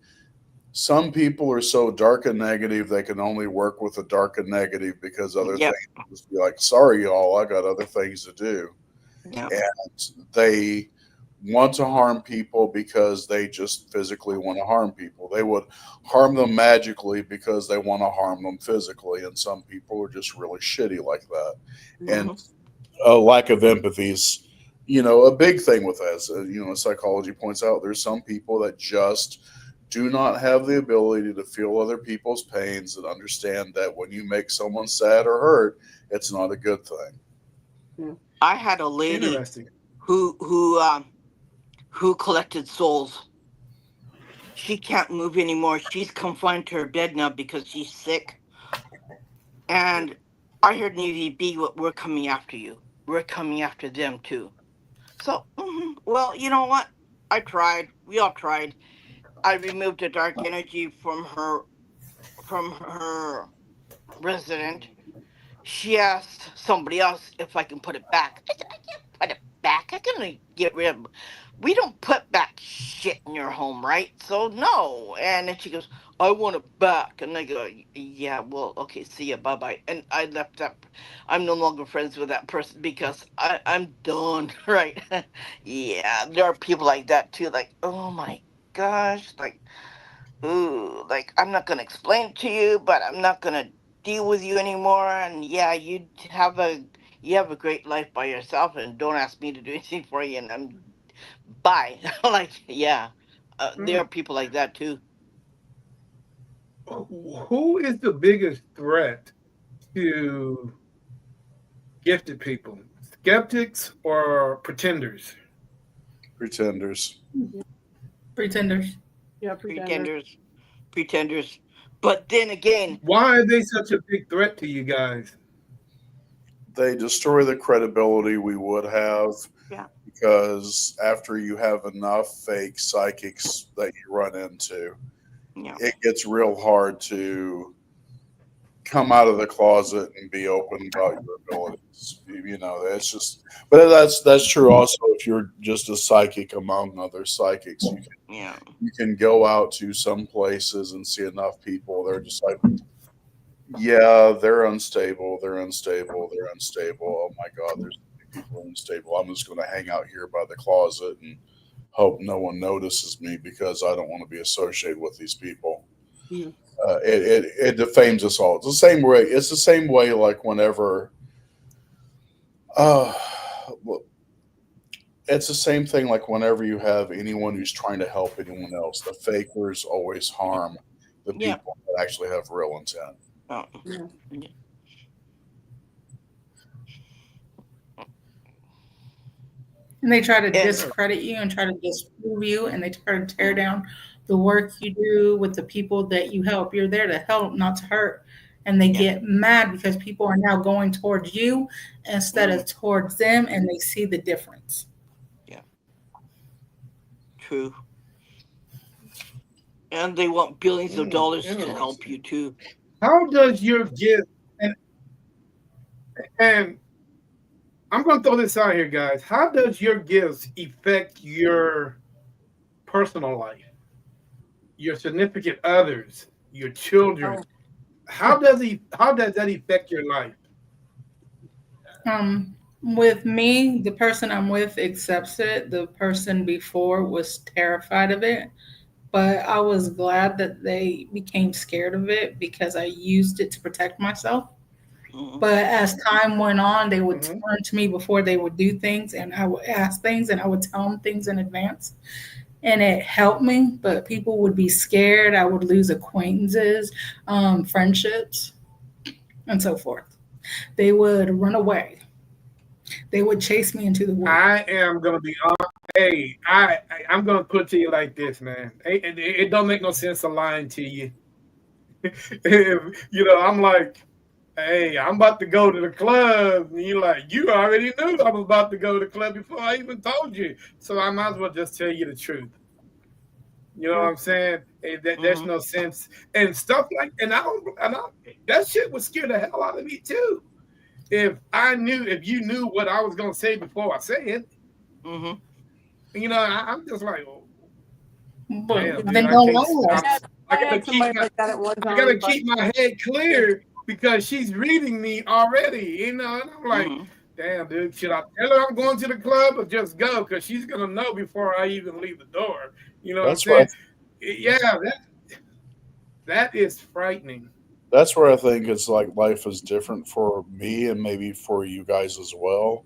Some people are so dark and negative they can only work with the dark and negative because other Yep. things just be like, sorry y'all, I got other things to do. Yep. And they want to harm people because they just physically want to harm people. They would harm them magically because they want to harm them physically. And some people are just really shitty like that. And Mhm. a lack of empathy is, a big thing with us. Psychology points out there's some people that just do not have the ability to feel other people's pains and understand that when you make someone sad or hurt, it's not a good thing. yeah. I had a lady Interesting. who who um who collected souls. She can't move anymore. She's confined to her bed now because she's sick. And I heard in UVB, what we're coming after you. We're coming after them too. So, well, you know what? I tried. We all tried. I removed the dark energy from her from her resident, she asked somebody else if I can put it back. I said, I can't put it back. I can get rid of. We don't put back shit in your home, right? So no. And then she goes, I want it back. And I go, yeah, well, okay, see ya, bye bye. And I left that. I'm no longer friends with that person because I'm done, right? Yeah, there are people like that too. Like, oh my gosh, like, ooh, like I'm not gonna explain it to you, but I'm not gonna deal with you anymore. And yeah, you have a great life by yourself, and don't ask me to do anything for you. And I'm bye. Like, yeah, there are Mm. people like that too. Who is the biggest threat to gifted people? Skeptics or pretenders? Pretenders. Pretenders. Yeah, pretenders. Pretenders, pretenders. But then again, Why are they such a big threat to you guys? They destroy the credibility we would have yeah, because after you have enough fake psychics that you run into, yeah, it gets real hard to come out of the closet and be open about your abilities. You know, it's just, but that's true also if you're just a psychic among other psychics. yeah, You can go out to some places and see enough people. They're just like, yeah, they're unstable. They're unstable. They're unstable. Oh my God, there's people unstable. I'm just going to hang out here by the closet and hope no one notices me because I don't want to be associated with these people. Mhm. It defames us all. It's the same way. It's the same way. Like whenever, uh, well, it's the same thing. Like whenever you have anyone who's trying to help anyone else, the fakers always harm the yeah. people that actually have real intent. Oh, Yeah. yeah. And they try to And discredit you and try to disprove you, and they try to tear down the work you do with the people that you help. You're there to help, not to hurt. And they yeah, get mad because people are now going towards you instead mm, of towards them, and they see the difference. yeah, true. And they want billions of dollars to help you Interesting. too. How does your gift and I'm going to throw this out here, guys. How does your gifts affect your personal life, your significant others, your children? Oh, How does that affect your life? With me, the person I'm with accepts it. The person before was terrified of it, but I was glad that they became scared of it because I used it to protect myself. Mm, But as time went on, they would Hmm. turn to me before they would do things, and I would ask things, and I would tell them things in advance, and it helped me. But people would be scared. I would lose acquaintances, friendships, and so forth. They would run away. They would chase me into the woods. I am going to be on. Hey, I'm going to put it to you like this, man. It don't make no sense to lying to you. I'm like, hey, I'm about to go to the club. And you're like, you already knew I was about to go to the club before I even told you. So I might as well just tell you the truth. You know what yeah. I'm saying? Hey, there's mm, no sense and stuff like, that shit would scare the hell out of me too. If you knew what I was gonna say before I say it, mm, I'm just like, oh, But damn, Yeah. dude, then don't I lie. had I I gotta had keep somebody my like that at one I gotta time, but keep my head yeah. clear because she's reading me already, and I'm like, mm. damn, dude, should I tell her I'm going to the club or just go? Because she's gonna know before I even leave the door. You know what I'm That's where saying? Yeah, that is frightening. that's where I think it's like life is different for me and maybe for you guys as well.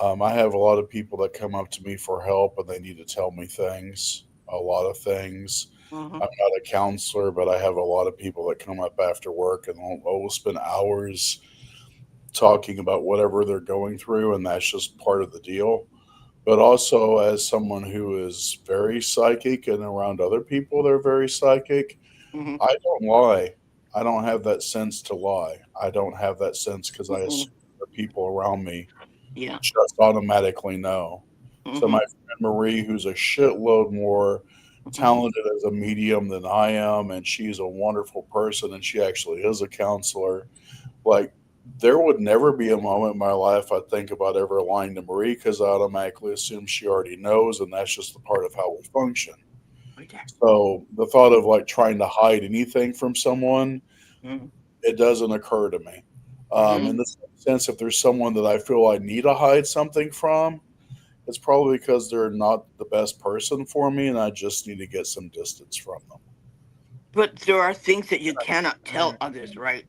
I have a lot of people that come up to me for help and they need to tell me things, a lot of things. Mhm. I'm not a counselor, but I have a lot of people that come up after work and will spend hours talking about whatever they're going through, and that's just part of the deal. But also, as someone who is very psychic and around other people, they're very psychic, Mhm. I don't lie. I don't have that sense to lie. I don't have that sense because I Mhm. assume the people around me Yeah. just automatically know. So my Mhm. friend Marie, who's a shitload more talented as a medium than I am, and she's a wonderful person, and she actually is a counselor. Like, there would never be a moment in my life I think about ever lying to Marie because I automatically assume she already knows, and that's just a part of how we function. Right there. So the thought of like trying to hide anything from someone, Mm-hmm. it doesn't occur to me. In Mm-hmm. the sense, if there's someone that I feel I need to hide something from, it's probably because they're not the best person for me, and I just need to get some distance from them. But there are things that you cannot All tell right. others, right?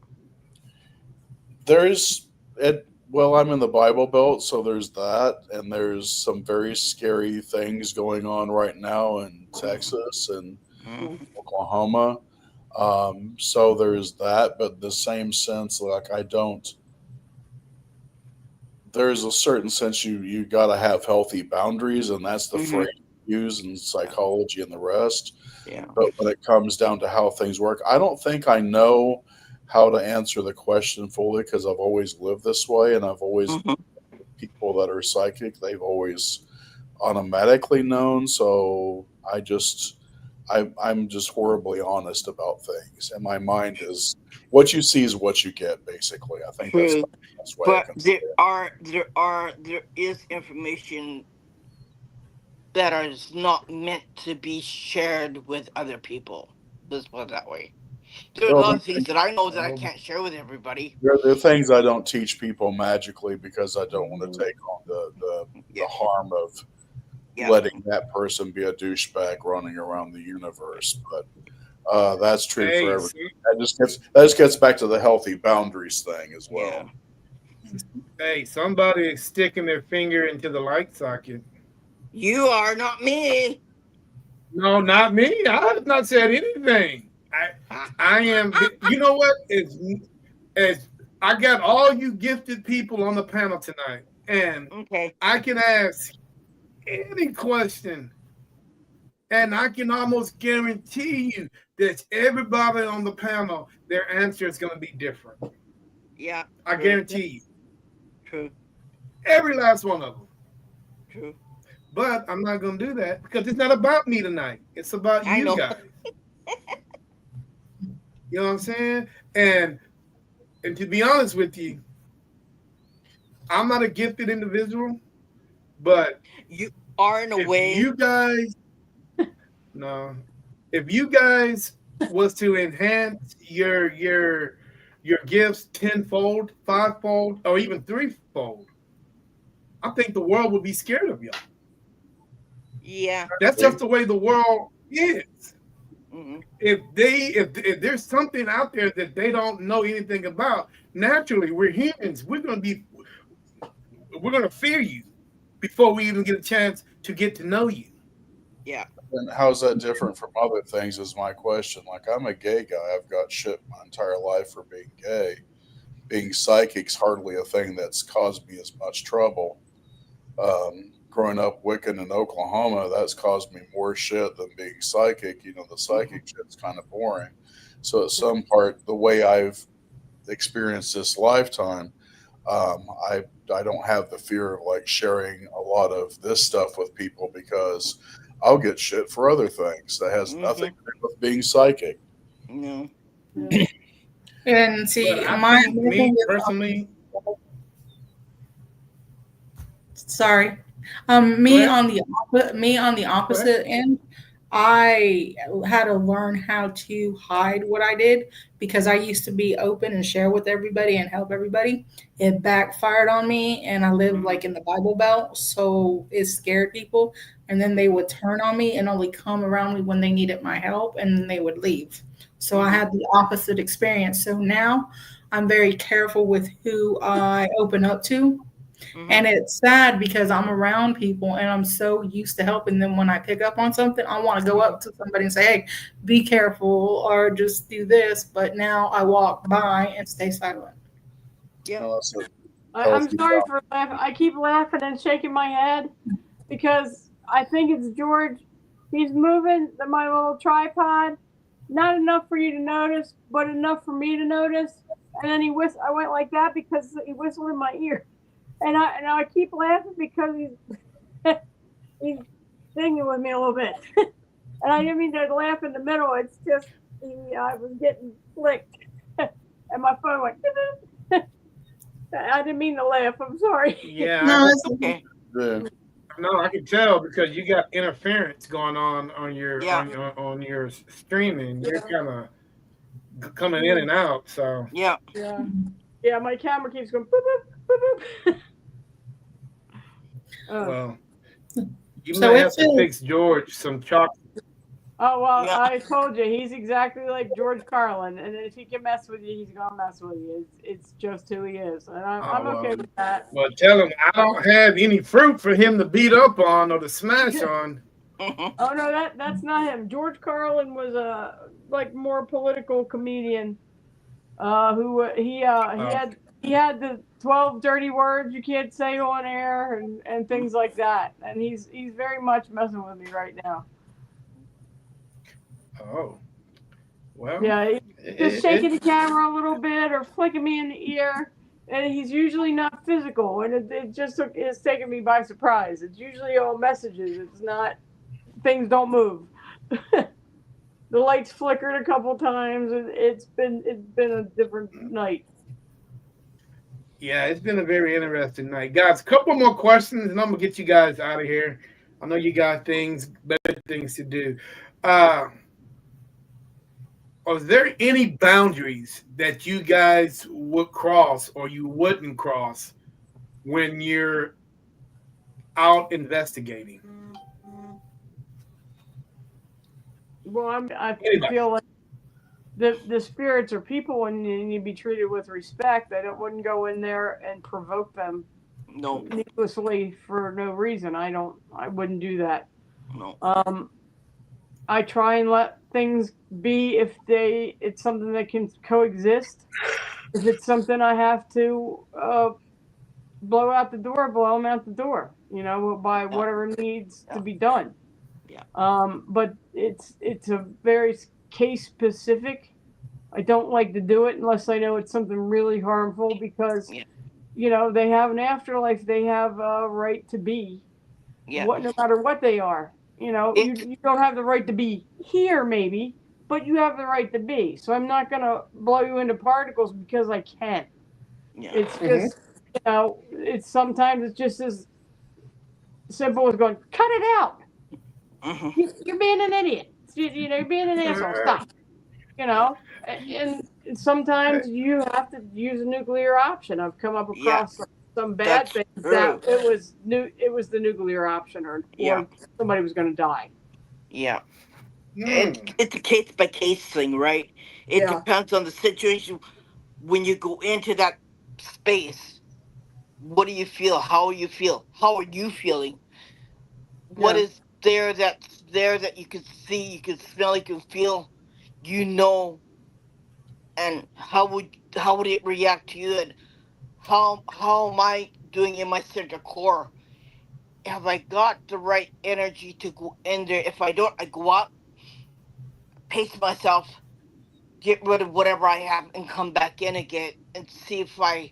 There's it. Well, I'm in the Bible Belt, so there's that, and there's some very scary things going on right now in Texas and Mm-hmm. Oklahoma. So there's that, but the same sense, like I don't. There's a certain sense you got to have healthy boundaries, and that's the Mm-hmm. phrase used in psychology and the rest. Yeah. But when it comes down to how things work, I don't think I know how to answer the question fully because I've always lived this way, and I've always Mm-hmm. people that are psychic. They've always automatically known. So I'm just horribly honest about things, and my mind is what you see is what you get. Basically, I think that's True. the best way I But can say it. there is information that is not meant to be shared with other people. Let's put it that way. There are a Well, lot of things that I know that I Oh, can't share with everybody. there are things I don't teach people magically because I don't want to take on the Yeah. harm of Yeah. letting that person be a douchebag running around the universe. But that's true for hey, everything. That just gets back to the healthy boundaries thing as well. Yeah. hey, somebody is sticking their finger into the light socket. You are not me. No, not me. I have not said anything. I am. You know what? As I got all you gifted people on the panel tonight, and Okay. I can ask any question, and I can almost guarantee you that everybody on the panel, their answer is going to be different. Yeah. I True. guarantee you, True. every last one of them. True. But I'm not going to do that because it's not about me tonight. It's about I you know. guys. You know what I'm saying? And to be honest with you, I'm not a gifted individual, but You are in a if way. you guys no, if you guys was to enhance your gifts tenfold, fivefold, or even threefold, I think the world would be scared of y'all. Yeah. That's just the way the world is. Mm-hmm. If there's something out there that they don't know anything about, naturally we're humans. We're gonna fear you before we even get a chance to get to know you. Yeah. And how's that different from other things? Is my question. Like, I'm a gay guy. I've got shit my entire life for being gay. Being psychic's hardly a thing that's caused me as much trouble. Growing up Wiccan in Oklahoma, that's caused me more shit than being psychic. You know, the Mm-hmm. psychic shit's kind of boring. So, at some part, the way I've experienced this lifetime, I don't have the fear of like sharing a lot of this stuff with people because I'll get shit for other things that has nothing Mm-hmm. to do with being psychic. No. Yeah. And But see, I my think thing me is, personally, sorry, go ahead, me on the go ahead. opposite end, I had to learn how to hide what I did because I used to be open and share with everybody and help everybody. It backfired on me, and I lived Mm-hmm. like in the Bible Belt, so it scared people. And then they would turn on me and only come around me when they needed my help, and then they would leave. So I Mm-hmm. had the opposite experience. So now I'm very careful with who I open up to, Mm-hmm. and it's sad because I'm around people and I'm so used to helping them. When I pick up on something, I want to go Mm-hmm. up to somebody and say, hey, be careful or just do this. But now I walk by and stay silent. Yeah. That's a I'm healthy sorry balance. for laughing. I keep laughing and shaking my head because I think it's George. He's moving my little tripod, not enough for you to notice, but enough for me to notice. And then I went like that because he whistled in my ear, and I keep laughing because he's he's singing with me a little bit. And I didn't mean to laugh in the middle. It's just I was getting flicked, and my phone went. I didn't mean to laugh. I'm sorry. Yeah, No, it's Okay. Yeah. no, I can tell because you got interference going on your Yeah. on your streaming. You're Yeah. kind of coming in and out. So, Yeah. Yeah. Yeah, my camera keeps going boop boop boop boop. well, you so might it have to feels fix George some chocolate. Oh well, Yeah. I told you he's exactly like George Carlin, and if he can mess with you, he's gonna mess with you. It's just who he is, and Oh I'm okay well, with that. well, tell him I don't have any fruit for him to beat up on or to smash on. Mhm. Oh no, that's not him. George Carlin was a like more political comedian. Who Oh, he had the 12 dirty words you can't say on air and things like that, and he's very much messing with me right now. oh, well, Yeah, just shaking it's the camera a little bit or flicking me in the ear. And he's usually not physical, and it's taken me by surprise. It's usually all messages. It's not things don't move. The lights flickered a couple times. It's been a different night. yeah, it's been a very interesting night, guys. A couple more questions, and I'm gonna get you guys out of here. I know you got better things to do. Uh, are there any boundaries that you guys would cross or you wouldn't cross when you're out investigating? Well, I Anybody? feel like the spirits are people, and you need to be treated with respect. I don't wouldn't go in there and provoke them No. needlessly for no reason. I wouldn't do that. No. Um, I try and let things be if it's something that can coexist. If it's something I have to blow out the door, blow them out the door. By Yeah. whatever needs to Yeah. be done. Yeah. But it's a very case specific. I don't like to do it unless I know it's something really harmful because Yeah. they have an afterlife. They have a right to be Yeah. what, no matter what they are. It. You don't have the right to be here, maybe, but you have the right to be. So I'm not gonna blow you into particles because I can. Yeah. It's Hmm. just, it's sometimes it's just as simple as going, cut it out. Mhm. You're being an idiot. You're being an asshole. Stop. And sometimes you have to use a nuclear option. I've come up Yeah. across some bad That's things that true. it was the nuclear option, Yeah. or somebody was going to die. Yeah. Hmm. It's a case by case thing, right? It Yeah, depends on the situation. When you go into that space, what do you feel? How you feel? How are you feeling? What yeah, is there that you can see, you can smell, you can feel, you know, and how would it react to you, and how am I doing in my center core? Have I got the right energy to go in there? If I don't, I go out, pace myself, get rid of whatever I have, and come back in again and see if I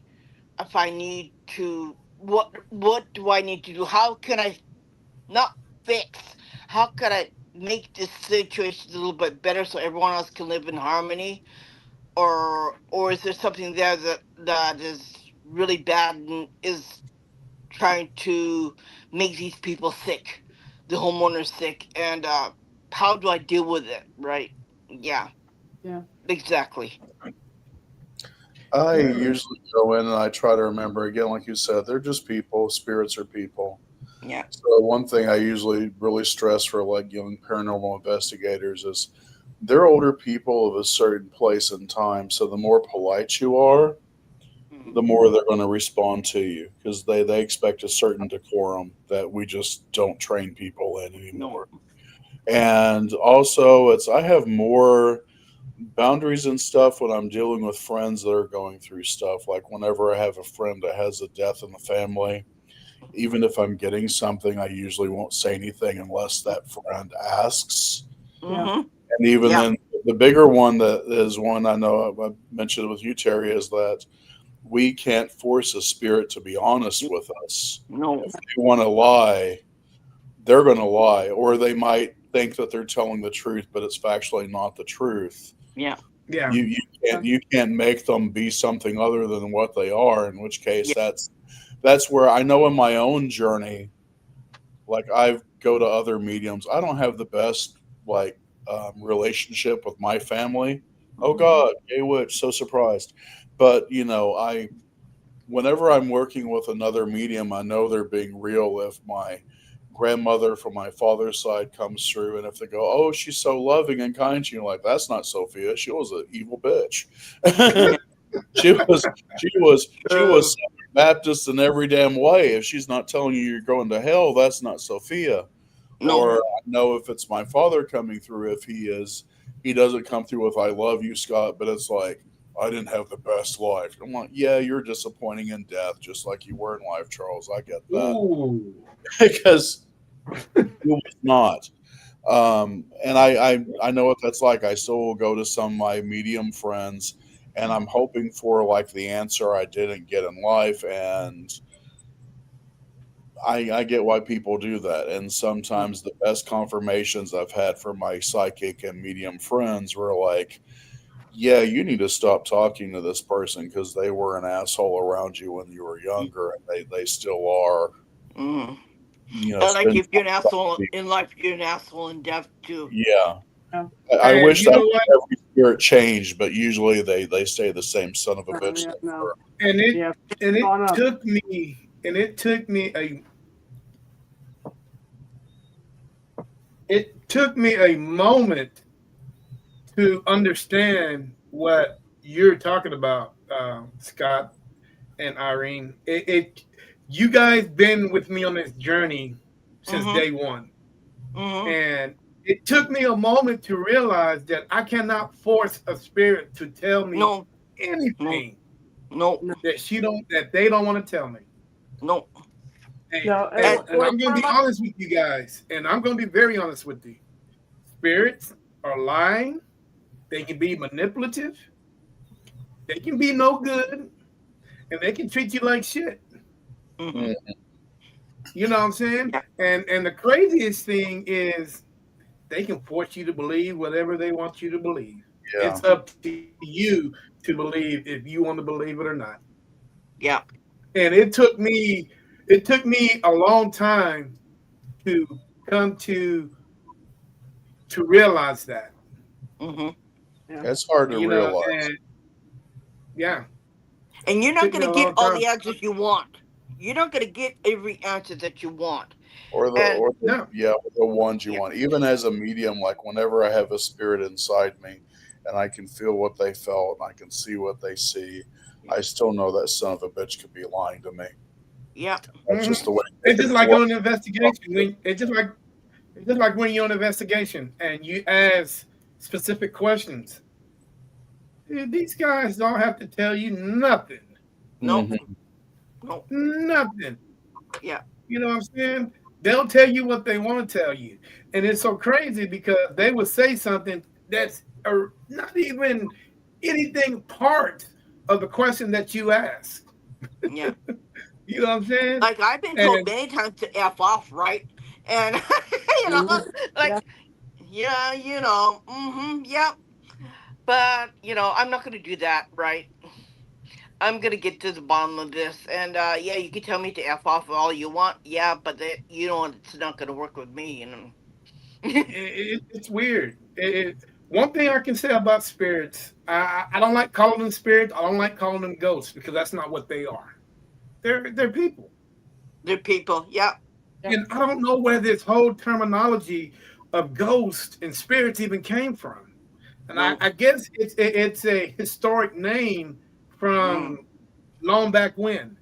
need to, what do I need to do? How can I not fix? How can I make this situation a little bit better so everyone else can live in harmony? Or is there something there that is really bad and is trying to make these people sick, the homeowners sick, and how do I deal with it? Right? Yeah, yeah, exactly. I Hmm. usually go in and I try to remember again, like you said, they're just people. Spirits are people. Yeah. So one thing I usually really stress for like young paranormal investigators is they're older people of a certain place and time. So the more polite you are, Mhm. the more they're going to respond to you because they expect a certain decorum that we just don't train people in No. anymore. And also, I have more boundaries and stuff when I'm dealing with friends that are going through stuff. Like whenever I have a friend that has a death in the family, even if I'm getting something, I usually won't say anything unless that friend asks. yeah, Mm-hmm. And even Yeah. then, the bigger one that is one I know I mentioned with you, Terry, is that we can't force a spirit to be honest with us. No. If they want to lie, they're going to lie, or they might think that they're telling the truth, but it's factually not the truth. Yeah. Yeah. You can't make them be something other than what they are. In which case, Yeah. that's where I know in my own journey, like I go to other mediums. I don't have the best like relationship with my family. Oh God, gay witch, so surprised. But whenever I'm working with another medium, I know they're being real if my grandmother from my father's side comes through, and if they go, "Oh, she's so loving and kind," you're like, "That's not Sophia. She was an evil bitch. she was Baptist in every damn way. If she's not telling you you're going to hell, that's not Sophia." No. Or I know if it's my father coming through, if he doesn't come through with "I love you, Scott," but it's like, "I didn't have the best life." I'm like, "Yeah, you're disappointing in death, just like you were in life, Charles. I get that." Ooh. Because it was not. And I know what that's like. I still will go to some of my medium friends, and I'm hoping for like the answer I didn't get in life, and I get why people do that. And sometimes the best confirmations I've had from my psychic and medium friends were like, "Yeah, you need to stop talking to this person because they were an asshole around you when you were younger, and they still are." Mm. And like, Spend if you're an time with asshole people. in life, you're an asshole in death too. Yeah. Yeah. I And wish you that know what? every spirit changed, but usually they stay the same son of a bitch. Yeah, no. And it Yeah. and it On up. took me and it took me a moment to understand what you're talking about, Scott and Irene. You guys been with me on this journey since Mm-hmm. day one, Mm-hmm. and it took me a moment to realize that I cannot force a spirit to tell me No. No. anything No. No. that they don't want to tell me. No. And, No. and, And and Or I'm going to be Carla. honest with you guys, and I'm going to be very honest with you. Spirits are lying. They can be manipulative. They can be no good, and they can treat you like shit. mm-hmm. Mm, You know what I'm saying? Yeah. And the craziest thing is they can force you to believe whatever they want you to believe. yeah. It's up to you to believe if you want to believe it or not. Yeah. And it took me a long time to come to realize that. Mm-hmm. Yeah. It's hard to You know, realize. and yeah, And you're it not took me going to a get long all time. the answers you want. You're not going to get every answer that you want. And No. The ones you yeah. want. Even as a medium, like whenever I have a spirit inside me and I can feel what they felt and I can see what they see, I still know that son of a bitch could be lying to me. Yeah. That's just the way they It's can just like on flush. an investigation. It's just like when you're on an investigation and you ask specific questions. Dude, these guys don't have to tell you nothing. No. Hmm. No. Nothing. Yeah. You know what I'm saying? They'll tell you what they want to tell you. And it's so crazy because they would say something that's not even anything part of the question that you ask. Yeah. You know what I'm saying? Like, I've been told And many times to F off, right? And, Mhm. like, Yeah. yeah, yeah. But, I'm not going to do that, right? I'm going to get to the bottom of this. And, yeah, you can tell me to F off all you want. Yeah, but it's not going to work with me. it's weird. One thing I can say about spirits, I don't like calling them spirits. I don't like calling them ghosts because that's not what they are. They're people. They're people. Yeah. Yeah. And I don't know where this whole terminology of ghost and spirits even came from. And I, No. I guess it's a historic name Mm. from long back when.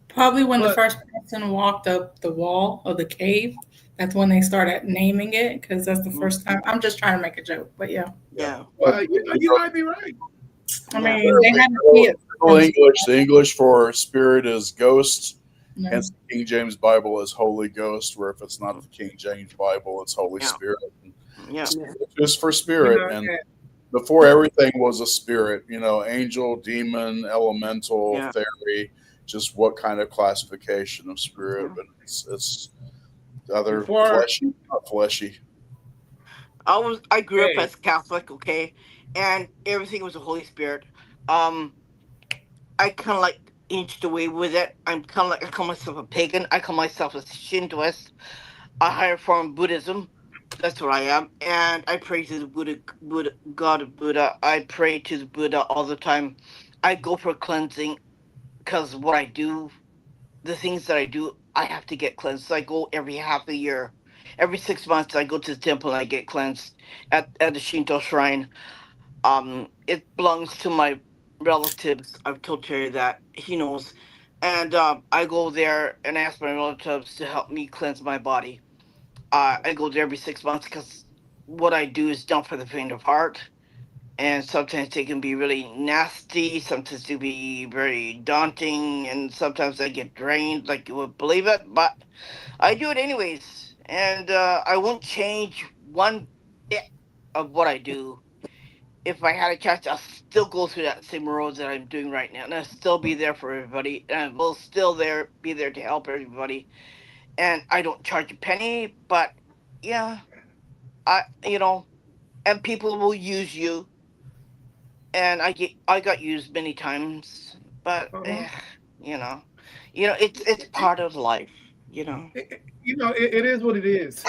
Probably when the But first person walked up the wall of the cave, that's when they started naming it because that's the Mm. first time. I'm just trying to make a joke, but yeah. Yeah. well, you might be right. I Yeah. mean, they had to see it Middle from English, the English for spirit is ghost. you know. Hence, the King James Bible is Holy Ghost, where if it's not the King James Bible, it's Holy Yeah. Spirit. Yeah. Yeah. It's just for You spirit. know, And and, before everything was a spirit, angel, demon, elemental, Yeah. fairy, just what kind of classification of spirit, Yeah. but it's other before fleshy, not fleshy. I grew up Hey, as Catholic, okay, and everything was the Holy Spirit. Um, I kind of like inched away with it. I'm kind of like I call myself a pagan. I call myself a Shintoist, a higher form of Buddhism. That's what I am, and I pray to the Buddha, God of Buddha. I pray to the Buddha all the time. I go for cleansing because what I do, the things that I do, I have to get cleansed. So I go every half a year, every 6 months. I go to the temple and I get cleansed at the Shinto shrine. It belongs to my relatives. I've told Terry that he knows, and I go there and ask my relatives to help me cleanse my body. I go there every 6 months because what I do is not for the faint of heart, and sometimes they can be really nasty. Sometimes they can be very daunting, and sometimes I get drained, like you would believe it. But I do it anyways, and I won't change one bit of what I do. If I had a chance, I'll still go through that same road that I'm doing right now, and I'll still be there for everybody, and I will still be there to help everybody. And I don't charge a penny, but yeah, and people will use you, and I got used many times, but uh-huh. you know, it's part of life, you know. It is what it is.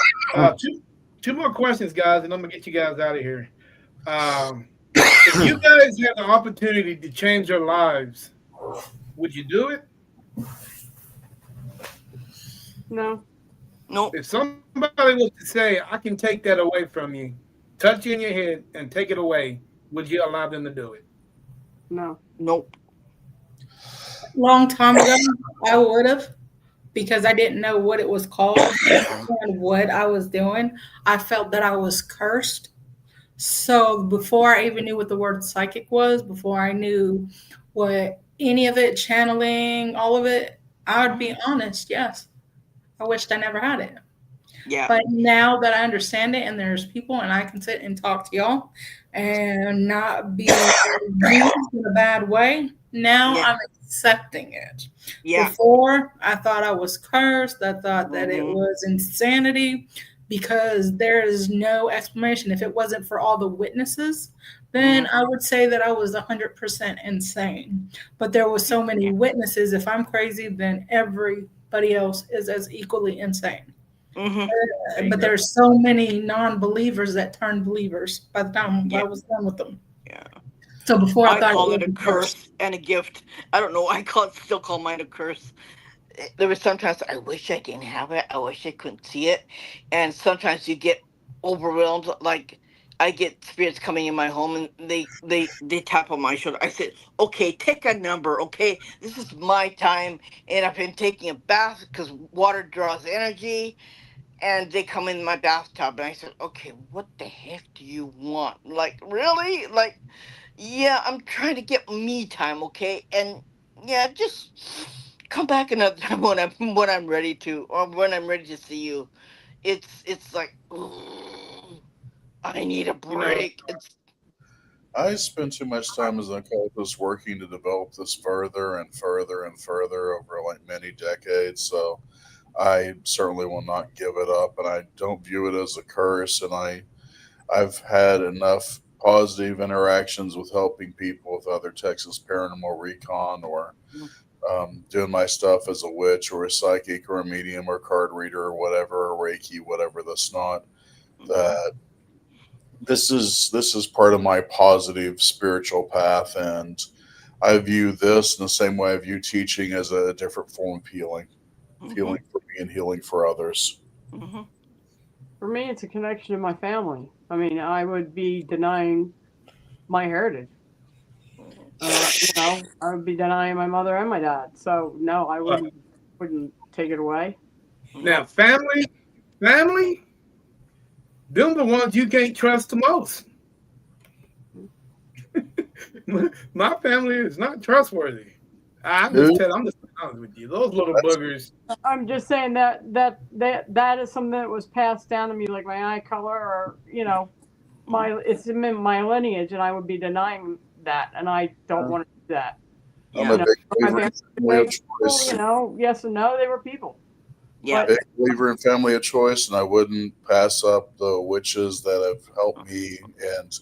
Two more questions, guys, and I'm gonna get you guys out of here. Um, if you guys had the opportunity to change your lives, would you do it? No, No, If somebody was to say, "I can take that away from you, touch you in your head, and take it away," would you allow them to do it? no. nope. Long time ago, I would have, because I didn't know what it was called and what I was doing. I felt that I was cursed. So before I even knew what the word psychic was, before I knew what any of it, channeling, all of it, I would be Mhm. honest. Yes, I wished I never had it. Yeah, But now that I understand it and there's people and I can sit and talk to y'all and not be used in a bad way, now yeah, I'm accepting it. yeah. Before, I thought I was cursed. I thought that it Hmm. was insanity because there is no explanation. If it wasn't for all the witnesses, then Hmm. I would say that I was 100% insane. But there were so many Yeah. witnesses. If I'm crazy, then everybody else is as equally insane. Hmm. There you But go. there's so many non-believers that turned believers by the time I Yeah, was done with them. yeah. So before I I thought it call was it a a curse. curse and a gift. I don't know. Still call mine a curse. There was sometimes I wish I didn't have it. I wish I couldn't see it, and sometimes you get overwhelmed. Like I get spirits coming in my home, and they tap on my shoulder. I said, "Okay, take a number. Okay, this is my time, and I've been taking a bath because water draws energy." And they come in my bathtub, and I said, "Okay, what the heck do you want? Like really? Like." Yeah, I'm trying to get me time, okay? And yeah, just come back another time when I'm ready to, or when I'm ready to see you. It's like, "Ooh, I need a You know, break." It's I spend too much time as an occultist working to develop this further and further and further over like many decades. So I certainly will not give it up, and I don't view it as a curse. And I've had enough positive interactions with helping people with other Texas Paranormal Recon or doing my stuff as a witch or a psychic or a medium or card reader or whatever, or Reiki, whatever that's not. mhm, That this is part of my positive spiritual path, and I view this in the same way I view teaching as a different form of healing, mhm, healing for me and healing for others. mhm, For me, it's a connection to my family. I mean, I would be denying my heritage. mhm. I would be denying my mother and my dad. So no, I uh, wouldn't take it away. now Nope. family, them the ones you can't trust the most. My family is not trustworthy. Who? I'm just honest with you. Those little That's boogers. I'm just saying that is something that was passed down to me, like my eye color, or Mhm. it's in my lineage, and I would be denying that, and I don't want to do that. I'm a Yeah. You know, big my believer in family, family they of were people, choice. yes and no, they were people. Yeah. But Big believer in family of choice, and I wouldn't pass up the witches that have helped me. And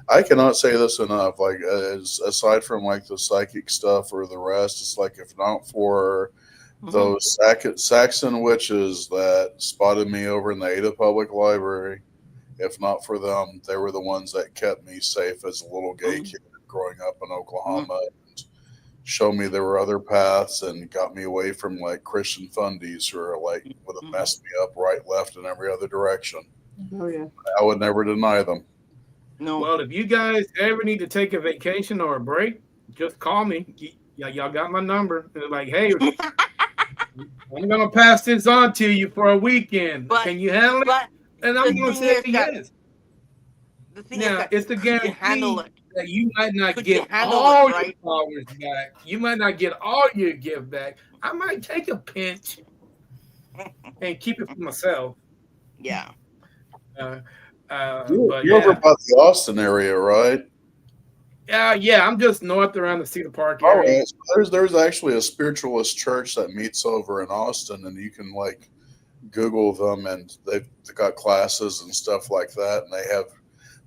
I cannot say this enough. Like, aside from like the psychic stuff or the rest, it's like if not for Hmm. those Saxon witches that spotted me over in the Ada Public Library, if not for them, they were the ones that kept me safe as a little gay Hmm. kid growing up in Oklahoma. Showed me there were other paths and got me away from like Christian fundies who are like would have Hmm. messed me up right, left, and every other direction. oh yeah, I would never deny them. No. Well, if you guys ever need to take a vacation or a break, just call me. Y'all got my number. They're like, hey, I'm gonna pass this on to you for a weekend. but Can you handle it? but And I'm the gonna thing say is that yes. the thing is Now, that it's the could you handle guarantee it? that you might not Could you get handle it, all your right? powers back. You might not get all your gift back. I might take a pinch and keep it for myself. Yeah. Uh, You but you're over yeah, by the Austin area, right? yeah, I'm just north around the Cedar Park All area. right. So there's actually a spiritualist church that meets over in Austin, and you can like Google them, and they've got classes and stuff like that, and they have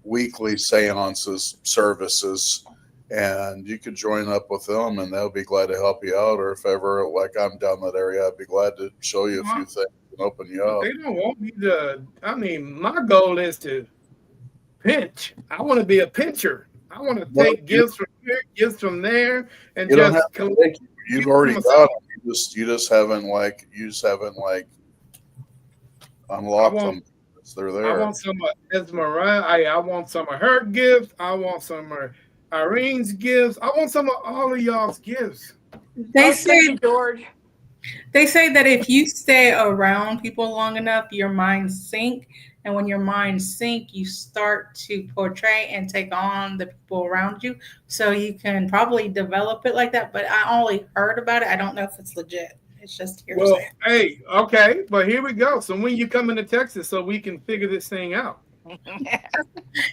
weekly seances services, and you could join up with them, and they'll be glad to help you out. Or if ever like I'm down that area, I'd be glad to show you a few things and open you up. They don't want me to. I mean, my goal is to pinch. I want to be a pincher. I want to Well, take gifts from here, gifts from there, and you don't have just to collect take. You've keep it for already myself. got them. You just haven't I unlocked want them. They're I there. want some of Esmeralda. I want some of her gifts. I want some of Irene's gifts. I want some of all of y'all's gifts. They oh thank say you, George. they say that if you stay around people long enough, your mind sink, and when your mind sink, you start to portray and take on the people around you. So you can probably develop it like that. But I only heard about it. I don't know if it's legit. It's just Well, hearsay. hey, okay, but here we go. So when you coming to Texas so we can figure this thing out?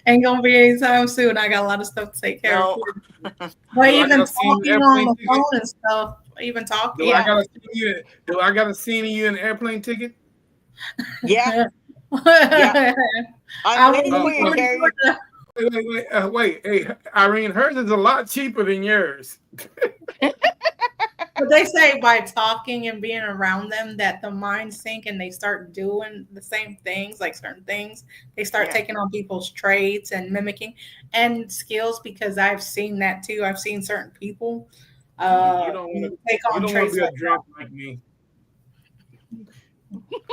Ain't gonna be anytime soon. I got a lot of stuff to take care of. No. But Do I even gotta see an talking on airplane the ticket? phone and stuff, even Do I talking. Yeah. gotta see you? Do I gotta see you an airplane ticket? Yeah. Yeah. I I'm waiting will for Oh, be you, oh, coming to Terry. Georgia. wait. Hey, Irene, hers is a lot cheaper than yours. But they say by talking and being around them that the mind sink and they start doing the same things, like certain things. They start Yeah. taking on people's traits and mimicking and skills because I've seen that too. I've seen certain people You don't want to. take You on don't want to traits be a like drunk like me.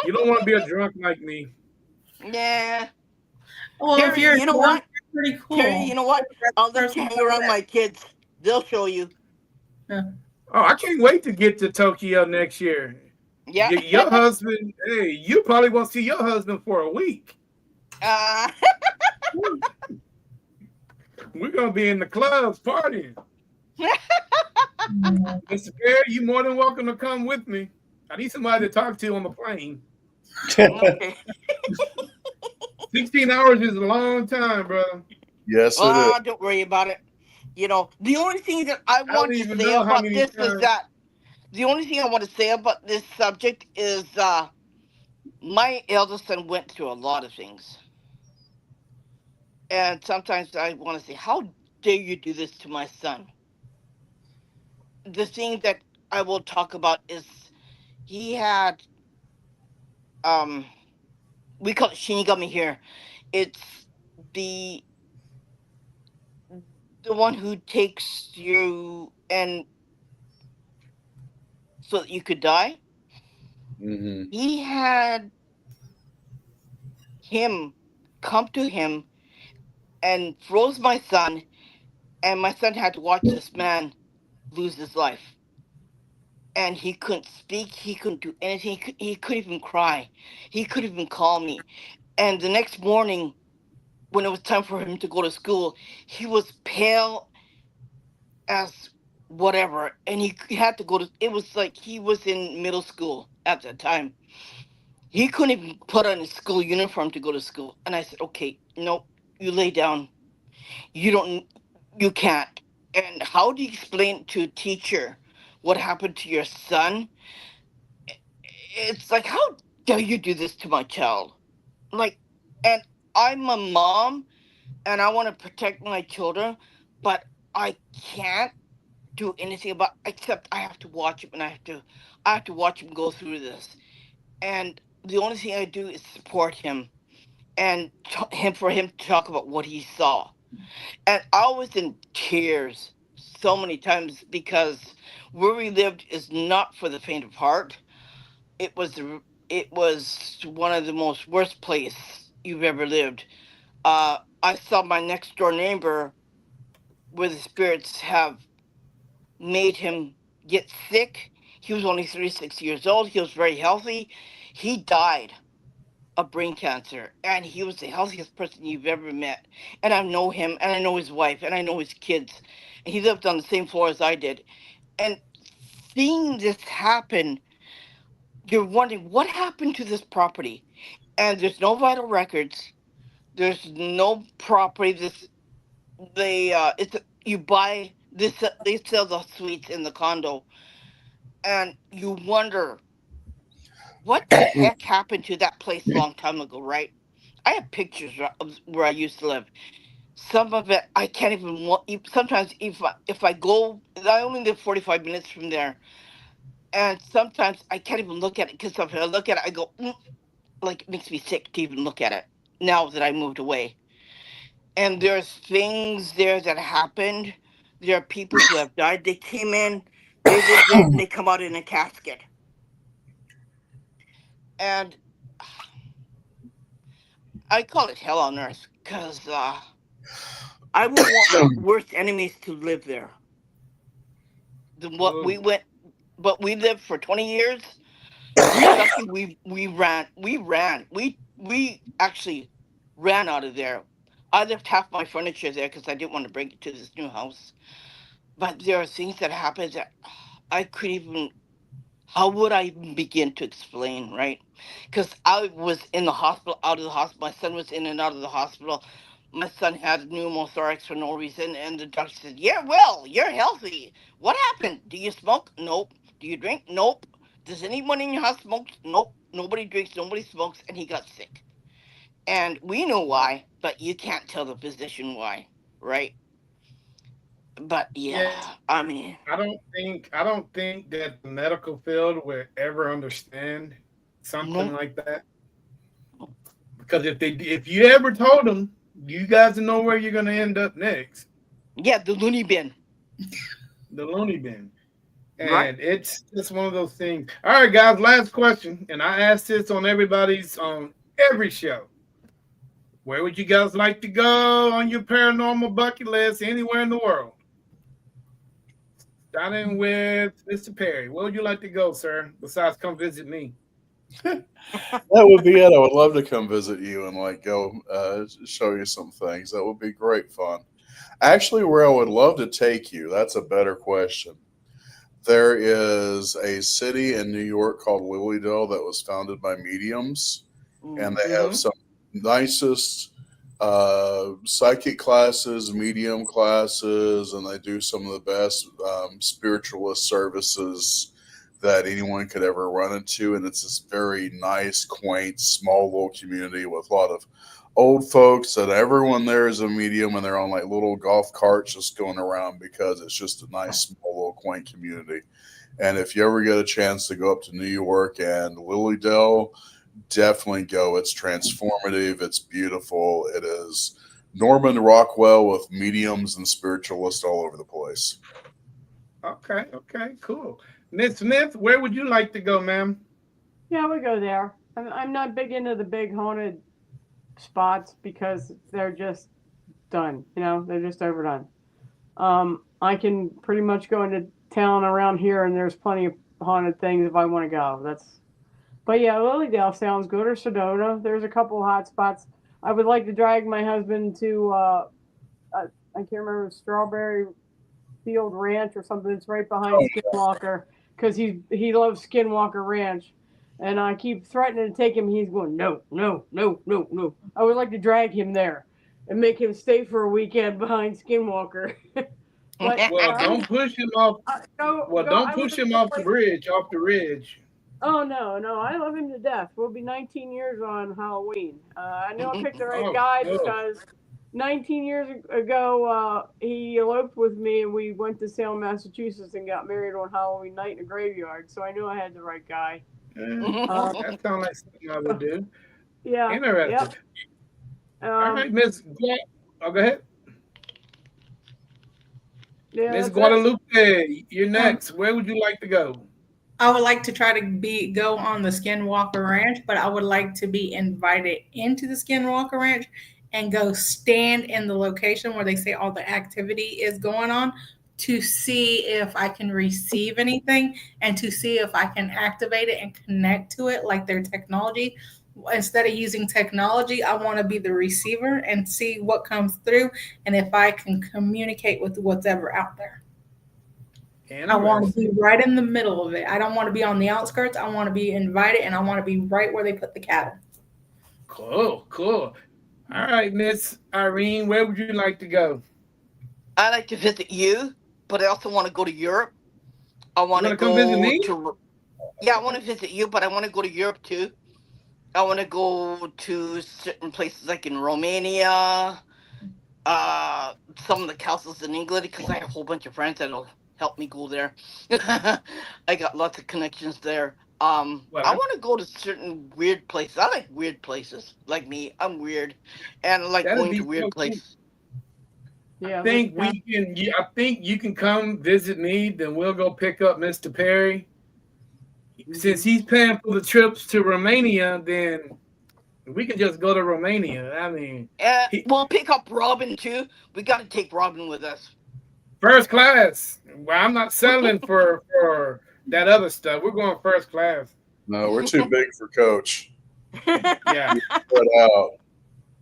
You don't want to be a drunk like me. Yeah. well, if Terry, you're you know drunk, what? you're pretty Terry, cool. you know what? I'll let you Person hang over around my kids. They'll show you. there. Oh, I can't wait to get to Tokyo next year. Yeah. Your husband, hey, you probably won't see your husband for a week. uh, We're gonna be in the clubs partying. Yeah. Mr. Perry, you more than welcome to come with me. I need somebody to talk to on the plane. okay. 16 hours is a long time, bro. Yes, it is. Don't worry about it. The only thing that I I don't want to even say know how about many this is times. that the only thing I want to say about this subject is my eldest son went through a lot of things. And sometimes I want to say, how dare you do this to my son? The thing that I will talk about is he had, um, we call it Shinigami here. It's the the one who takes you and so that you could die. Hmm. He had him come to him and froze my son, and my son had to watch this man lose his life. And he couldn't speak, he couldn't do anything, he couldn't even cry, he couldn't even call me. And the next morning, when it was time for him to go to school, he was pale as whatever, and he had to go to. It was like he was in middle school at that time. He couldn't even put on his school uniform to go to school. And I said, okay, no, you lay down. You don't, you can't. And how do you explain to a teacher what happened to your son? it's like, how dare you do this to my child? Like, and I'm a mom and I want to protect my children, but I can't do anything about except I have to watch him and I have to watch him go through this. And the only thing I do is support him and him for him to talk about what he saw. And I was in tears so many times because where we lived is not for the faint of heart. It was it was one of the most worst place you've ever lived. I saw my next door neighbor where the spirits have made him get sick. He was only 36 years old. He was very healthy. He died of brain cancer, and he was the healthiest person you've ever met. And I know him, and I know his wife, and I know his kids. And he lived on the same floor as I did. And seeing this happen, you're wondering what happened to this property. And there's no vital records. There's no property. It's you buy this. They sell the suites in the condo, and you wonder what the heck happened to that place a long time ago, right? I have pictures of where I used to live. Some of it I can't even. Sometimes if I go, I only live 45 minutes from there, and sometimes I can't even look at it because if I look at it, I go like it makes me sick to even look at it. Now that I moved away, and there's things there that happened. There are people who have died. They came in, they lived there, and they come out in a casket. And I call it hell on earth because I wouldn't want my worst enemies to live there. What we Ooh. went, but we lived for 20 years. We're lucky. We actually ran out of there. I left half my furniture there because I didn't want to bring it to this new house. But there are things that happened that I couldn't even. How would I even begin to explain, right? Because I was in the hospital, out of the hospital. My son was in and out of the hospital. My son had pneumothorax for no reason, and the doctor said, "Yeah, well, you're healthy. What happened? Do you smoke? Nope. Do you drink? Nope. Does anyone in your house smoke? Nope. Nobody drinks. Nobody smokes." And he got sick, and we know why, but you can't tell the physician why, right? But yeah, Yes, I mean, I don't think that the medical field will ever understand something no, like that. Because if you ever told them, you guys know where you're gonna end up next, yeah, the loony bin, the loony bin. right? And it's just one of those things. All right, guys, last question. And I asked this on everybody's on every show. Where would you guys like to go on your paranormal bucket list anywhere in the world? Starting with Mr. Perry. Where would you like to go, sir? Besides come visit me. That would be it. I would love to come visit you and like go show you some things. That would be great fun. Actually, where I would love to take you, that's a better question. There is a city in New York called Lilydale that was founded by mediums, and Mm. they have Mm-hmm. some nicest psychic classes, medium classes, and they do some of the best spiritualist services that anyone could ever run into. And it's this very nice, quaint, small little community with a lot of old folks, and everyone there is a medium, and they're on like little golf carts just going around because it's just a nice, small, little, quaint community. And if you ever get a chance to go up to New York and Lilydale, definitely go. It's transformative. It's beautiful. It is Norman Rockwell with mediums and spiritualists all over the place. Okay, okay, cool. Miss Smith, where would you like to go, ma'am? Yeah, we go there. I'm not big into the big haunted spots because they're just done. You know, they're just overdone. I can pretty much go into town around here, and there's plenty of haunted things if I want to go. But yeah, Lilydale sounds good, or Sedona. There's a couple hot spots. I would like to drag my husband to I can't remember, Strawberry Field Ranch or something. It's right behind Skinwalker because he loves Skinwalker Ranch. And I keep threatening to take him. He's going, no, no, no, no, no. I would like to drag him there and make him stay for a weekend behind Skinwalker. But Well, don't push him off. go Well, go. don't I would push like him to off the bridge, off the ridge. Oh no, I love him to death. We'll be 19 years on Halloween. I know I picked the right Oh, guy cool. because 19 years ago he eloped with me and we went to Salem, Massachusetts and got married on Halloween night in a graveyard. So I knew I had the right guy. Yeah, Uh, that sounds like something I would do. yeah, Interesting. yep. All right, Miss. Oh, go ahead. Yeah, Miss that's it. Guadalupe, you're Um, next. Where would you like to go? I would like to try to go on the Skinwalker Ranch, but I would like to be invited into the Skinwalker Ranch and go stand in the location where they say all the activity is going on to see if I can receive anything and to see if I can activate it and connect to it like their technology. Instead of using technology, I want to be the receiver and see what comes through and if I can communicate with what's ever out there. I want to be Interesting. right in the middle of it. I don't want to be on the outskirts. I want to be invited and I want to be right where they put the cattle. Cool, cool. All right, Miss Irene, where would you like to go? I like to visit you, but I also want to go to Europe. I You want to want to come visit go me? to, yeah, I want to visit you, but I want to go to Europe too. I want to go to certain places like in Romania, uh, some of the castles in England because I have a whole bunch of friends that'll help me go there. I got lots of connections there. Well, I want to go to certain weird places. I like weird places. Like me, I'm weird, and I like that'd going to be so weird cool. places. Yeah, that's Think we can. I think you can come visit me. Then we'll go pick up Mr. Perry. Since he's paying for the trips to Romania, then we can just go to Romania. I mean, he We'll pick up Robin too. We got to take Robin with us. first class. Well, I'm not settling for that other stuff. We're going first class. No, we're too big for coach. Yeah, Spread out.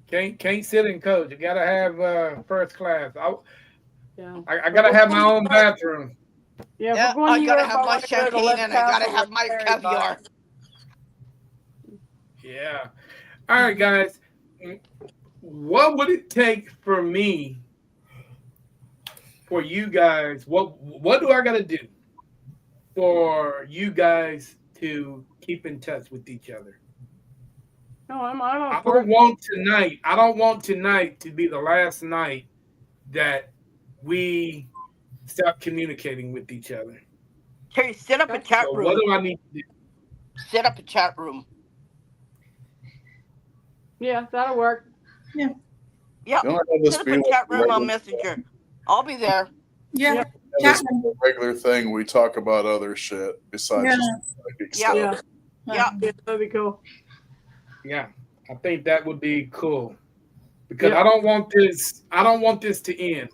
can't sit in coach. You gotta have first class. yeah. I If gotta we're have my going to own Europe, bathroom. yeah, if we're Yeah, going to I gotta Europe, have I my want to go to champagne Lev and I gotta Castle where have my Perry died. caviar. Yeah. All right, guys. What would it take for me, for you guys? What do I gotta do for you guys to keep in touch with each other? No, I'm I up for don't it. want tonight. I don't want tonight to be the last night that we stop communicating with each other. Terry, set up a Okay. chat So what room. do I need to do? Set up a chat room. Yeah, that'll work. Yeah. Yep. You don't have this Set up be a like chat a room on regular, Messenger. I'll be there. Yeah. Yep. have Chat this be a regular thing. We talk about other shit besides Yeah. just psychic Yeah. stuff. Yeah, Yeah. yeah, that'd be cool. Yeah, I think that would be cool because Yep. I don't want this. I don't want this to end.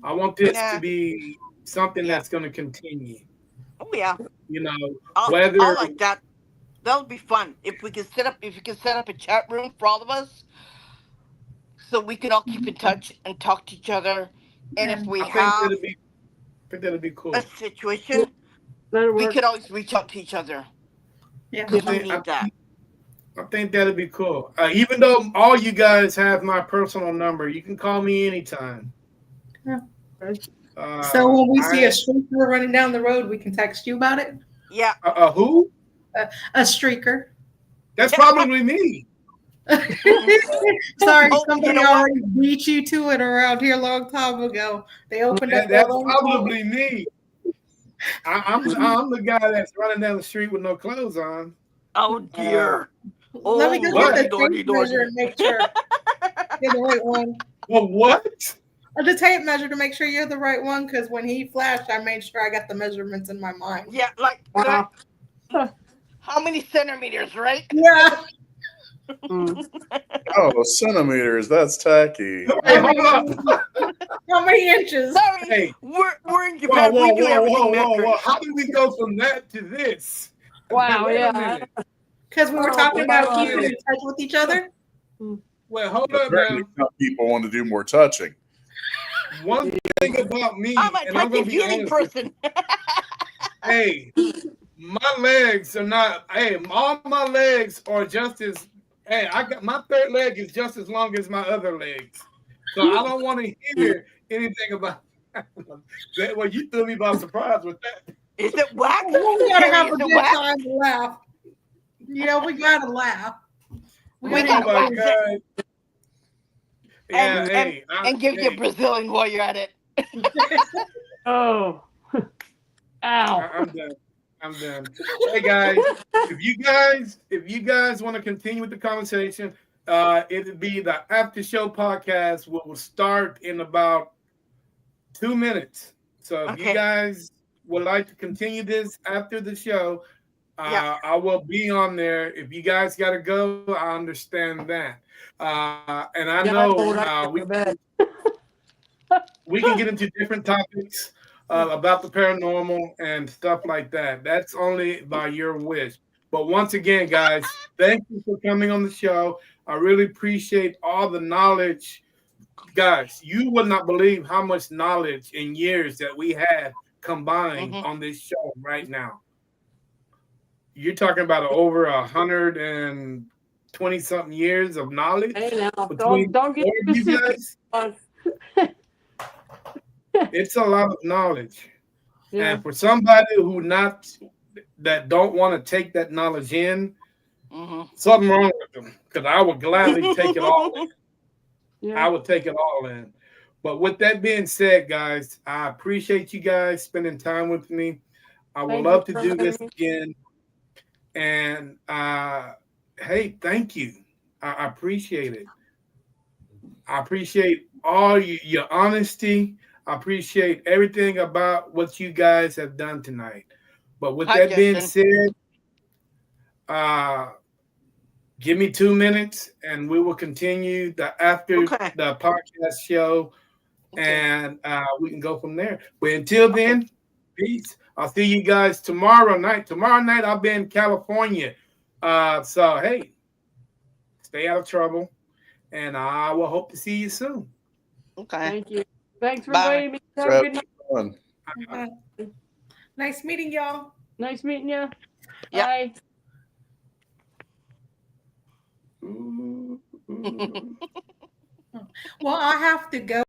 I want this to Yeah. be something Yeah. that's going to continue. Oh yeah. You know, I whether like that. That'll be fun. If we can set up a chat room for all of us so we can all keep in touch and talk to each other. And Yeah. if we I think have that'd be, I think that'd be a cool. situation, That'll we work. could always reach out to each other Yeah. I because we think I, need that. I think that'd be cool. Even though all you guys have my personal number, you can call me anytime. Okay. So when we see a I streaker running down the road, we can text you about it. Yeah. who? A streaker. That's probably me. Sorry, Oh, you somebody know what? already beat you to it around here a long time ago. They opened up their That's own probably me. I'm the guy that's running down the street with no clothes on. Oh dear. Let me Oh go What? get the lordy, tape lordy, measure lordy. and make sure you're the right one. Well, what? The tape measure to make sure you're the right one, because when he flashed, I made sure I got the measurements in my mind. Yeah, like how many centimeters, right? Yeah. Mm. Oh, centimeters. That's tacky. Hey, How hold many, up. how many inches? Sorry, Hey, we're in whoa, Japan. whoa, We do whoa, everything whoa, whoa, metric. whoa. How did we go from that to this? Wow, Wait a yeah. minute. Because we were Oh, talking about wow. keeping in touch with each other. Well, hold up Apparently, now. some people want to do more touching. One thing about me, I'm a and I'm gonna touchy be feely honest with you. person. Hey, my legs are not. Hey, all my legs are just as. Hey, I got my third leg is just as long as my other legs. So I don't want to hear anything about that. Well, you threw me by surprise with that. Is it whack? We gotta have Is a it good whack? time to laugh. Yeah, we gotta laugh. We We gotta Oh got my laugh. God. Yeah, hey, and give you hey, Brazilian while you're at it. Oh, ow. I'm done. I'm done. Hey guys, if you guys want to continue with the conversation, it'll be the after show podcast. Will start in about 2 minutes. So if you Okay. guys would like to continue this after the show, Yeah. I will be on there. If you guys got to go, I understand that. And I Yeah, I know told I gotta go to bed. we can get into different topics about the paranormal and stuff like that. That's only by your wish. But once again, guys, thank you for coming on the show. I really appreciate all the knowledge. Guys, you would not believe how much knowledge in years that we have combined Mm-hmm. on this show right now. You're talking about over 120 something years of knowledge Hey now, between don't get all of you specific. guys. It's a lot of knowledge. Yeah, And for somebody who not that don't want to take that knowledge in, Mm-hmm. something wrong with them. Because I would gladly take it all in. I yeah. would take it all in. But with that being said, guys, I appreciate you guys spending time with me. I would Thank you love to for do having this me. again. And hey, thank you. I appreciate it. I appreciate all your honesty. I appreciate everything about what you guys have done tonight. But with Hi, that being Justin. said, uh, give me 2 minutes and we will continue after Okay. the podcast show Okay. and we can go from there. But until Okay. then, peace. I'll see you guys tomorrow night. Tomorrow night, I'll be in California. So, hey, stay out of trouble. And I will hope to see you soon. Okay. Thank you. Thanks for Bye. inviting me. Have a good night. Fun. Nice meeting y'all. Nice meeting you. Yep. Bye. Ooh, ooh. Well, I have to go.